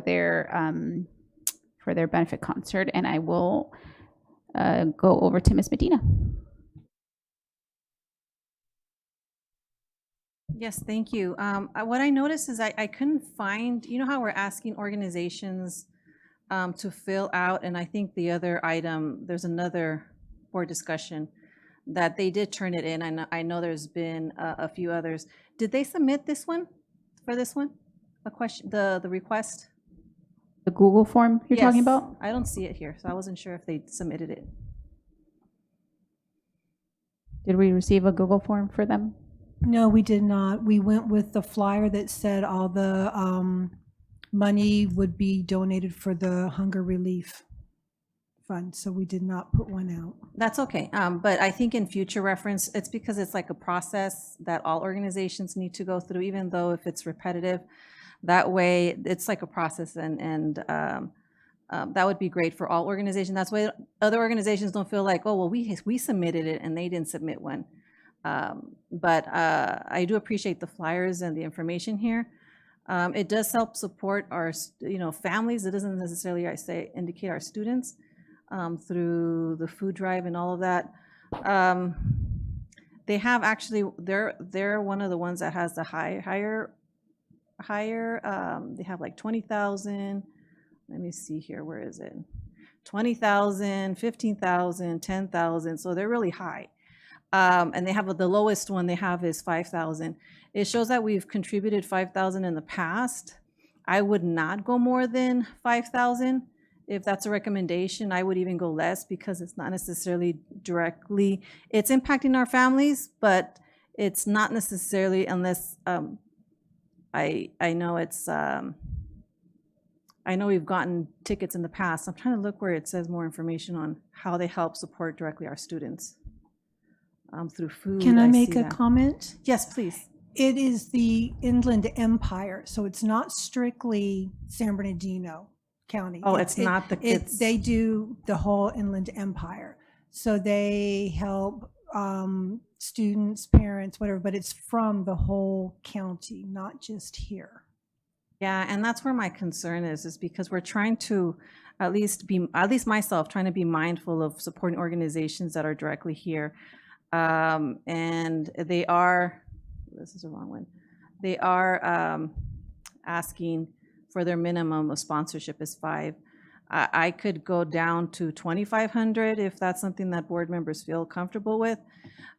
their benefit concert. And I will go over to Ms. Medina. Yes, thank you. What I noticed is I couldn't find, you know how we're asking organizations to fill out, and I think the other item, there's another board discussion that they did turn it in. I know there's been a few others. Did they submit this one, for this one? A question, the request? The Google form you're talking about? I don't see it here, so I wasn't sure if they submitted it. Did we receive a Google form for them? No, we did not. We went with the flyer that said all the money would be donated for the hunger relief fund, so we did not put one out. That's okay, but I think in future reference, it's because it's like a process that all organizations need to go through, even though if it's repetitive. That way, it's like a process, and that would be great for all organizations. That's why other organizations don't feel like, oh, well, we submitted it and they didn't submit one. But I do appreciate the flyers and the information here. It does help support our, families. It doesn't necessarily, indicate our students through the food drive and all of that. They have actually, they're one of the ones that has the higher. They have like 20,000. Let me see here. Where is it? 20,000, 15,000, 10,000. So they're really high. And they have the lowest one they have is 5,000. It shows that we've contributed 5,000 in the past. I would not go more than 5,000. If that's a recommendation, I would even go less because it's not necessarily directly, it's impacting our families, but it's not necessarily unless, I know it's, I know we've gotten tickets in the past. I'm trying to look where it says more information on how they help support directly our students. Through food. Can I make see a that. comment? Yes, please. It is the Inland Empire, so it's not strictly San Bernardino County. Oh, it's not the kids. They do the whole Inland Empire. So they help students, parents, whatever, but it's from the whole county, not just here. Yeah, and that's where my concern is because we're trying to at least myself, trying to be mindful of supporting organizations that are directly here. And they are, this is the wrong one. They are asking for their minimum of sponsorship is 5. I could go down to 2,500 if that's something that board members feel comfortable with,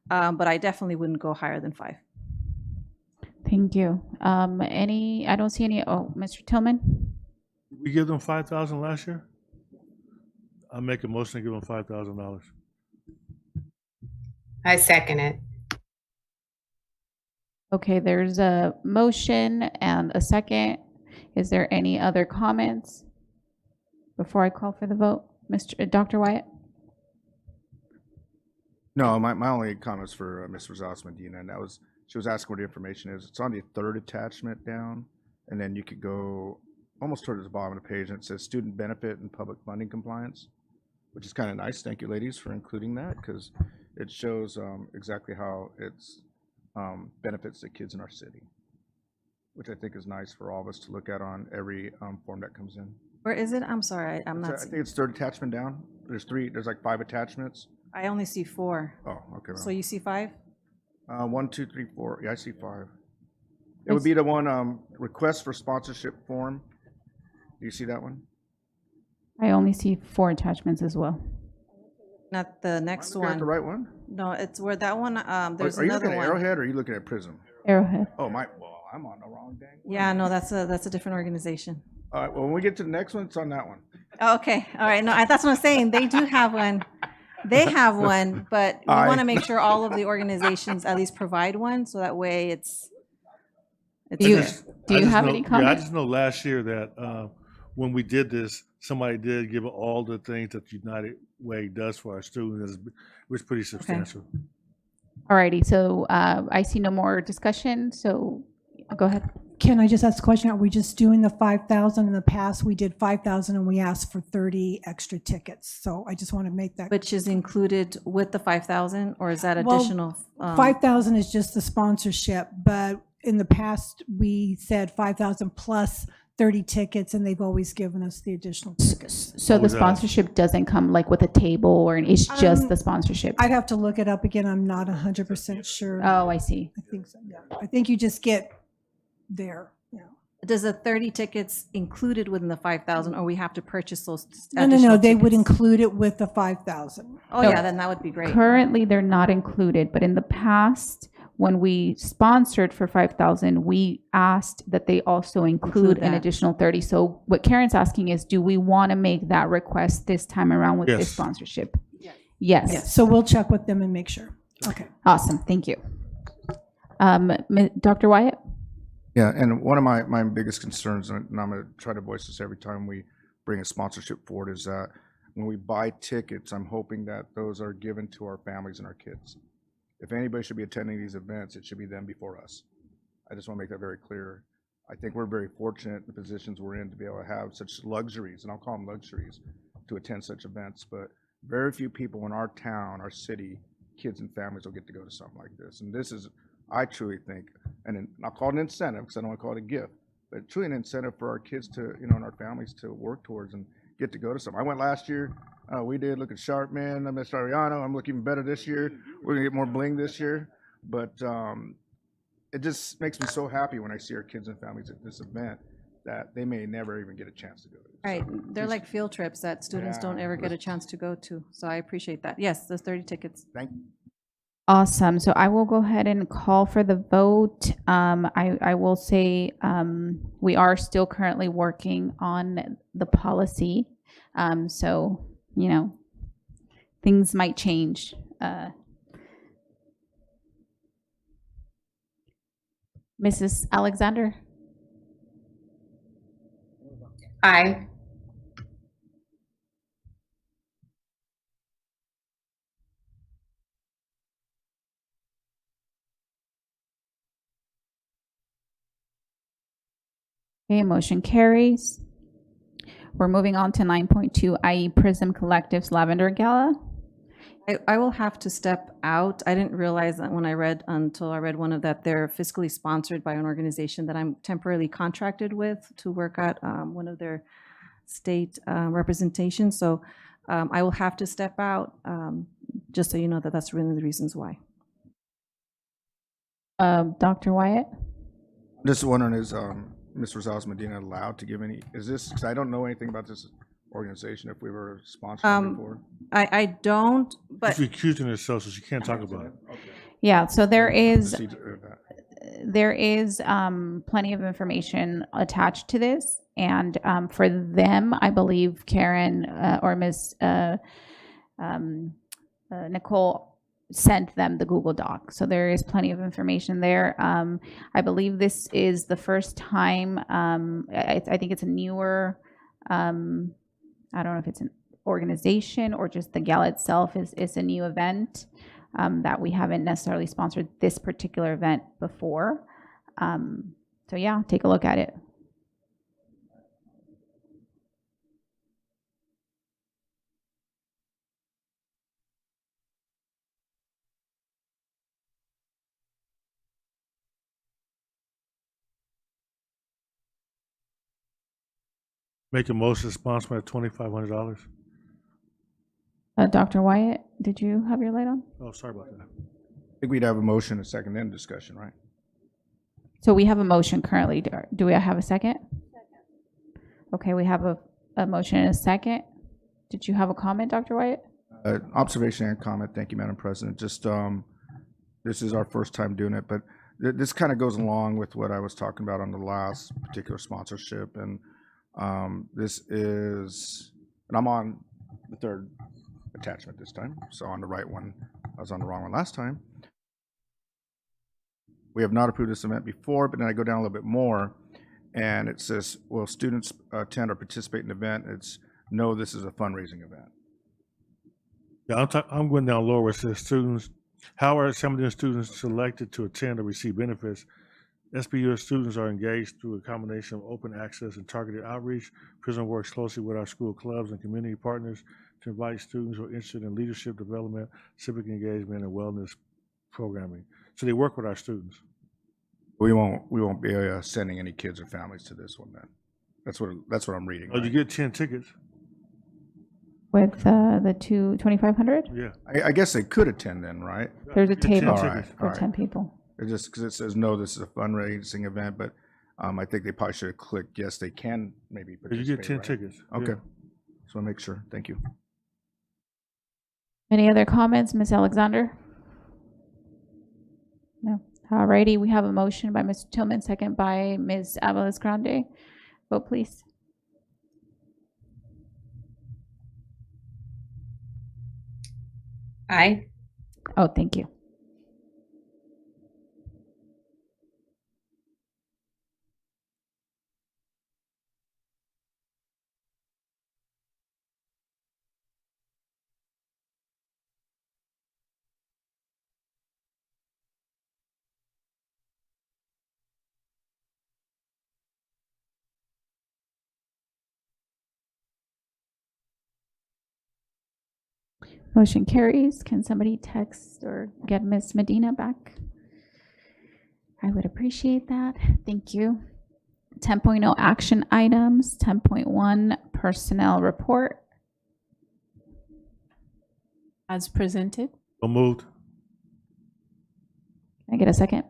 but I definitely wouldn't go higher than 5. Thank you. I don't see any. Oh, Mr. Tillman. Did we give them 5,000 last year? I make a motion to give them $5,000. I second it. Okay, there's a motion and a second. Is there any other comments before I call for the vote? Dr. Wyatt? No, my only comments for Ms. Rosales Medina, and that was, she was asking what the information is. It's on the third attachment down, and then you could go almost towards the bottom of the page, and it says student benefit and public funding compliance, which is kind of nice. Thank you, ladies, for including that, because it shows exactly how it's benefits the kids in our city, which I think is nice for all of us to look at on every form that comes in. Where is it? I'm sorry, I'm I not think seeing. it's third attachment down. There's like 5 attachments. I only see 4. Oh, okay. So you see 5? 1, 2, 3, 4. Yeah, I see 5. It would be the one request for sponsorship form. Do you see that one? I only see 4 attachments as well. Not the next Am I looking one. at the right one? No, it's where that one, there's Are you another looking at one. Arrowhead or are you looking at Prism? Arrowhead. Oh, well, I'm on the wrong dang. Yeah, no, that's a different organization. All right, well, when we get to the next one, it's on that one. Okay, all right, no, that's what I'm saying. They do have one. They have one, but we want to make sure all of the organizations at least provide one, so that way it's Do you, there. do you have know, any Yeah, I comments? just know last year that when we did this, somebody did give all the things that United Way does for our students. It was pretty substantial. Alrighty, so I see no more discussion, so go ahead. Can I just ask a question? Are we just doing the 5,000? In the past, we did 5,000 and we asked for 30 extra tickets. So I just want to make that. Which is included with the 5,000, or is that Well, additional? 5,000 is just the sponsorship, but in the past, we said 5,000 plus 30 tickets, and they've always given us the additional tickets. So the sponsorship doesn't come like with a table, or it's just the sponsorship? I'd have to look it up again. I'm not 100% sure. Oh, I see. I think so, yeah. I think you just get there. Yeah. Does the 30 tickets included within the 5,000, or we have to purchase those No, additional they would tickets? include it with the 5,000. Oh, No. yeah, then that would be great. Currently, they're not included, but in the past, when we sponsored for 5,000, we asked that they also include an that. additional 30. So what Karen's asking is, do we want to make that request this time around with this Yes. sponsorship? Yes. Yes, so we'll check with them and make sure. Okay. Awesome. Thank you. Dr. Wyatt? Yeah, and one of my biggest concerns, and I'm going to try to voice this every time we bring a sponsorship forward, is that when we buy tickets, I'm hoping that those are given to our families and our kids. If anybody should be attending these events, it should be them before us. I just want to make that very clear. I think we're very fortunate in the positions we're in to be able to have such luxuries, and I'll call them luxuries, to attend such events. But very few people in our town, our city, kids and families will get to go to something like this. And this is, I truly think, and I'll call it an incentive because I don't want to call it a gift, but truly an incentive for our kids to, and our families to work towards and get to go to something. I went last year. We did looking sharp, man. I'm Mr. Ariano. I'm looking even better this year. We're gonna get more bling this year. But it just makes me so happy when I see our kids and families at this event that they may never even get a chance to go to. Right, they're like field trips that students don't ever get a chance to go to. So I appreciate that. Yes, those 30 tickets. Thank you. Awesome. So I will go ahead and call for the vote. I will say we are still currently working on the policy. So, things might change. Mrs. Alexander? Aye. Okay, motion carries. We're moving on to 9.2, i.e. Prism Collective's Lavender Gala. I will have to step out. I didn't realize that until I read one of that they're fiscally sponsored by an organization that I'm temporarily contracted with to work at one of their state representations. So I will have to step out, just so you know that that's really the reasons why. Dr. Wyatt? Just wondering, is Ms. Rosales Medina allowed to give any, is this, because I don't know anything about this organization, if we were sponsored before? I don't, but She's recusing herself, so she can't talk about it. Yeah, so there is Proceed to that. plenty of information attached to this. And for them, I believe Karen or Ms. Nicole sent them the Google Doc. So there is plenty of information there. I believe this is the first time, I think it's a newer, I don't know if it's an organization or just the gala itself is a new event. that we haven't necessarily sponsored this particular event before. So yeah, take a look at it. Make a motion to sponsor at $2,500. Dr. Wyatt, did you have your light on? Oh, sorry about that. I think we'd have a motion, a second, then discussion, right? So we have a motion currently. Do we have a second? Okay, we have a motion and a second. Did you have a comment, Dr. Wyatt? Observation and comment. Thank you, Madam President. Just this is our first time doing it, but this kind of goes along with what I was talking about on the last particular sponsorship. And this is, and I'm on the third attachment this time, so on the right one. I was on the wrong one last time. We have not approved this event before, but then I go down a little bit more, and it says, will students attend or participate in the event? It's, no, this is a fundraising event. Yeah, I'm going down lower where it says students. How are some of the students selected to attend or receive benefits? SBU students are engaged through a combination of open access and targeted outreach. Prism works closely with our school clubs and community partners to invite students who are interested in leadership development, civic engagement, and wellness programming. So they work with our students. We won't be sending any kids or families to this one then. That's what I'm reading. Oh, right? You get 10 tickets. With the 2,500? Yeah. I guess they could attend then, right? There's a table for right. 10 people. It's just because it says, no, this is a fundraising event, but I think they probably should have clicked, yes, they can maybe participate. You get 10 right? tickets. Okay. Yeah. So I make sure. Thank you. Any other comments, Ms. Alexander? No. Alrighty, we have a motion by Mr. Tillman, second by Ms. Avalos Grande. Vote please. Aye. Oh, thank you. Motion carries. Can somebody text or get Ms. Medina back? I would appreciate that. Thank you. 10.0 action items, 10.1 personnel report. As presented. So moved. Can I get a second?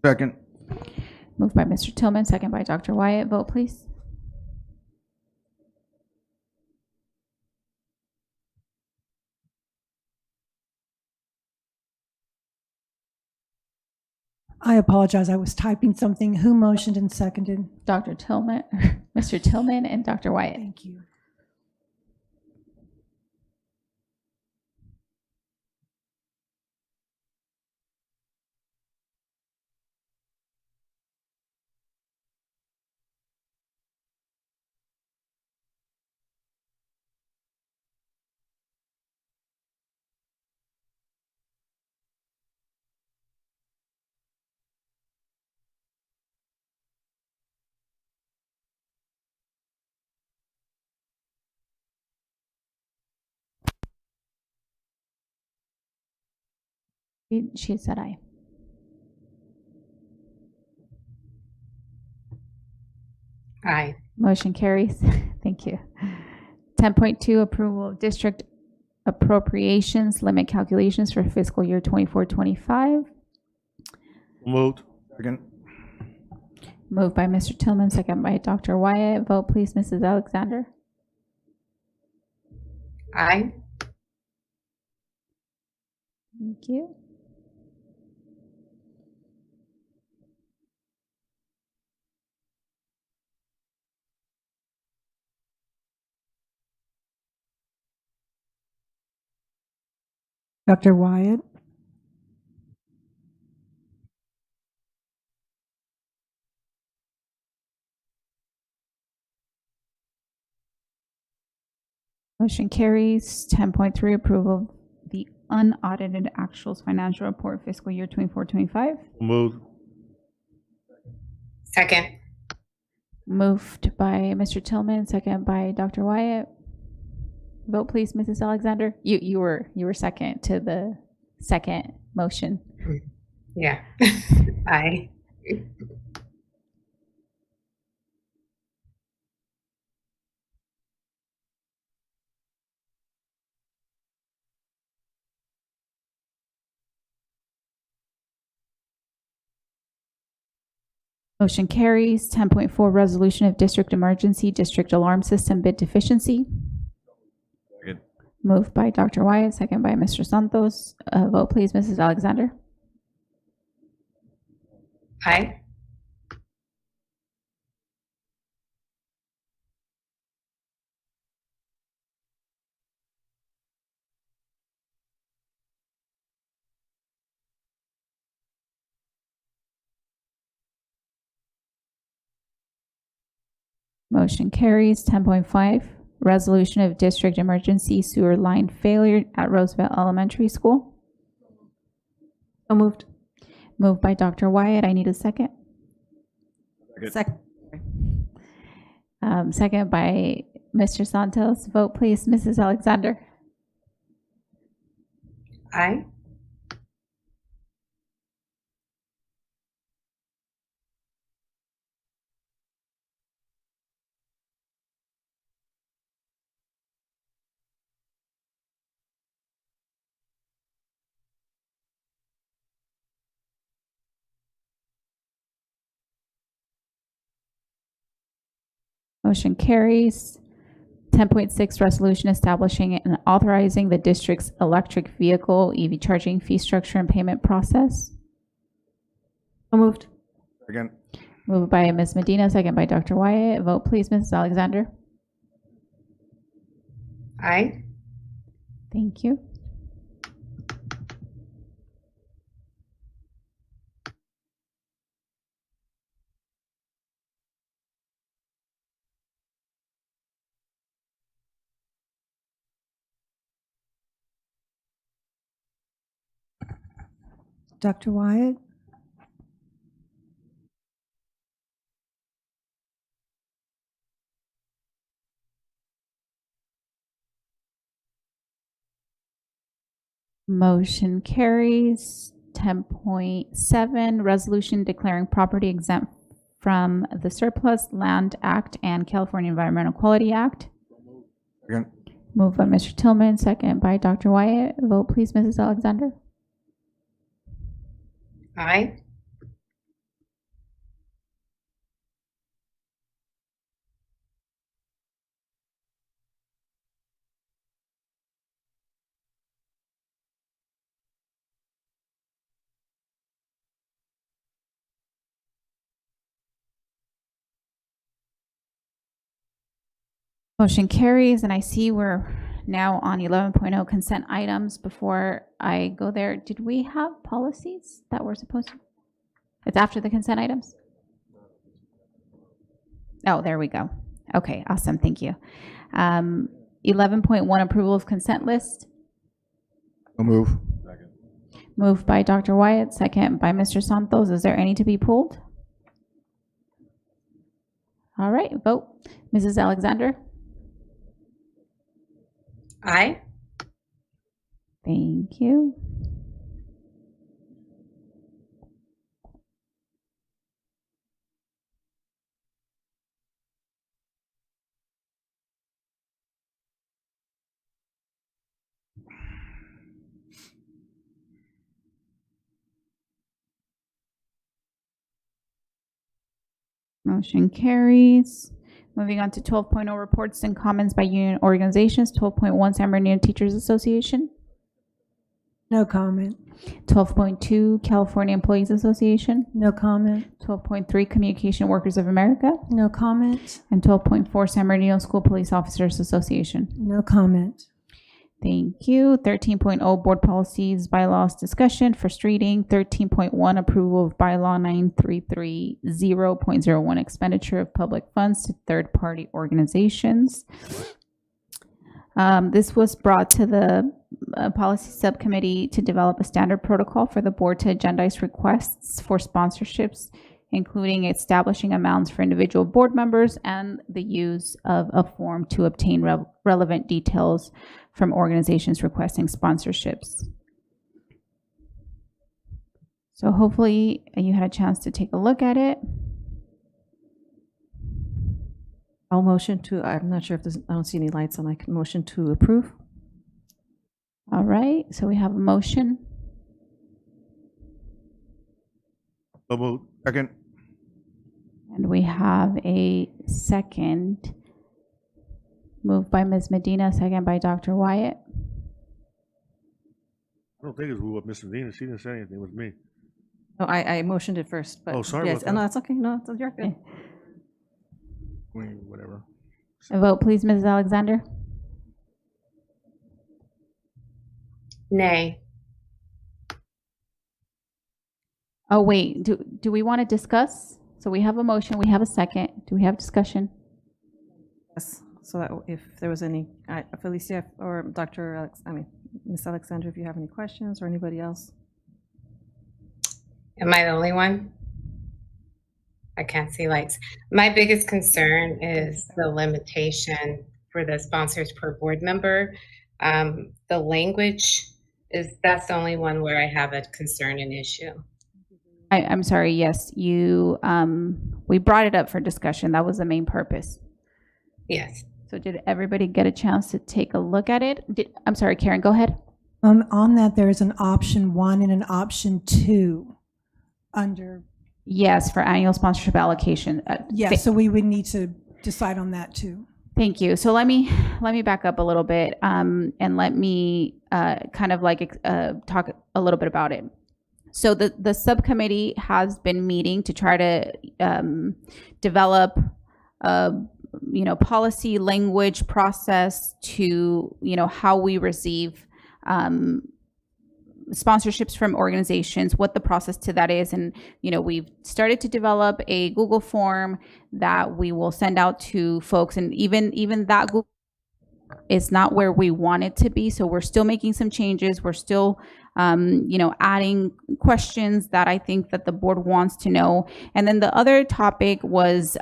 Second. Moved by Mr. Tillman, second by Dr. Wyatt. Vote please. I apologize. I was typing something. Who motioned and seconded? Dr. Tillman, Mr. Tillman, and Dr. Wyatt. Thank you. She said aye. Aye. Motion carries. Thank you. 10.2 approval of district appropriations limit calculations for fiscal year 24-25. Moved. Second. Moved by Mr. Tillman, second by Dr. Wyatt. Vote please, Mrs. Alexander. Aye. Thank you. Dr. Wyatt? Motion carries. 10.3 approval of the unaudited actuals financial report fiscal year 24-25. Moved. Second. Moved by Mr. Tillman, second by Dr. Wyatt. Vote please, Mrs. Alexander. You were second to the second motion. Yeah. Aye. Motion carries. 10.4 resolution of district emergency district alarm system bid deficiency. Second. Moved by Dr. Wyatt, second by Mr. Santos. Vote please, Mrs. Alexander. Aye. Motion carries. 10.5 resolution of district emergency sewer line failure at Roosevelt Elementary School. So moved. Moved by Dr. Wyatt. I need a second. Second. Second by Mr. Santos. Vote please, Mrs. Alexander. Aye. Motion carries. 10.6 resolution establishing and authorizing the district's electric vehicle EV charging fee structure and payment process. So moved. Again. Moved by Ms. Medina, second by Dr. Wyatt. Vote please, Mrs. Alexander. Aye. Thank you. Dr. Wyatt? Motion carries. 10.7 resolution declaring property exempt from the Surplus Land Act and California Environmental Quality Act. Again. Moved by Mr. Tillman, second by Dr. Wyatt. Vote please, Mrs. Alexander. Aye. Motion carries, and I see we're now on 11.0 consent items. Before I go there, did we have policies that we're supposed to? It's after the consent items? Oh, there we go. Okay, awesome, thank you. 11.1 approval of consent list. So move. Moved by Dr. Wyatt, second by Mr. Santos. Is there any to be pulled? All right, vote. Mrs. Alexander? Aye. Thank you. Motion carries. Moving on to 12.0 reports and comments by union organizations. 12.1 San Bernardino Teachers Association. No comment. 12.2 California Employees Association. No comment. 12.3 Communication Workers of America. No comment. And 12.4 San Bernardino School Police Officers Association. No comment. Thank you. 13.0 Board Policies, Bylaws Discussion, first reading. 13.1 Approval of Bylaw 9330.01 Expenditure of Public Funds to Third-Party Organizations. This was brought to the policy subcommittee to develop a standard protocol for the board to agendize requests for sponsorships, including establishing amounts for individual board members and the use of a form to obtain relevant details from organizations requesting sponsorships. So hopefully you had a chance to take a look at it. I'll motion to, I'm not sure if there's, I don't see any lights on, I can motion to approve. All right, so we have a motion. Second. And we have a second. Moved by Ms. Medina, second by Dr. Wyatt. I don't think it was with Miss Medina. She didn't say anything. It was me. No, I motioned it first, but. Oh, sorry Yes, about that. no, that's okay, no, you're good. Whatever. A vote, please, Mrs. Alexander. Nay. Oh, wait, do we want to discuss? So we have a motion, we have a second. Do we have discussion? Yes, so that if there was any, Felicia or Ms. Alexander, if you have any questions or anybody else. Am I the only one? I can't see lights. My biggest concern is the limitation for the sponsors per board member. The language that's the only one where I have a concern and issue. I'm sorry, yes, we brought it up for discussion. That was the main purpose. Yes. So did everybody get a chance to take a look at it? I'm sorry, Karen, go ahead. On that, there is an option 1 and an option 2 under. Yes, for annual sponsorship allocation. Yes, so we would need to decide on that too. Thank you. So let me back up a little bit and let me kind of like talk a little bit about it. So the subcommittee has been meeting to try to develop policy, language, process to how we receive sponsorships from organizations, what the process to that is. And, we've started to develop a Google form that we will send out to folks. And even that Google is not where we want it to be. So we're still making some changes. We're still, adding questions that I think that the board wants to know. And then the other topic was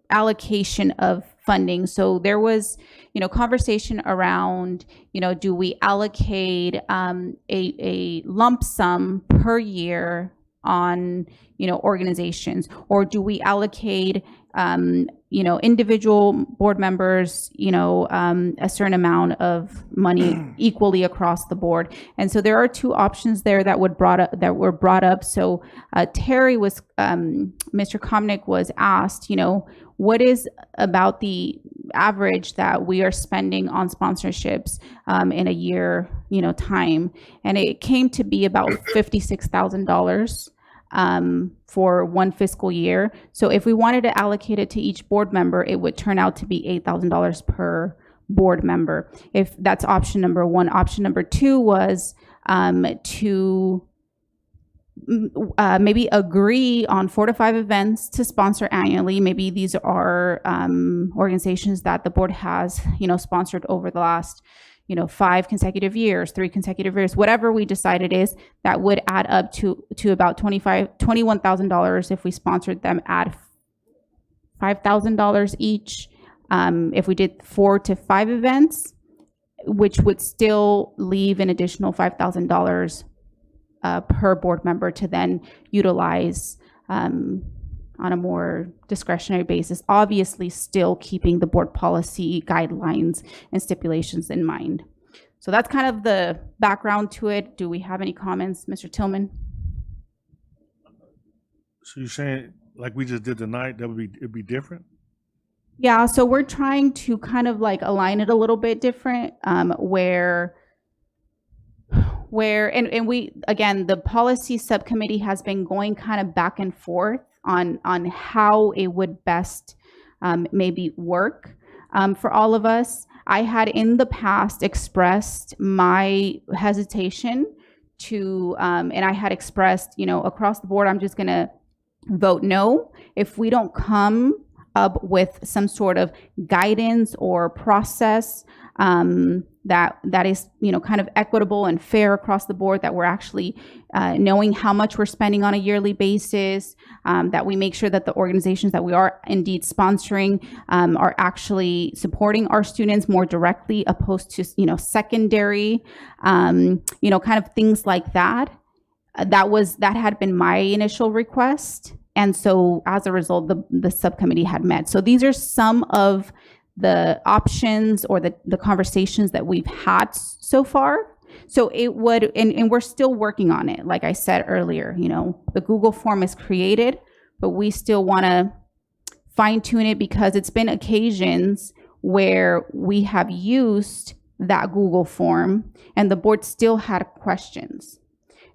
allocation of funding. So there was, conversation around, do we allocate a lump sum per year on, organizations, or do we allocate, individual board members, a certain amount of money equally across the board. And so there are two options there that were brought up. So Terry was, Mr. Komnick was asked, what is about the average that we are spending on sponsorships in a year, time? And it came to be about $56,000 for one fiscal year. So if we wanted to allocate it to each board member, it would turn out to be $8,000 per board member. If that's option number one. Option number two was to maybe agree on 4 to 5 events to sponsor annually. Maybe these are organizations that the board has, sponsored over the last 5 consecutive years, 3 consecutive years, whatever we decide it is, that would add up to about $21,000 if we sponsored them at $5,000 each. If we did 4 to 5 events, which would still leave an additional $5,000 per board member to then utilize on a more discretionary basis, obviously still keeping the board policy guidelines and stipulations in mind. So that's kind of the background to it. Do we have any comments, Mr. Tillman? So you're saying, like we just did tonight, it'd be different? Yeah, so we're trying to kind of like align it a little bit different, where we, again, the policy subcommittee has been going kind of back and forth on how it would best maybe work for all of us. I had in the past expressed my hesitation to, and I had expressed, across the board, I'm just gonna vote no if we don't come up with some sort of guidance or process that is, kind of equitable and fair across the board, that we're actually knowing how much we're spending on a yearly basis, that we make sure that the organizations that we are indeed sponsoring are actually supporting our students more directly, opposed to, secondary, kind of things like that. That had been my initial request. And so as a result, the subcommittee had met. So these are some of the options or the conversations that we've had so far. So it would, and we're still working on it. Like I said earlier, the Google form is created, but we still want to fine tune it, because it's been occasions where we have used that Google form and the board still had questions.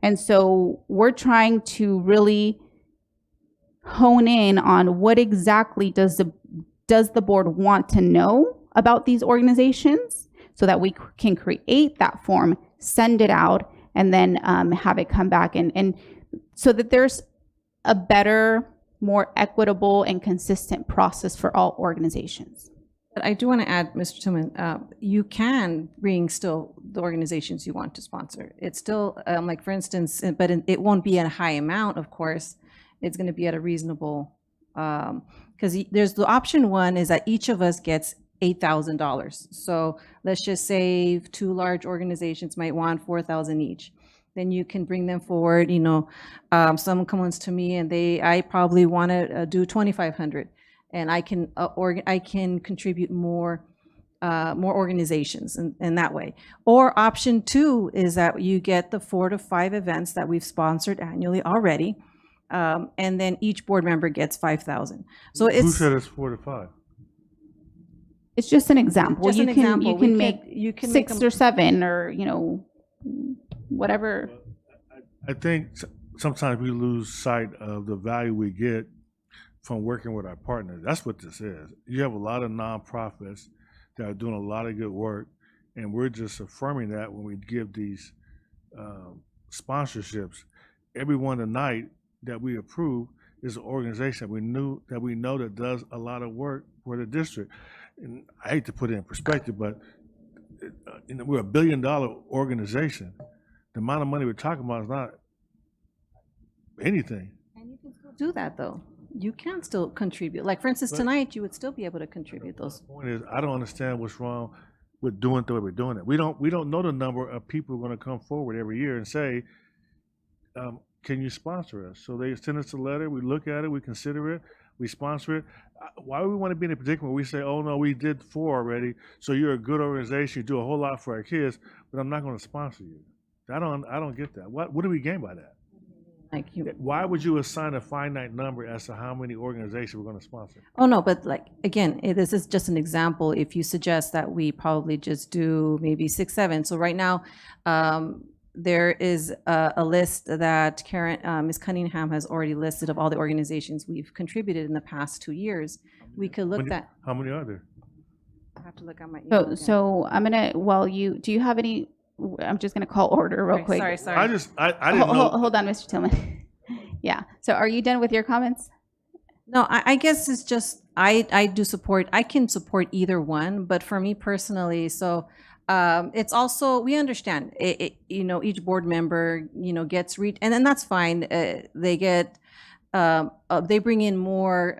And so we're trying to really hone in on what exactly does the board want to know about these organizations, so that we can create that form, send it out, and then have it come back, and so that there's a better, more equitable and consistent process for all organizations. But I do want to add, Mr. Tillman, you can bring still the organizations you want to sponsor. It's still, like for instance, but it won't be at a high amount, of course. It's going to be at a reasonable, because there's the option one is that each of us gets $8,000. So let's just say 2 large organizations might want $4,000 each. Then you can bring them forward. Someone comes to me and I probably want to do $2,500, and I can contribute more organizations in that way. Or option 2 is that you get the 4 to 5 events that we've sponsored annually already. And then each board member gets $5,000. So who said it's 4 to 5? It's just an example. Just an example. You can make 6 or 7, or whatever. I think sometimes we lose sight of the value we get from working with our partners. That's what this is. You have a lot of nonprofits that are doing a lot of good work, and we're just affirming that when we give these sponsorships. Everyone tonight that we approve is an organization we know that does a lot of work for the district. And I hate to put it in perspective, but we're $1 billion organization. The amount of money we're talking about is not anything. And you can still do that, though. You can still contribute. Like for instance, tonight you would still be able to contribute those. The point is, I don't understand what's wrong with doing the way we're doing it. We don't know the number of people who are going to come forward every year and say, can you sponsor us? So they send us a letter, we look at it, we consider it, we sponsor it. Why do we want to be in a predicament where we say, oh no, we did 4 already, so you're a good organization, you do a whole lot for our kids, but I'm not going to sponsor you? I don't get that. What do we gain by that? Why would you assign a finite number as to how many organizations we're going to sponsor? Oh no, but like again, this is just an example. If you suggest that we probably just do maybe 6, 7. So right now, there is a list that Ms. Cunningham has already listed of all the organizations we've contributed in the past 2 years. We could look at. How many are there? I have to look at my email. So I'm gonna. Do you have any? I'm just gonna call order real quick. Sorry. I didn't know. Hold on, Mr. Tillman. Yeah. So are you done with your comments? No, I guess it's just I do support. I can support either one, but for me personally, so. It's also, we understand, each board member, gets and then that's fine. They get, they bring in more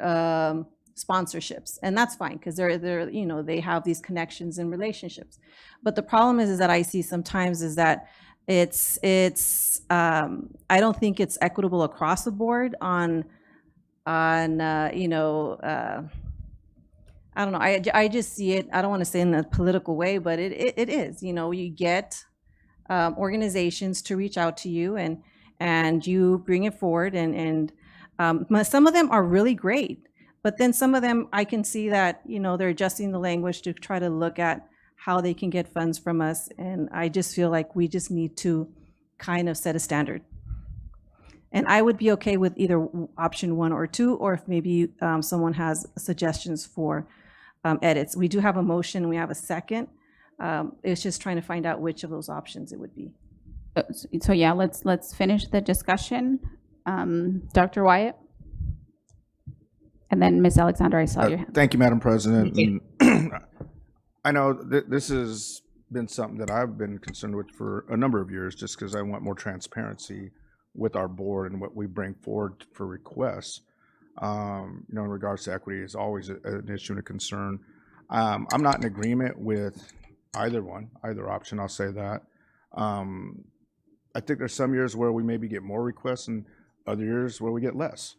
sponsorships, and that's fine because they're they have these connections and relationships. But the problem is that I see sometimes is that it's I don't think it's equitable across the board on I don't know. I just see it. I don't want to say in a political way, but it is. You get organizations to reach out to you, and you bring it forward, and some of them are really great, but then some of them I can see that they're adjusting the language to try to look at how they can get funds from us, and I just feel like we just need to kind of set a standard. And I would be okay with either option 1 or 2, or if maybe someone has suggestions for edits. We do have a motion, we have a second. It's just trying to find out which of those options it would be. So yeah, let's finish the discussion. Dr. Wyatt? And then Ms. Alexander, I saw your hand. Thank you, Madam President. And I know this has been something that I've been concerned with for a number of years, just because I want more transparency with our board and what we bring forward for requests. In regards to equity is always an issue and a concern. I'm not in agreement with either option, I'll say that. I think there's some years where we maybe get more requests and other years where we get less.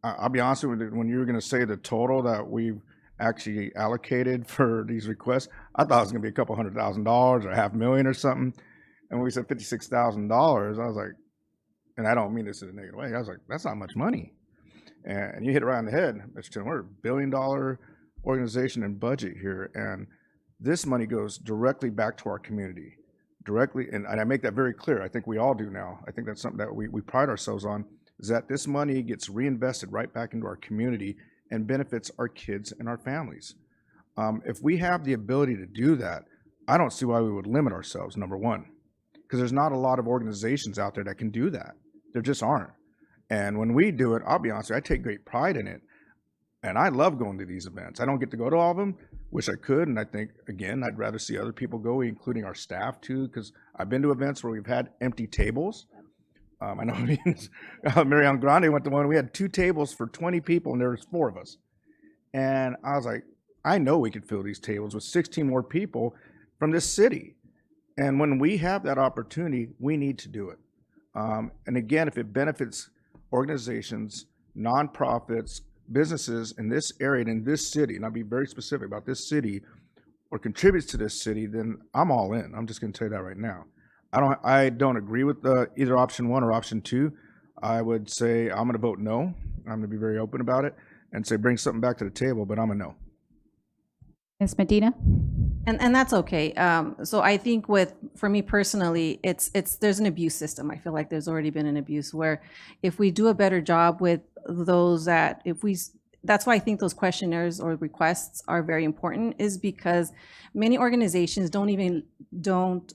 I'll be honest with you, when you were going to say the total that we've actually allocated for these requests, I thought it was going to be a couple $100,000 or $500,000 or something. And when we said $56,000, I was like, and I don't mean this in a negative way, I was like, that's not much money. And you hit it right on the head, Mr. Tim. We're $1 billion organization and budget here. And this money goes directly back to our community. Directly, and I make that very clear. I think we all do now. I think that's something that we pride ourselves on, is that this money gets reinvested right back into our community and benefits our kids and our families. If we have the ability to do that, I don't see why we would limit ourselves, number one, because there's not a lot of organizations out there that can do that. There just aren't. And when we do it, I'll be honest with you, I take great pride in it. And I love going to these events. I don't get to go to all of them. Wish I could. And I think, again, I'd rather see other people go, including our staff too, because I've been to events where we've had empty tables. I know Mariana Grande went to one. We had 2 tables for 20 people and there was 4 of us. And I was like, I know we could fill these tables with 16 more people from this city. And when we have that opportunity, we need to do it. And again, if it benefits organizations, nonprofits, businesses in this area and in this city, and I'll be very specific about this city, or contributes to this city, then I'm all in. I'm just going to tell you that right now. I don't agree with either option 1 or option 2. I would say I'm going to vote no. I'm going to be very open about it and say bring something back to the table, but I'm a no. Ms. Medina? And that's okay. So I think for me personally, there's an abuse system. I feel like there's already been an abuse where if we do a better job with those that's why I think those questionnaires or requests are very important, is because many organizations don't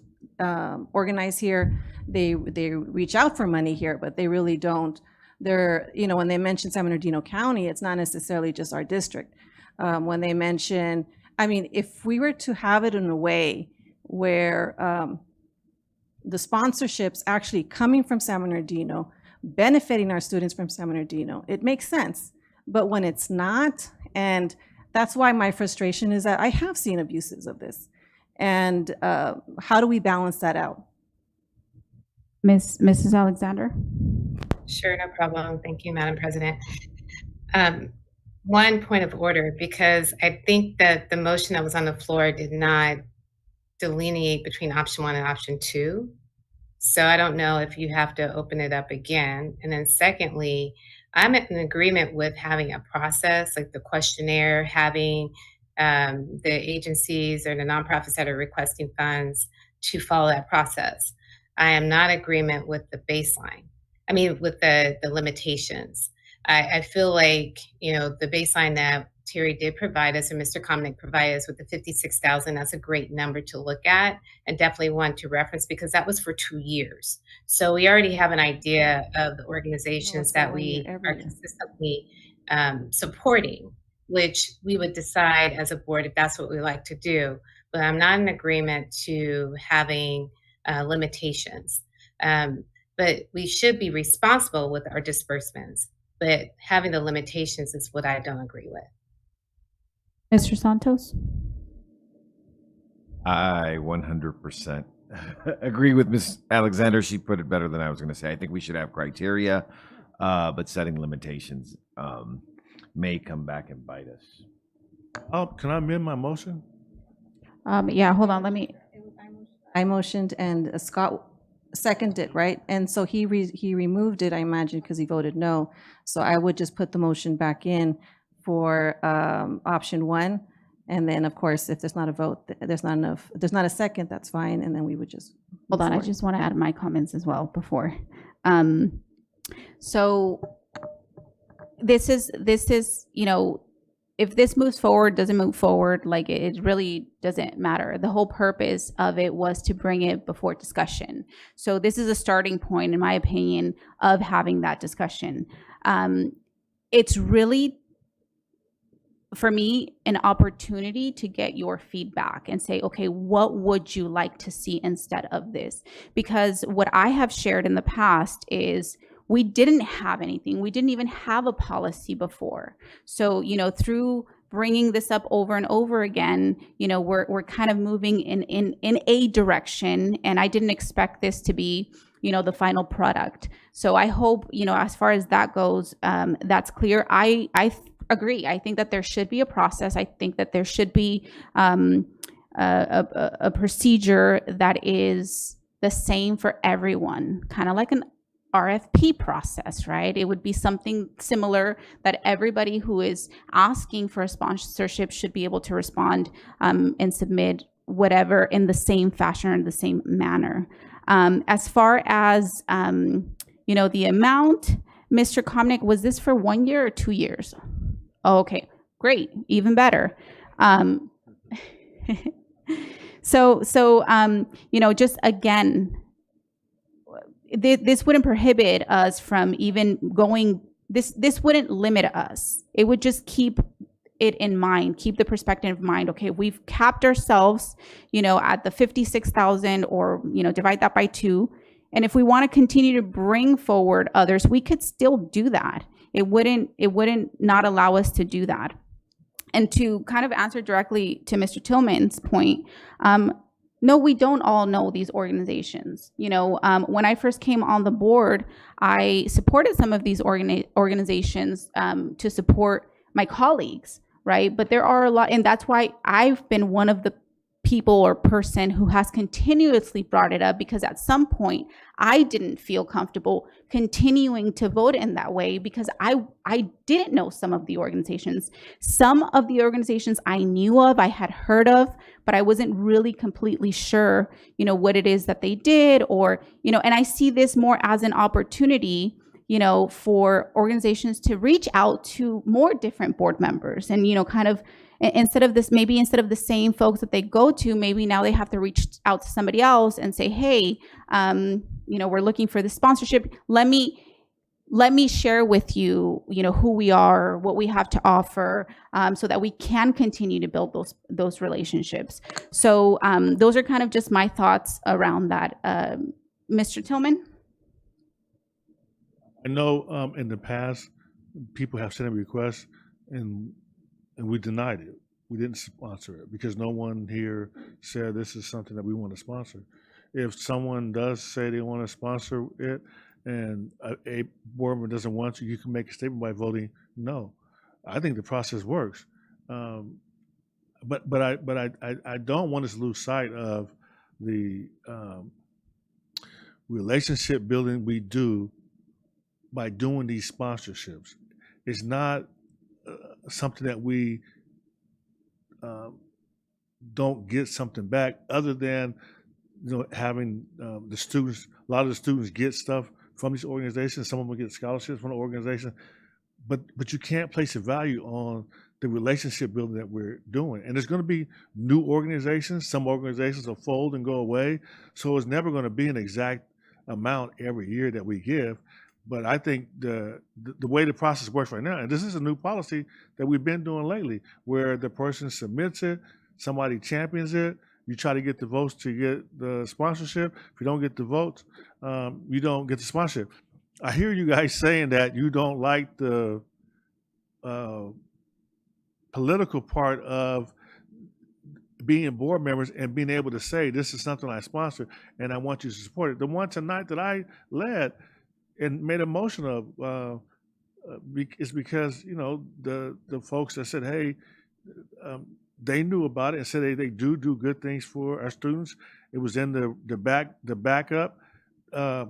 organize here. They reach out for money here, but they really don't. When they mention San Bernardino County, it's not necessarily just our district. When they mention, if we were to have it in a way where the sponsorships actually coming from San Bernardino, benefiting our students from San Bernardino, it makes sense. But when it's not, and that's why my frustration is that I have seen abuses of this. And how do we balance that out? Mrs. Alexander? Sure, no problem. Thank you, Madam President. One point of order, because I think that the motion that was on the floor did not delineate between option 1 and option 2. So I don't know if you have to open it up again. And then secondly, I'm in agreement with having a process like the questionnaire, having the agencies or the nonprofits that are requesting funds to follow that process. I am not in agreement with the baseline. With the limitations. I feel like, the baseline that Terry did provide us and Mr. Comnick provided us with the 56,000, that's a great number to look at and definitely one to reference because that was for 2 years. So we already have an idea of the organizations that we are consistently supporting, which we would decide as a board if that's what we like to do. But I'm not in agreement to having limitations. But we should be responsible with our disbursements. But having the limitations is what I don't agree with. Mr. Santos? I 100% agree with Ms. Alexander. She put it better than I was going to say. I think we should have criteria, but setting limitations may come back and bite us. Can I amend my motion? Yeah, hold on. I motioned and Scott seconded, right? And so he removed it, I imagine, because he voted no. So I would just put the motion back in for option 1. And then, of course, if there's not a vote, there's not a second, that's fine. And then we would just hold on. I just want to add my comments as well before. So this is, if this moves forward, doesn't move forward, like it really doesn't matter. The whole purpose of it was to bring it before discussion. So this is a starting point, in my opinion, of having that discussion. It's really for me, an opportunity to get your feedback and say, okay, what would you like to see instead of this? Because what I have shared in the past is we didn't have anything. We didn't even have a policy before. So, through bringing this up over and over again, we're kind of moving in a direction, and I didn't expect this to be, the final product. So I hope, as far as that goes, that's clear. I agree. I think that there should be a process. I think that there should be a procedure that is the same for everyone, kind of like an RFP process, right? It would be something similar that everybody who is asking for a sponsorship should be able to respond and submit whatever in the same fashion or in the same manner. As far as, the amount, Mr. Komnick, was this for 1 year or 2 years? Oh, okay, great, even better. So just again, this wouldn't prohibit us from even going, this wouldn't limit us. It would just keep it in mind, keep the perspective in mind. Okay, we've capped ourselves, at the 56,000, or, divide that by 2. And if we want to continue to bring forward others, we could still do that. It wouldn't not allow us to do that. And to kind of answer directly to Mr. Tillman's point, no, we don't all know these organizations. When I first came on the board, I supported some of these organizations to support my colleagues, right? But there are a lot, and that's why I've been one of the people or person who has continuously brought it up, because at some point I didn't feel comfortable continuing to vote in that way, because I didn't know some of the organizations. Some of the organizations I knew of, I had heard of, but I wasn't really completely sure, what it is that they did, or, and I see this more as an opportunity, for organizations to reach out to more different board members, and, kind of, instead of the same folks that they go to, maybe now they have to reach out to somebody else and say, hey, we're looking for this sponsorship. Let me share with you, who we are, what we have to offer, so that we can continue to build those relationships. So those are kind of just my thoughts around that. Mr. Tillman? I know in the past, people have sent a request and we denied it. We didn't sponsor it because no one here said this is something that we want to sponsor. If someone does say they want to sponsor it and a board member doesn't want to, you can make a statement by voting no. I think the process works. But I don't want us to lose sight of the relationship building we do by doing these sponsorships. It's not something that we don't get something back, other than having the students. A lot of the students get stuff from these organizations. Some of them get scholarships from the organization, but you can't place a value on the relationship building that we're doing. And there's going to be new organizations. Some organizations will fold and go away, so it's never going to be an exact amount every year that we give. But I think the way the process works right now, and this is a new policy that we've been doing lately, where the person submits it, somebody champions it, you try to get the votes to get the sponsorship. If you don't get the votes, you don't get the sponsorship. I hear you guys saying that you don't like the political part of being board members and being able to say, this is something I sponsor and I want you to support it. The one tonight that I led and made a motion of is because, the folks that said, hey, they knew about it and said they do good things for our students. It was in the backup. I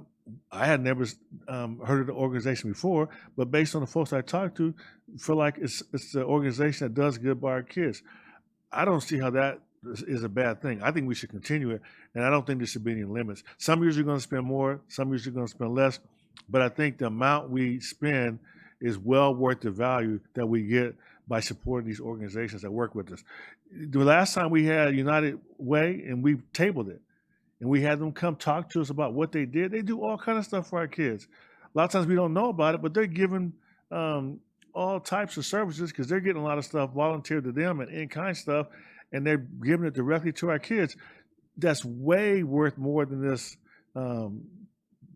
had never heard of the organization before, but based on the folks I talked to, feel like it's the organization that does good by our kids. I don't see how that is a bad thing. I think we should continue it, and I don't think there should be any limits. Some years you're going to spend more, some years you're going to spend less, but I think the amount we spend is well worth the value that we get by supporting these organizations that work with us. The last time we had United Way, and we tabled it, and we had them come talk to us about what they did. They do all kind of stuff for our kids. A lot of times we don't know about it, but they're giving all types of services because they're getting a lot of stuff volunteered to them and in-kind stuff, and they're giving it directly to our kids. That's way worth more than this, the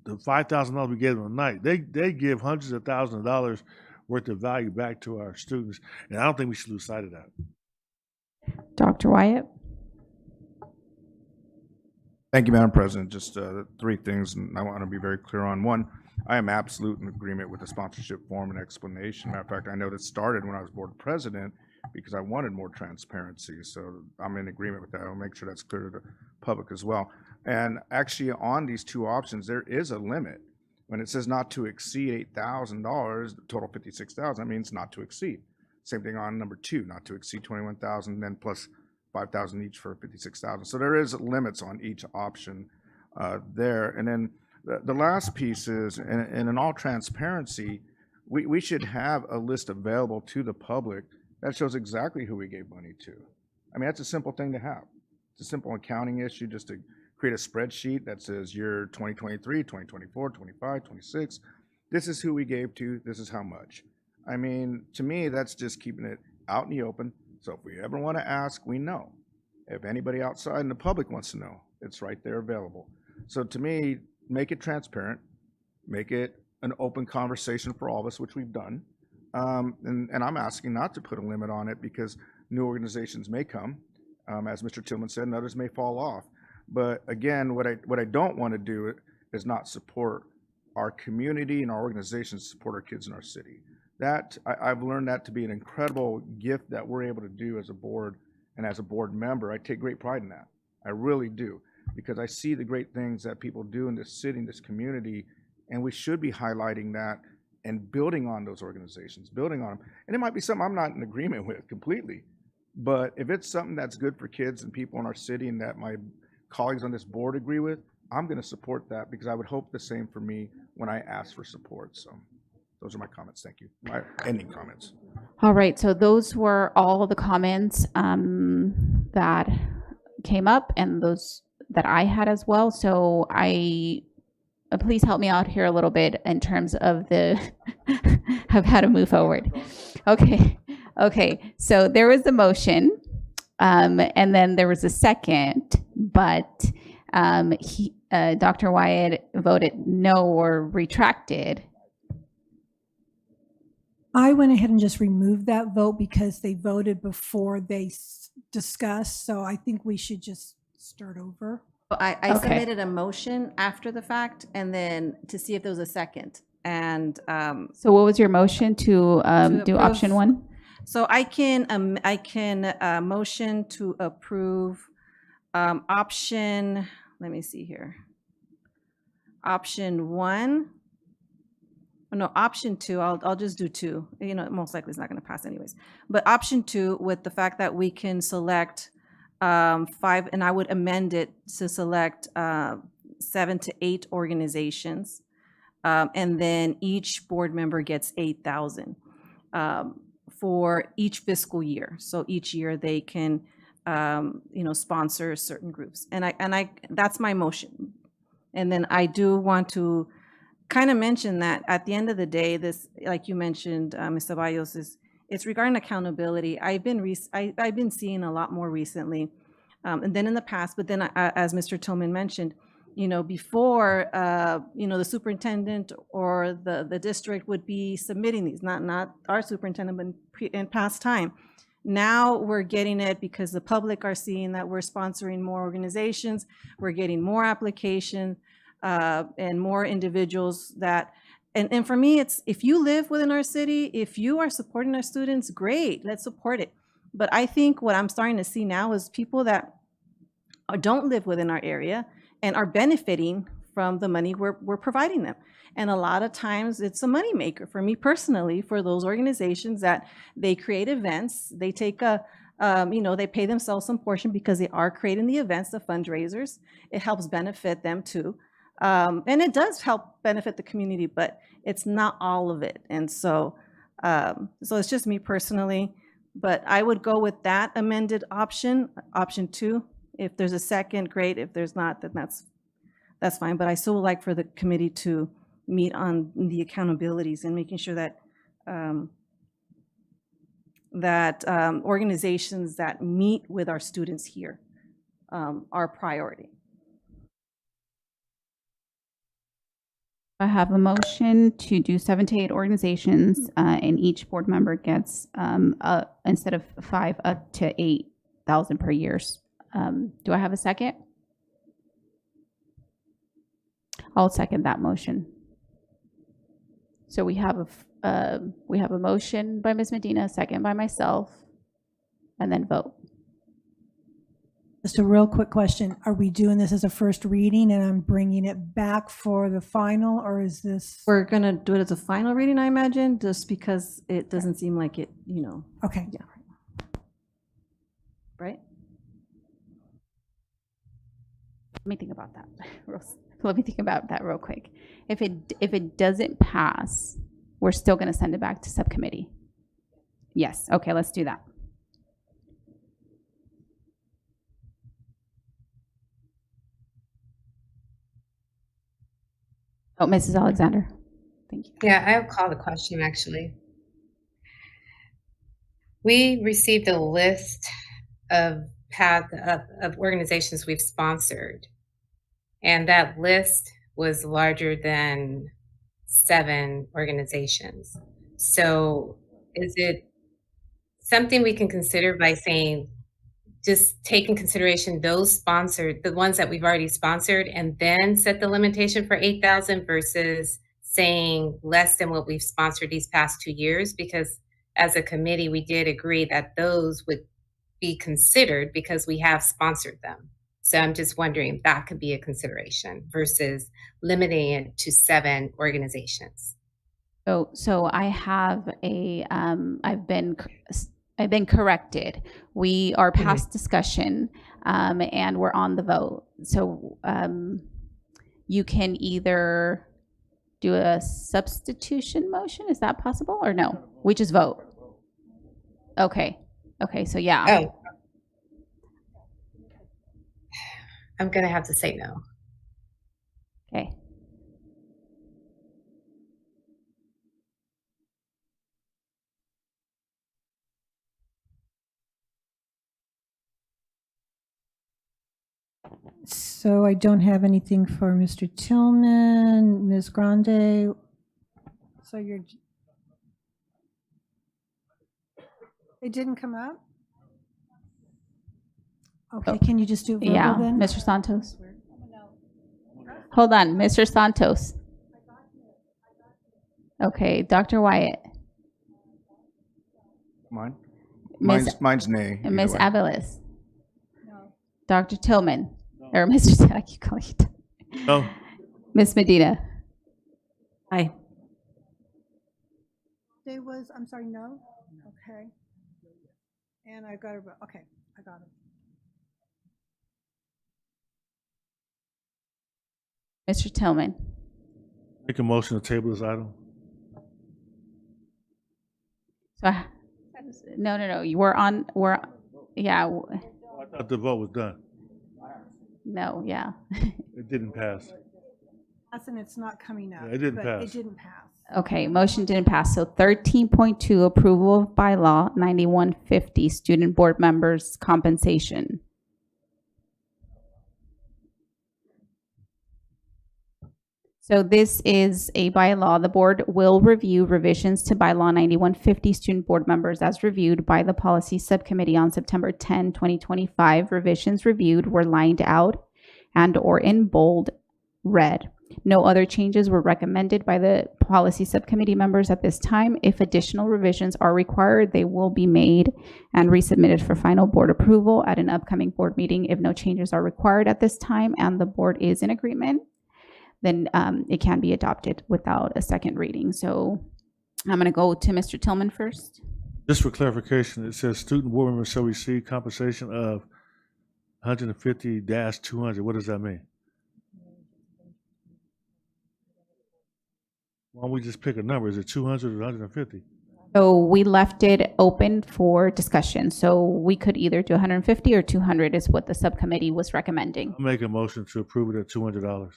$5,000 we gave them a night. They give hundreds of thousands of dollars worth of value back to our students, and I don't think we should lose sight of that. Dr. Wyatt? Thank you, Madam President. Just three things, and I want to be very clear on. One, I am absolute in agreement with the sponsorship form and explanation. Matter of fact, I know that started when I was board president because I wanted more transparency. So I'm in agreement with that. I'll make sure that's clear to the public as well. And actually, on these two options, there is a limit. When it says not to exceed $8,000, total $56,000, that means not to exceed. Same thing on number two, not to exceed $21,000, then plus $5,000 each for $56,000. So there is limits on each option there. And then the last piece is, and in all transparency, we should have a list available to the public that shows exactly who we gave money to. I mean, that's a simple thing to have. It's a simple accounting issue just to create a spreadsheet that says year 2023, 2024, 25, 26. This is who we gave to, this is how much. I mean, to me, that's just keeping it out in the open. So if we ever want to ask, we know. If anybody outside in the public wants to know, it's right there available. So to me, make it transparent, make it an open conversation for all of us, which we've done. And I'm asking not to put a limit on it because new organizations may come, as Mr. Tillman said, and others may fall off. But again, what I don't want to do is not support our community and our organizations, support our kids in our city. That I've learned that to be an incredible gift that we're able to do as a board and as a board member. I take great pride in that. I really do, because I see the great things that people do in this city, in this community, and we should be highlighting that and building on those organizations, building on them. And it might be something I'm not in agreement with completely, but if it's something that's good for kids and people in our city and that my colleagues on this board agree with, I'm going to support that because I would hope the same for me when I ask for support. So those are my comments. Thank you. My ending comments. All right, so those were all the comments that came up and those that I had as well. So please help me out here a little bit in terms of of how to move forward. Okay, so there was the motion and then there was a second, but Dr. Wyatt voted no or retracted. I went ahead and just removed that vote because they voted before they discussed. So I think we should just start over. I submitted a motion after the fact and then to see if there was a second. And so what was your motion to do option one? So I can motion to approve option, let me see here. Option one. No, option two, I'll just do two. You know, most likely it's not going to pass anyways. But option two, with the fact that we can select 5, and I would amend it to select 7 to 8 organizations, and then each board member gets $8,000 for each fiscal year. So each year they can, sponsor certain groups, and I that's my motion. And then I do want to kind of mention that at the end of the day, this, like you mentioned, Ms. Ceballos, it's regarding accountability. I've been seeing a lot more recently, and then in the past. But then, as Mr. Tillman mentioned, before, the superintendent or the district would be submitting these, not our superintendent, but in past time. Now we're getting it because the public are seeing that we're sponsoring more organizations, we're getting more applications. And more individuals that, and for me, it's, if you live within our city, if you are supporting our students, great, let's support it. But I think what I'm starting to see now is people that don't live within our area and are benefiting from the money we're providing them. And a lot of times it's a moneymaker for me personally, for those organizations that they create events, they take they pay themselves some portion because they are creating the events, the fundraisers. It helps benefit them too. And it does help benefit the community, but it's not all of it. And so it's just me personally, but I would go with that amended option 2. If there's a second, great. If there's not, then that's fine. But I still would like for the committee to meet on the accountabilities and making sure that that organizations that meet with our students here are a priority. I have a motion to do 7 to 8 organizations, and each board member gets, instead of 5, up to 8,000 per year. Do I have a second? I'll second that motion. So we have a motion by Ms. Medina, second by myself, and then vote. Just a real quick question. Are we doing this as a first reading and I'm bringing it back for the final, or is this? We're going to do it as a final reading, I imagine, just because it doesn't seem like it, you know. Okay. Yeah. Right? Let me think about that. Let me think about that real quick. If it doesn't pass, we're still going to send it back to subcommittee. Yes. Okay, let's do that. Oh, Mrs. Alexander. Thank you. Yeah, I'll call the question actually. We received a list of organizations we've sponsored, and that list was larger than 7 organizations. So is it something we can consider by saying, just take in consideration those sponsored, the ones that we've already sponsored, and then set the limitation for 8,000 versus saying less than what we've sponsored these past 2 years? Because as a committee, we did agree that those would be considered because we have sponsored them. So I'm just wondering if that could be a consideration versus limiting it to 7 organizations. So I have I've been corrected. We are past discussion, and we're on the vote. So you can either do a substitution motion. Is that possible or no? We just vote. Okay. So yeah. Oh. I'm going to have to say no. Okay. So I don't have anything for Mr. Tillman, Ms. Grande. So it didn't come up? Okay, can you just do verbal Yeah, then? Mr. Santos. Hold on, Mr. Santos. Okay, Dr. Wyatt. Mine? Ms. Mine's nay. And Ms. either way. Aviles. Dr. Tillman. Or Mr. I keep calling you. No. Ms. Medina. Aye. I'm sorry, no? Okay. And I got it, okay, I got it. Mr. Tillman. Make a motion to table this item. So, no. Yeah. I thought the vote was done. No, yeah. It didn't pass. And it's not coming up. Yeah, it didn't but pass. It didn't pass. Okay, motion didn't pass. So 13.2, approval of bylaw 9150, student board members' compensation. So this is a bylaw. The board will review revisions to bylaw 9150, student board members as reviewed by the policy subcommittee on September 10, 2025. Revisions reviewed were lined out and or in bold red. No other changes were recommended by the policy subcommittee members at this time. If additional revisions are required, they will be made and resubmitted for final board approval at an upcoming board meeting. If no changes are required at this time and the board is in agreement, then it can be adopted without a second reading. So I'm going to go to Mr. Tillman first. Just for clarification, it says student board members shall receive compensation of 150-200. What does that mean? Why don't we just pick a number? Is it 200 or 150? So we left it open for discussion. So we could either do 150 or 200 is what the subcommittee was recommending. I'll make a motion to approve it at $200.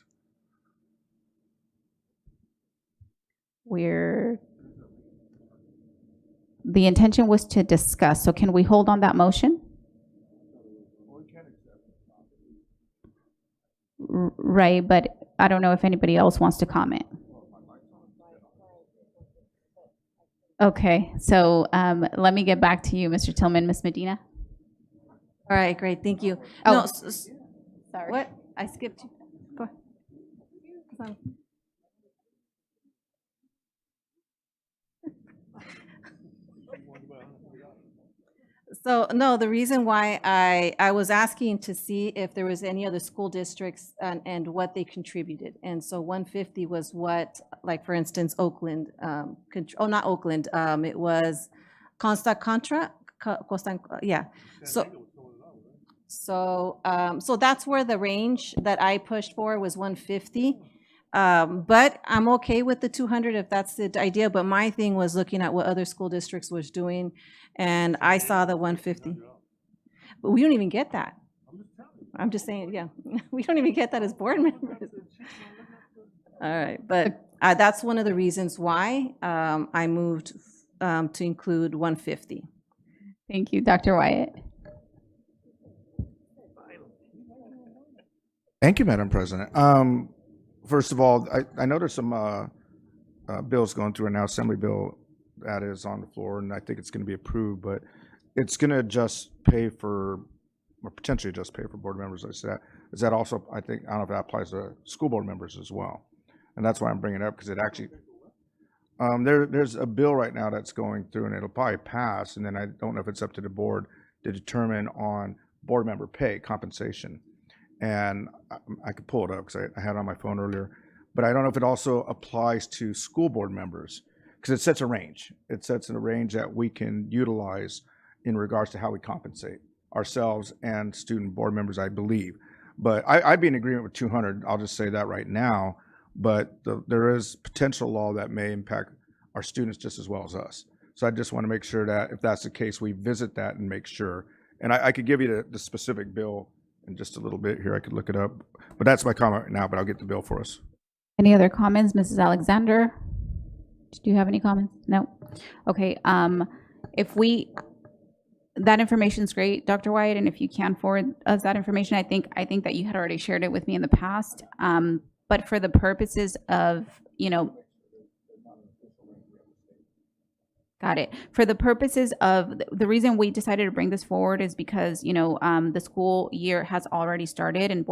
the intention was to discuss, so can we hold on that motion? Right, but I don't know if anybody else wants to comment. Okay, so let me get back to you, Mr. Tillman. Ms. Medina? All right, great, thank you. Oh, No, sorry. what? I skipped you. Go ahead. So, no, the reason why I was asking to see if there was any other school districts and what they contributed. And so 150 was what, like, for instance, Oakland, not Oakland, it was Costa, yeah. So that's where the range that I pushed for was 150. But I'm okay with the 200 if that's the idea. But my thing was looking at what other school districts was doing, and I saw the 150. But we don't even get that. I'm just saying, yeah, we don't even get that as board members. All right, but that's one of the reasons why I moved to include 150. Thank you, Dr. Wyatt. Thank you, Madam President. First of all, I know there's some bills going through right now, Assembly bill that is on the floor, and I think it's going to be approved, but it's going to just pay for, or potentially just pay for board members. Is that also, I don't know if that applies to school board members as well. And that's why I'm bringing it up, because it actually, there's a bill right now that's going through, and it'll probably pass, and then I don't know if it's up to the board to determine on board member pay, compensation. And I could pull it up because I had it on my phone earlier, but I don't know if it also applies to school board members, because it sets a range. It sets a range that we can utilize in regards to how we compensate ourselves and student board members, I believe. But I'd be in agreement with 200. I'll just say that right now. But there is potential law that may impact our students just as well as us. So I just want to make sure that if that's the case, we visit that and make sure. And I could give you the specific bill in just a little bit here. I could look it up, but that's my comment right now, but I'll get the bill for us. Any other comments? Mrs. Alexander, do you have any comments? No? Okay, that information is great, Dr. Wyatt, and if you can forward us that information, I think that you had already shared it with me in the past, but for the purposes of, got it. For the purposes of the reason we decided to bring this forward is because, the school year has already started and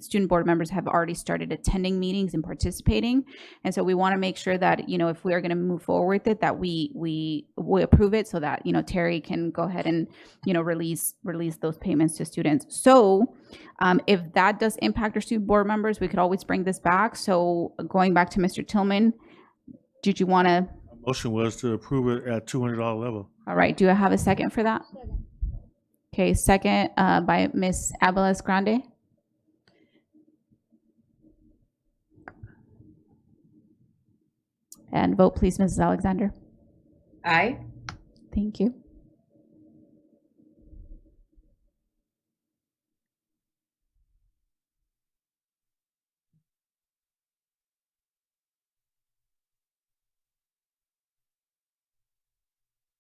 student board members have already started attending meetings and participating. And so we want to make sure that, if we are going to move forward with it, that we approve it so that, Terry can go ahead and, release those payments to students. So if that does impact our student board members, we could always bring this back. So going back to Mr. Tillman, did you want to? Motion was to approve it at $200 level. All right, do I have a second for that? Okay, second by Ms. Abeles Grande. And vote please, Mrs. Alexander. Aye. Thank you.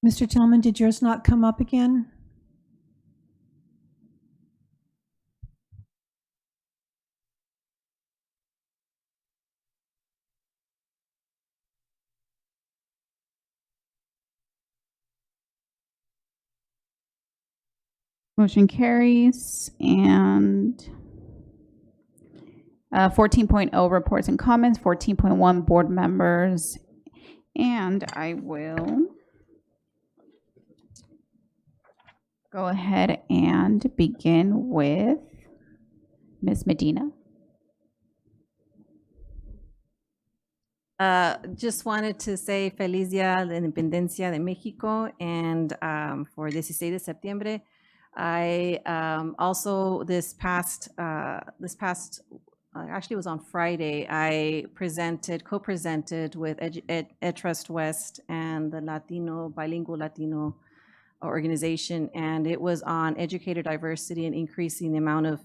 Mr. Tillman, did yours not come up again? Motion carries. And 14.0 reports and comments, 14.1 board members. And I will go ahead and begin with Ms. Medina. Just wanted to say Feliz Día de Independencia de México, and for 16 de septiembre. I also actually it was on Friday, I co-presented with EdTrust West and the Bilingual Latino organization, and it was on educator diversity and increasing the amount of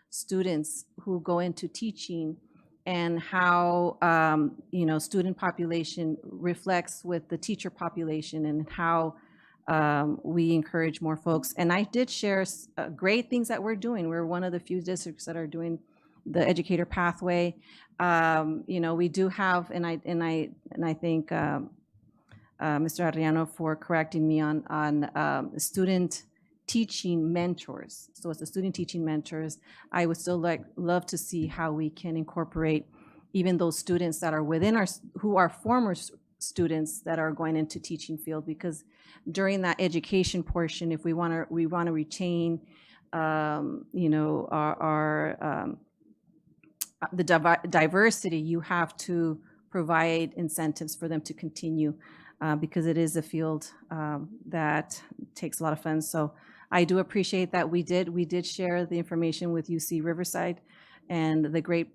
students who go into teaching and how, student population reflects with the teacher population, and how we encourage more folks. And I did share great things that we're doing. We're one of the few districts that are doing the educator pathway. We do have, and I thank Mr. Ariano for correcting me on student teaching mentors. So it's the student teaching mentors. I would still love to see how we can incorporate even those students that are within who are former students that are going into teaching field, because during that education portion, if we want to retain, the diversity, you have to provide incentives for them to continue, because it is a field that takes a lot of funds. So I do appreciate that we did share the information with UC Riverside and the great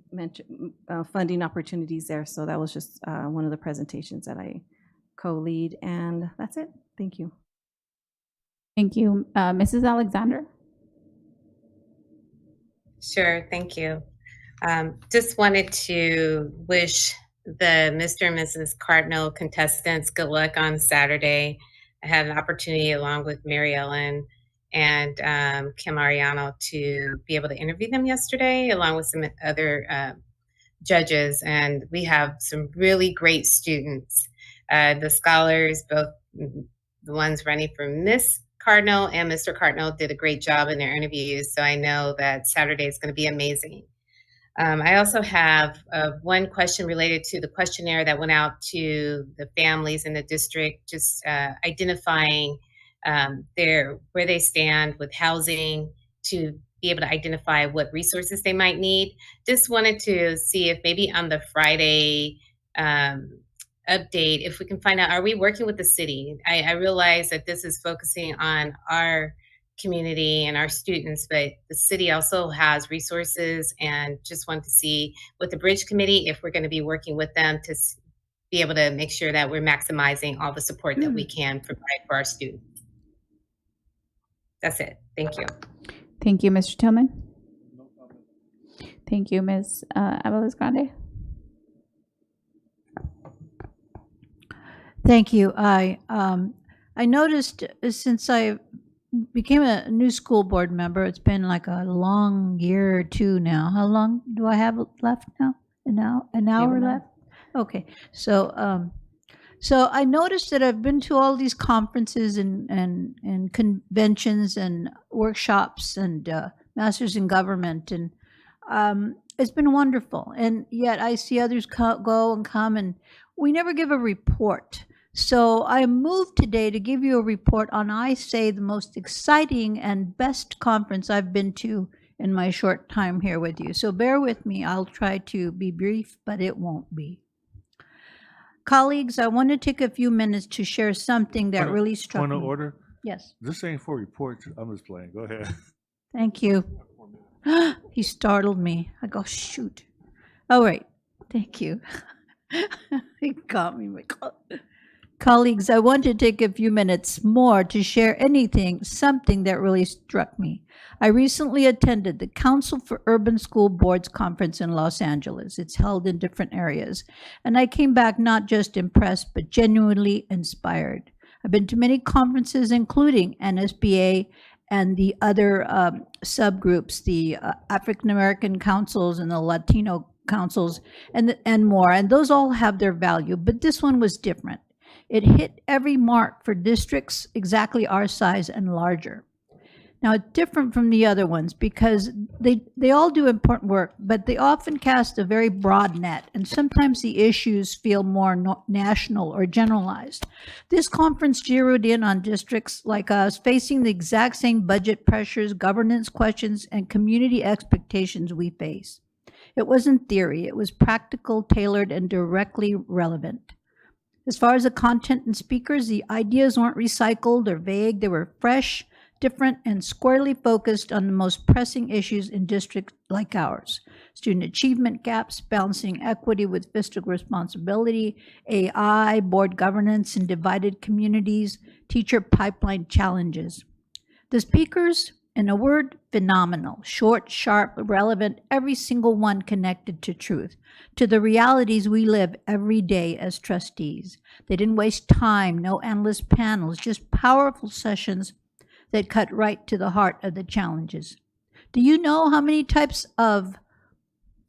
funding opportunities there. So that was just one of the presentations that I co-lead, and that's it. Thank you. Thank you. Mrs. Alexander? Sure, thank you. Just wanted to wish the Mr. and Mrs. Cardinal contestants good luck on Saturday. I had an opportunity along with Mary Ellen and Kim Ariano to be able to interview them yesterday, along with some other judges. And we have some really great students. The scholars, both the ones running for Miss Cardinal and Mr. Cardinal, did a great job in their interviews. So I know that Saturday is going to be amazing. I also have one question related to the questionnaire that went out to the families in the district, just identifying where they stand with housing, to be able to identify what resources they might need. Just wanted to see if maybe on the Friday update, if we can find out, are we working with the city? I realize that this is focusing on our community and our students, but the city also has resources, and just want to see with the Bridge Committee if we're going to be working with them to be able to make sure that we're maximizing all the support that we can provide for our students. That's it. Thank you. Thank you, Mr. Tillman. Thank you, Ms. Abeles Grande. Thank you. I noticed since I became a new school board member, it's been like a long year or two now. How long do I have left now? An hour left? Okay. So so I noticed that I've been to all these conferences and conventions and workshops and masters in government, and it's been wonderful. And yet I see others go and come, and we never give a report. So I moved today to give you a report on, I say, the most exciting and best conference I've been to in my short time here with you. So bear with me. I'll try to be brief, but it won't be. Colleagues, I want to take a few minutes to share something that really struck me. Point of order? Yes. This ain't for reports. I'm just playing. Go ahead. Thank you. He startled me. I go, shoot. All right. Thank you. He got me. Colleagues, I want to take a few minutes more to share something that really struck me. I recently attended the Council for Urban School Boards conference in Los Angeles. It's held in different areas. And I came back not just impressed, but genuinely inspired. I've been to many conferences, including NSBA and the other subgroups, the African American councils and the Latino councils and more. And those all have their value, but this one was different. It hit every mark for districts exactly our size and larger. Now, it's different from the other ones because they all do important work, but they often cast a very broad net, and sometimes the issues feel more national or generalized. This conference zeroed in on districts like us facing the exact same budget pressures, governance questions, and community expectations we face. It wasn't theory, it was practical, tailored, and directly relevant. As far as the content and speakers, the ideas weren't recycled or vague. They were fresh, different, and squarely focused on the most pressing issues in districts like ours. Student achievement gaps, balancing equity with fiscal responsibility, AI, board governance and divided communities, teacher pipeline challenges. The speakers In a word, phenomenal. Short, sharp, relevant, every single one connected to truth, to the realities we live every day as trustees. They didn't waste time, no endless panels, just powerful sessions that cut right to the heart of the challenges. Do you know how many types of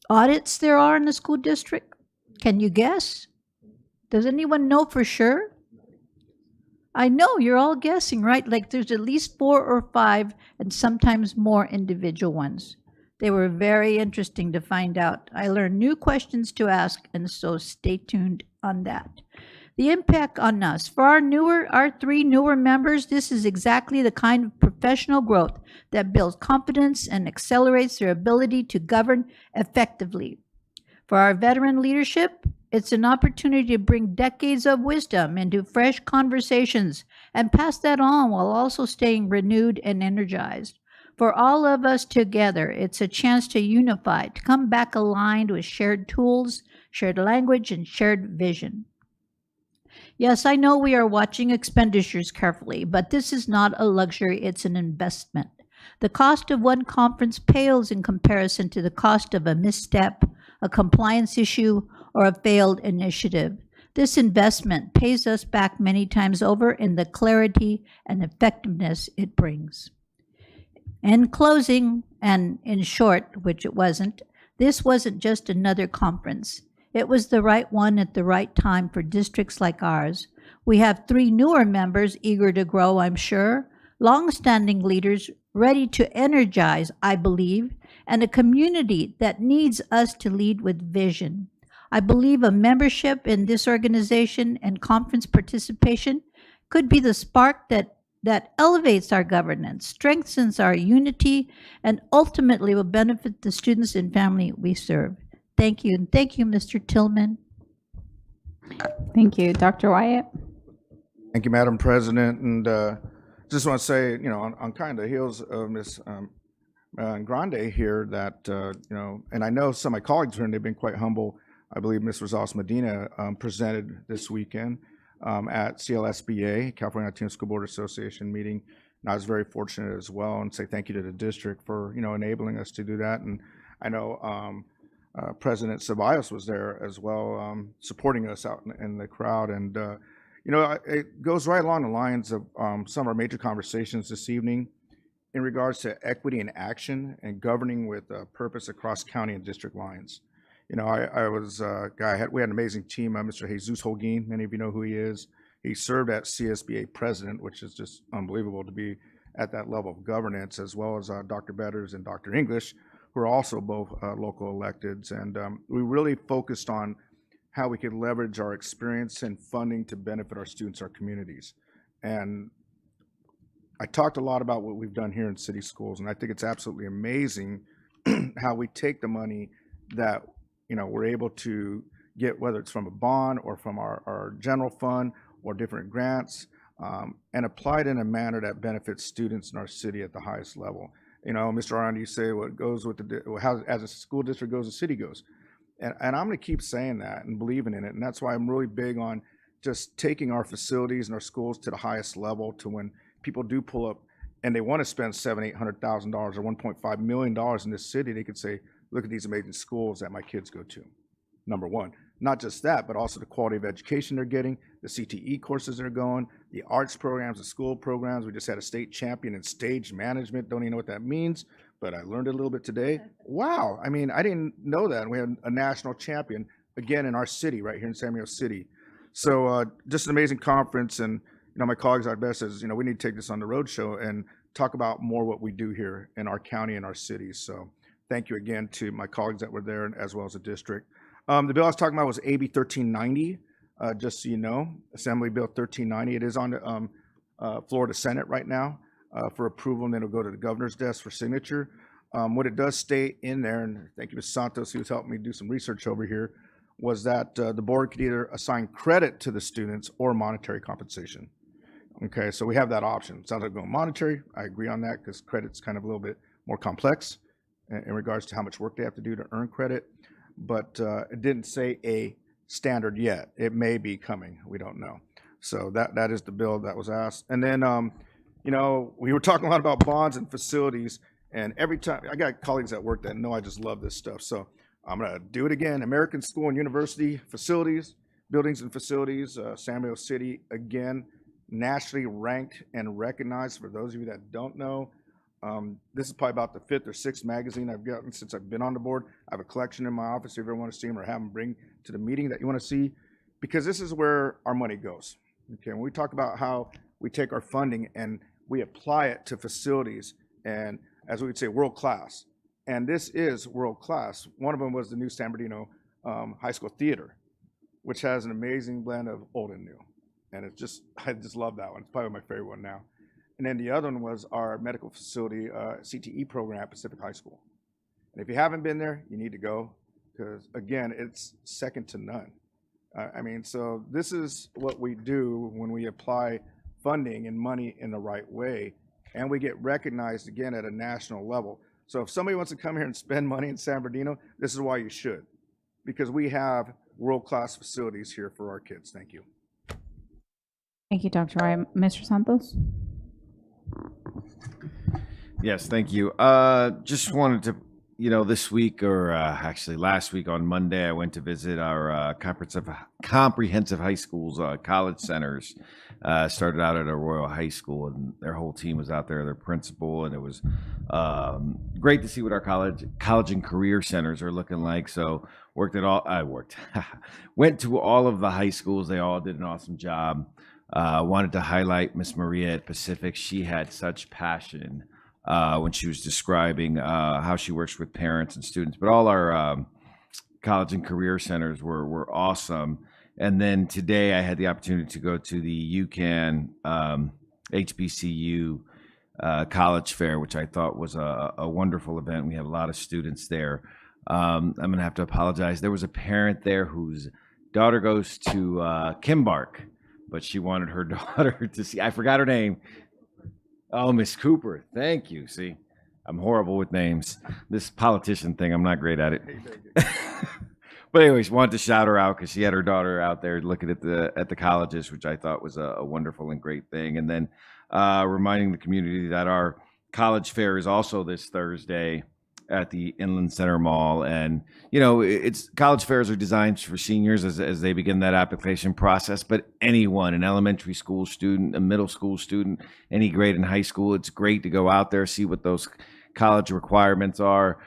audits there are in the school district? Can you guess? Does anyone know for sure? I know you're all guessing, right? Like there's at least 4 or 5 and sometimes more individual ones. They were very interesting to find out. I learned new questions to ask, and so stay tuned on that. The impact on us. For our 3 newer members, this is exactly the kind of professional growth that builds confidence and accelerates their ability to govern effectively. For our veteran leadership, it's an opportunity to bring decades of wisdom into fresh conversations and pass that on while also staying renewed and energized. For all of us together, it's a chance to unify, to come back aligned with shared tools, shared language, and shared vision. Yes, I know we are watching expenditures carefully, but this is not a luxury, it's an investment. The cost of one conference pales in comparison to the cost of a misstep, a compliance issue, or a failed initiative. This investment pays us back many times over in the clarity and effectiveness it brings. In closing, and in short, which it wasn't, this wasn't just another conference. It was the right one at the right time for districts like ours. We have 3 newer members eager to grow, I'm sure, long-standing leaders ready to energize, I believe, and a community that needs us to lead with vision. I believe a membership in this organization and conference participation could be the spark that elevates our governance, strengthens our unity, and ultimately will benefit the students and family we serve. Thank you, and thank you, Mr. Tillman. Thank you. Dr. Wyatt? Thank you, Madam President. And just want to say, on kind of the heels of Ms. Grande here that, and I know some of my colleagues here, and they've been quite humble. I believe Ms. Rosales Medina presented this weekend at CLSBA, California Latino School Board Association meeting. And I was very fortunate as well, and say thank you to the district for, enabling us to do that. And I know President Ceballos was there as well, supporting us out in the crowd. And, it goes right along the lines of some of our major conversations this evening in regards to equity in action and governing with purpose across county and district lines. I was we had an amazing team, Mr. Jesus Holguin, many of you know who he is. He served as CSBA president, which is just unbelievable to be at that level of governance, as well as Dr. Betters and Dr. English, who are also both local electeds. And we really focused on how we could leverage our experience and funding to benefit our students, our communities. And I talked a lot about what we've done here in city schools, and I think it's absolutely amazing how we take the money that we're able to get, whether it's from a bond or from our general fund or different grants, and apply it in a manner that benefits students in our city at the highest level. Mr. Aranda, you say what goes with how as a school district goes, the city goes. And I'm going to keep saying that and believing in it. And that's why I'm really big on just taking our facilities and our schools to the highest level, to when people do pull up and they want to spend $700,000, $800,000 or $1.5 million in this city, they could say, look at these amazing schools that my kids go to. Number one, not just that, but also the quality of education they're getting, the CTE courses they're going, the arts programs, the school programs. We just had a state champion in stage management. Don't even know what that means, but I learned it a little bit today. Wow. I mean, I didn't know that. We had a national champion again in our city, right here in San Diego City. So just an amazing conference. And, my colleagues at best says, we need to take this on the road show and talk about more what we do here in our county and our cities. So thank you again to my colleagues that were there, as well as the district. The bill I was talking about was AB 1390, just so you know, Assembly Bill 1390. It is on the floor of the Senate right now for approval, and then it'll go to the governor's desk for signature. What it does state in there, and thank you, Ms. Santos, who was helping me do some research over here, was that the board could either assign credit to the students or monetary compensation. Okay, so we have that option. Sounds like going monetary. I agree on that because credit's kind of a little bit more complex in regards to how much work they have to do to earn credit. But it didn't say a standard yet. It may be coming. We don't know. So that is the bill that was asked. And then You know, we were talking a lot about bonds and facilities, and every time I got colleagues at work that know I just love this stuff. So I'm gonna do it again. American School and University facilities, buildings and facilities, San Diego City, again, nationally ranked and recognized. For those of you that don't know, this is probably about the 5th or 6th magazine I've gotten since I've been on the board. I have a collection in my office if you ever want to see them or have them bring to the meeting that you want to see, because this is where our money goes. Okay, when we talk about how we take our funding and we apply it to facilities, and as we would say, world class. And this is world class. One of them was the new San Bernardino High School Theater, which has an amazing blend of old and new. And it's just, I just love that one. It's probably my favorite one now. And then the other one was our medical facility CTE program at Pacific High School. And if you haven't been there, you need to go, because again, it's second to none. I mean, so this is what we do when we apply funding and money in the right way, and we get recognized again at a national level. So if somebody wants to come here and spend money in San Bernardino, this is why you should, because we have world-class facilities here for our kids. Thank you. Thank you, Dr. White. Mr. Santos? Yes, thank you. Just wanted to, this week, or actually last week on Monday, I went to visit our comprehensive high schools, college centers. Started out at Arroyo High School, and their whole team was out there, their principal, and it was great to see what our college and career centers are looking like. So went to all of the high schools. They all did an awesome job. Wanted to highlight Miss Maria at Pacific. She had such passion when she was describing how she works with parents and students. But all our college and career centers were awesome. And then today I had the opportunity to go to the UCAN HBCU college fair, which I thought was a wonderful event. We had a lot of students there. I'm going to have to apologize. There was a parent there whose daughter goes to Kimbark, but she wanted her daughter to see, I forgot her name. Oh, Miss Cooper. Thank you. See, I'm horrible with names. This politician thing, I'm not great at it. But anyways, wanted to shout her out because she had her daughter out there looking at the colleges, which I thought was a wonderful and great thing. And then reminding the community that our college fair is also this Thursday at the Inland Center Mall. And, it's college fairs are designed for seniors as they begin that application process, but anyone, an elementary school student, a middle school student, any grade in high school, it's great to go out there, see what those college requirements are,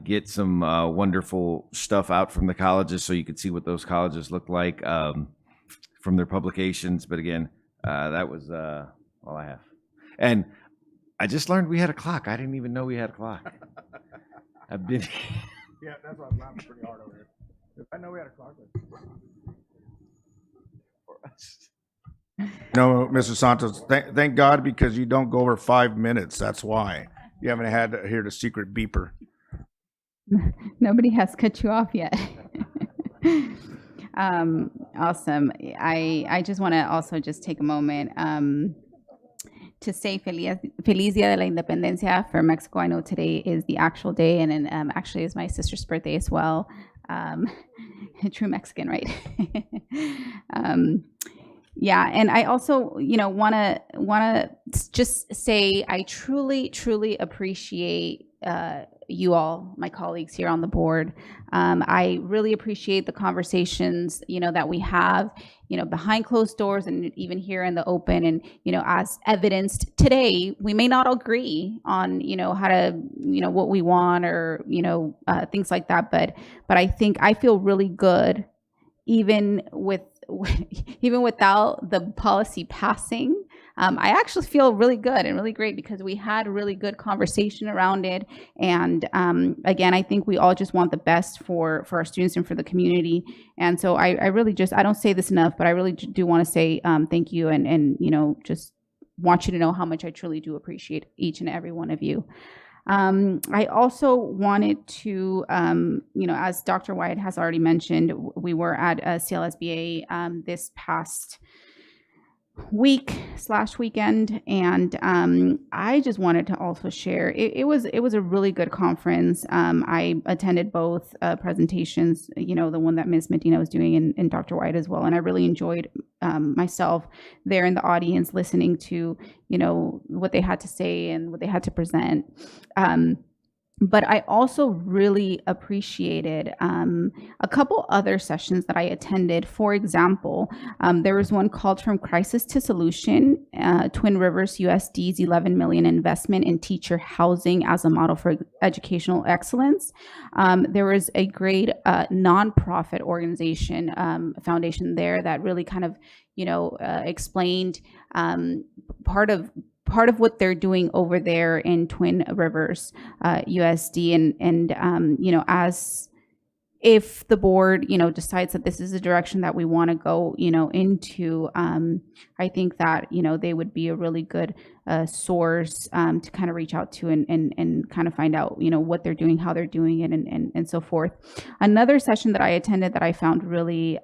get some wonderful stuff out from the colleges so you can see what those colleges look like from their publications. But again, that was all I have. And I just learned we had a clock. I didn't even know we had a clock. I've been. Yeah, that's why I'm laughing pretty hard over here. I know we had a clock. For us. No, Mr. Santos, thank God, because you don't go over 5 minutes. That's why you haven't had to hear the secret beeper. Nobody has cut you off yet. Awesome. I just want to also just take a moment to say Feliz Dia de la Independencia for Mexico. I know today is the actual day, and then actually is my sister's birthday as well. True Mexican, right? Yeah, and I also, want to just say I truly appreciate you all, my colleagues here on the board. I really appreciate the conversations, that we have, behind closed doors and even here in the open. And, as evidenced today, we may not agree on, how to, what we want or, things like that. But I think I feel really good, even without the policy passing. I actually feel really good and really great because we had a really good conversation around it. And again, I think we all just want the best for our students and for the community. And so I really I don't say this enough, but I really do want to say thank you and just want you to know how much I truly do appreciate each and every one of you. I also wanted to, as Dr. White has already mentioned, we were at CLSBA this past weekend, and I just wanted to also share. It was a really good conference. I attended both presentations, the one that Ms. Medina was doing and Dr. White as well, and I really enjoyed myself there in the audience listening to, what they had to say and what they had to present. But I also really appreciated a couple other sessions that I attended. For example, there was one called From Crisis to Solution, Twin Rivers USD's 11 million investment in teacher housing as a model for educational excellence. There was a great nonprofit organization, foundation there that really kind of, explained part of what they're doing over there in Twin Rivers USD, and as if the board decides that this is a direction that we want to go into, I think that they would be a really good source to kind of reach out to and kind of find out what they're doing, how they're doing it, and so forth. Another session that I attended that I found really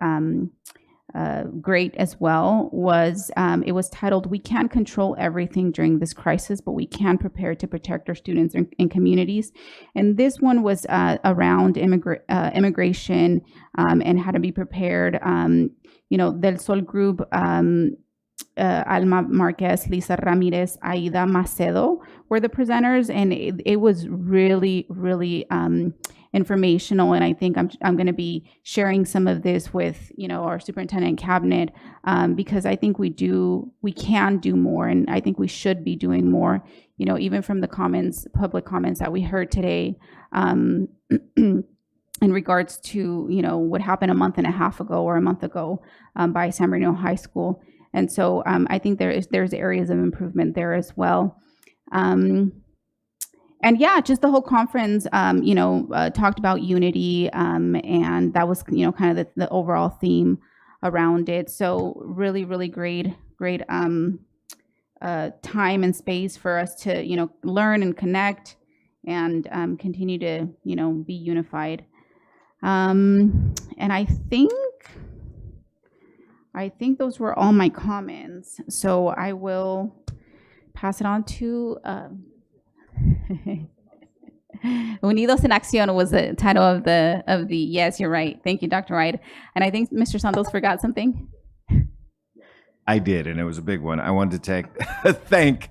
great as well was it was titled "We Can't Control Everything During This Crisis, but We Can Prepare to Protect Our Students and Communities." And this one was around immigration and how to be prepared. Del Sol Group, Alma Marquez, Lisa Ramirez, Aida Macedo were the presenters, and it was really, really informational. And I think I'm going to be sharing some of this with our superintendent and cabinet, because I think we can do more, and I think we should be doing more. Even from the public comments that we heard today, in regards to what happened a month and a half ago or a month ago by San Bernardino High School. And so I think there's areas of improvement there as well. And yeah, just the whole conference, talked about unity, and that was, kind of the overall theme around it. So really, really great time and space for us to, learn and connect and continue to, be unified. And I think those were all my comments. So I will pass it on to Unidos en Acción was the title of the yes, you're right. Thank you, Dr. Wright. And I think Mr. Santos forgot something. I did, and it was a big one. I wanted to thank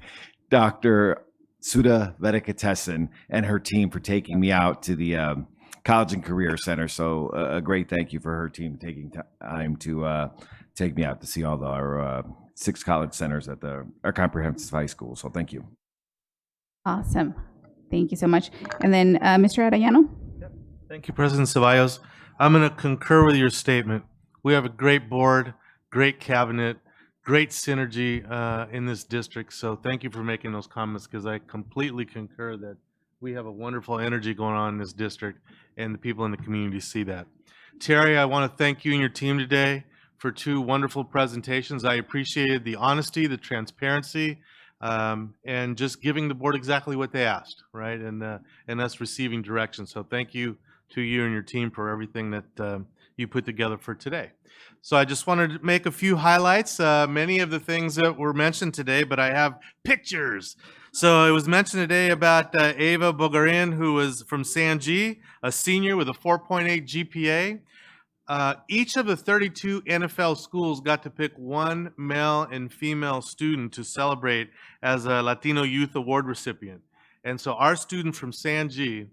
Dr. Suda Vedikatesan and her team for taking me out to the College and Career Center. So a great thank you for her team taking time to take me out to see all our 6 college centers at our comprehensive high school. So thank you. Awesome. Thank you so much. And then Mr. Arellano? Thank you, President Ceballos. I'm going to concur with your statement. We have a great board, great cabinet, great synergy in this district. So thank you for making those comments, because I completely concur that we have a wonderful energy going on in this district, and the people in the community see that. Terry, I want to thank you and your team today for 2 wonderful presentations. I appreciated the honesty, the transparency, and just giving the board exactly what they asked, right? And us receiving direction. So thank you to you and your team for everything that you put together for today. So I just wanted to make a few highlights. Many of the things that were mentioned today, but I have pictures. So it was mentioned today about Ava Bogarin, who was from San G, a senior with a 4.8 GPA. Each of the 32 NFL schools got to pick one male and female student to celebrate as a Latino Youth Award recipient. And so our student from San G,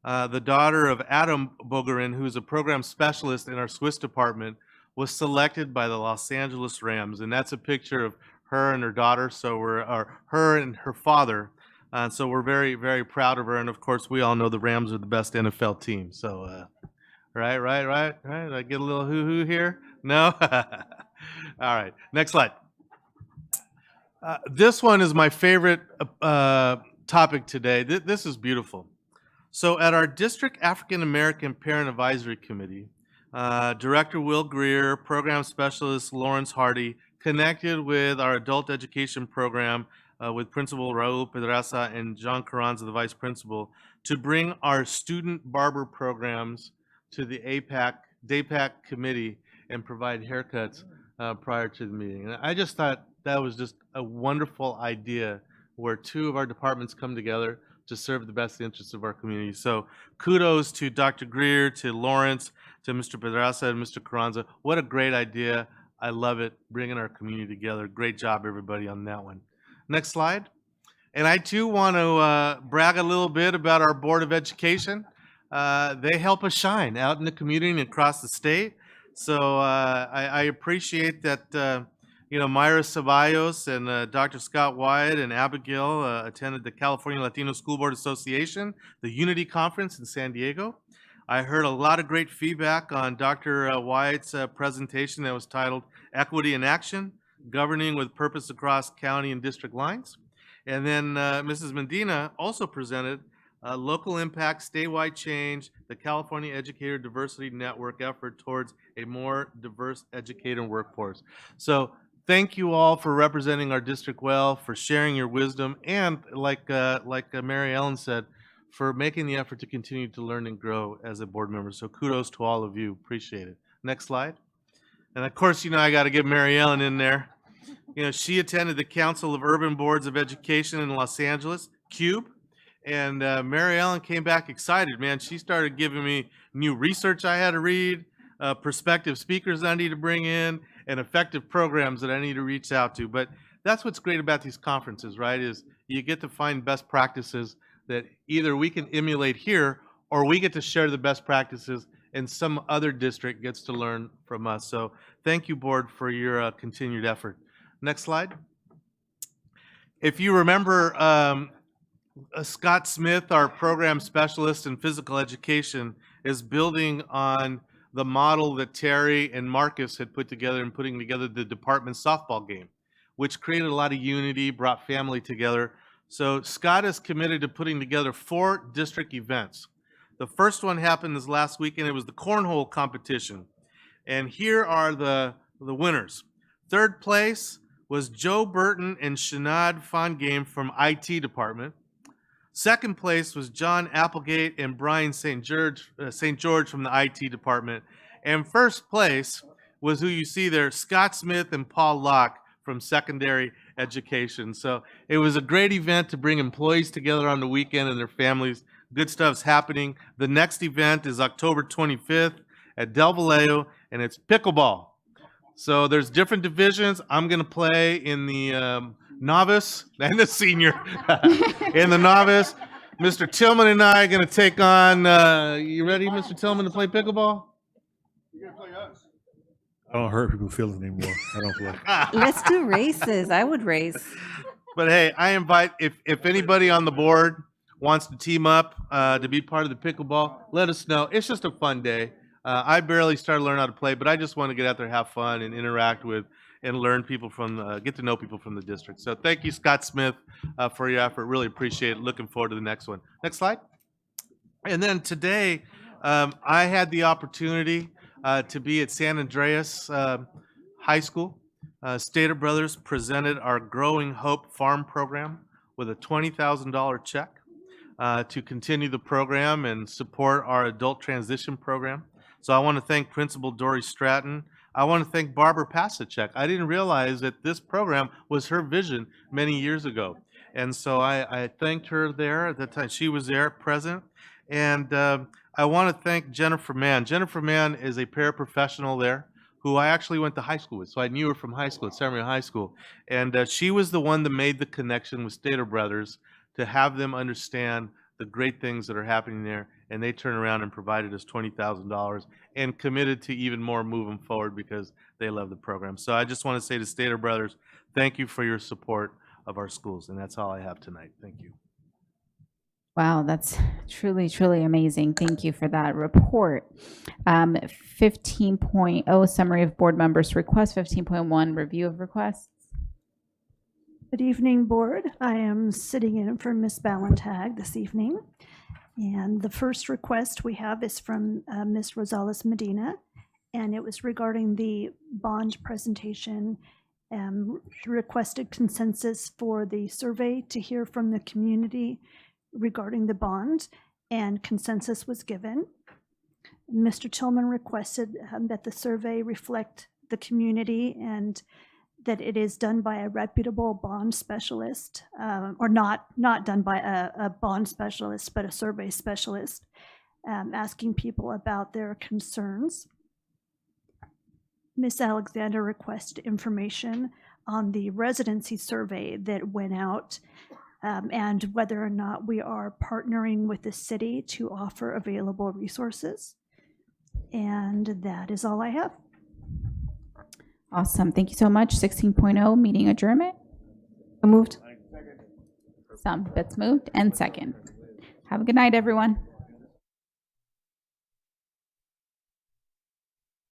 the daughter of Adam Bogarin, who's a program specialist in our Swiss department, was selected by the Los Angeles Rams. And that's a picture of her and her daughter, her and her father. So we're very, very proud of her. And of course, we all know the Rams are the best NFL team. So, Right. I get a little hoo-hoo here? No? All right, next slide. This one is my favorite topic today. This is beautiful. So at our District African American Parent Advisory Committee, Director Will Greer, Program Specialist Lawrence Hardy, connected with our adult education program with Principal Raul Pedraza and John Carranza, the Vice Principal, to bring our student barber programs to the DAPAC committee and provide haircuts prior to the meeting. And I just thought that was just a wonderful idea, where 2 of our departments come together to serve the best interests of our community. So kudos to Dr. Greer, to Lawrence, to Mr. Pedraza and Mr. Carranza. What a great idea. I love it, bringing our community together. Great job, everybody, on that one. Next slide. And I too want to brag a little bit about our Board of Education. They help us shine out in the community and across the state. So I appreciate that, Myra Ceballos and Dr. Scott Wyatt and Abigail attended the California Latino School Board Association, the Unity Conference in San Diego. I heard a lot of great feedback on Dr. Wyatt's presentation that was titled Equity in Action, Governing with Purpose Across County and District Lines. And then Mrs. Medina also presented Local Impact, Statewide Change, the California Educator Diversity Network effort towards a more diverse educator workforce. So thank you all for representing our district well, for sharing your wisdom, and like Mary Ellen said, for making the effort to continue to learn and grow as a board member. So kudos to all of you. Appreciate it. Next slide. And of course, I got to get Mary Ellen in there. She attended the Council of Urban Boards of Education in Los Angeles, CUBE, and Mary Ellen came back excited, man. She started giving me new research I had to read, prospective speakers I need to bring in, and effective programs that I need to reach out to. But that's what's great about these conferences, right, is you get to find best practices that either we can emulate here or we get to share the best practices and some other district gets to learn from us. So thank you, board, for your continued effort. Next slide. If you remember, Scott Smith, our program specialist in physical education, is building on the model that Terry and Marcus had put together in putting together the department softball game, which created a lot of unity, brought family together. So Scott is committed to putting together 4 district events. The first one happened this last weekend. It was the cornhole competition. And here are the winners. Third place was Joe Burton and Shanad Fongame from IT department. Second place was John Applegate and Brian St. George from the IT department. And first place was who you see there, Scott Smith and Paul Locke from secondary education. So it was a great event to bring employees together on the weekend and their families. Good stuff's happening. The next event is October 25th at Del Vallejo, and it's pickleball. So there's different divisions. I'm going to play in the novice and the senior. In the novice, Mr. Tillman and I are going to take on, you ready, Mr. Tillman, to play pickleball? You're going to play us. I don't hurt people's feelings anymore. I don't play. Let's do races. I would race. But hey, I invite, if anybody on the board wants to team up to be part of the pickleball, let us know. It's just a fun day. I barely started learning how to play, but I just want to get out there, have fun, and interact with and learn people from, get to know people from the district. So thank you, Scott Smith, for your effort. Really appreciate it. Looking forward to the next one. Next slide. And then today, I had the opportunity to be at San Andreas High School. Stater Brothers presented our Growing Hope Farm program with a $20,000 check to continue the program and support our adult transition program. So I want to thank Principal Dory Stratton. I want to thank Barbara Pasachek. I didn't realize that this program was her vision many years ago. And so I thanked her there at that time. She was there, present. And I want to thank Jennifer Mann. Jennifer Mann is a paraprofessional there who I actually went to high school with. So I knew her from high school, at San Maria High School. And she was the one that made the connection with Stater Brothers to have them understand the great things that are happening there. And they turned around and provided us $20,000 and committed to even more moving forward because they love the program. So I just want to say to Stater Brothers, thank you for your support of our schools. And that's all I have tonight. Thank you. Wow, that's truly, truly amazing. Thank you for that report. 15.0, summary of board members' requests. 15.1, review of requests. Good evening, board. I am sitting in for Ms. Ballentag this evening. And the first request we have is from Ms. Rosales Medina, and it was regarding the bond presentation. She requested consensus for the survey to hear from the community regarding the bond, and consensus was given. Mr. Tillman requested that the survey reflect the community and that it is done by a reputable bond specialist, or not done by a bond specialist, but a survey specialist, asking people about their concerns. Ms. Alexander requested information on the residency survey that went out and whether or not we are partnering with the city to offer available resources. And that is all I have. Awesome. Thank you so much. 16.0, meeting adjournment. Moved. Some bits moved and second. Have a good night, everyone.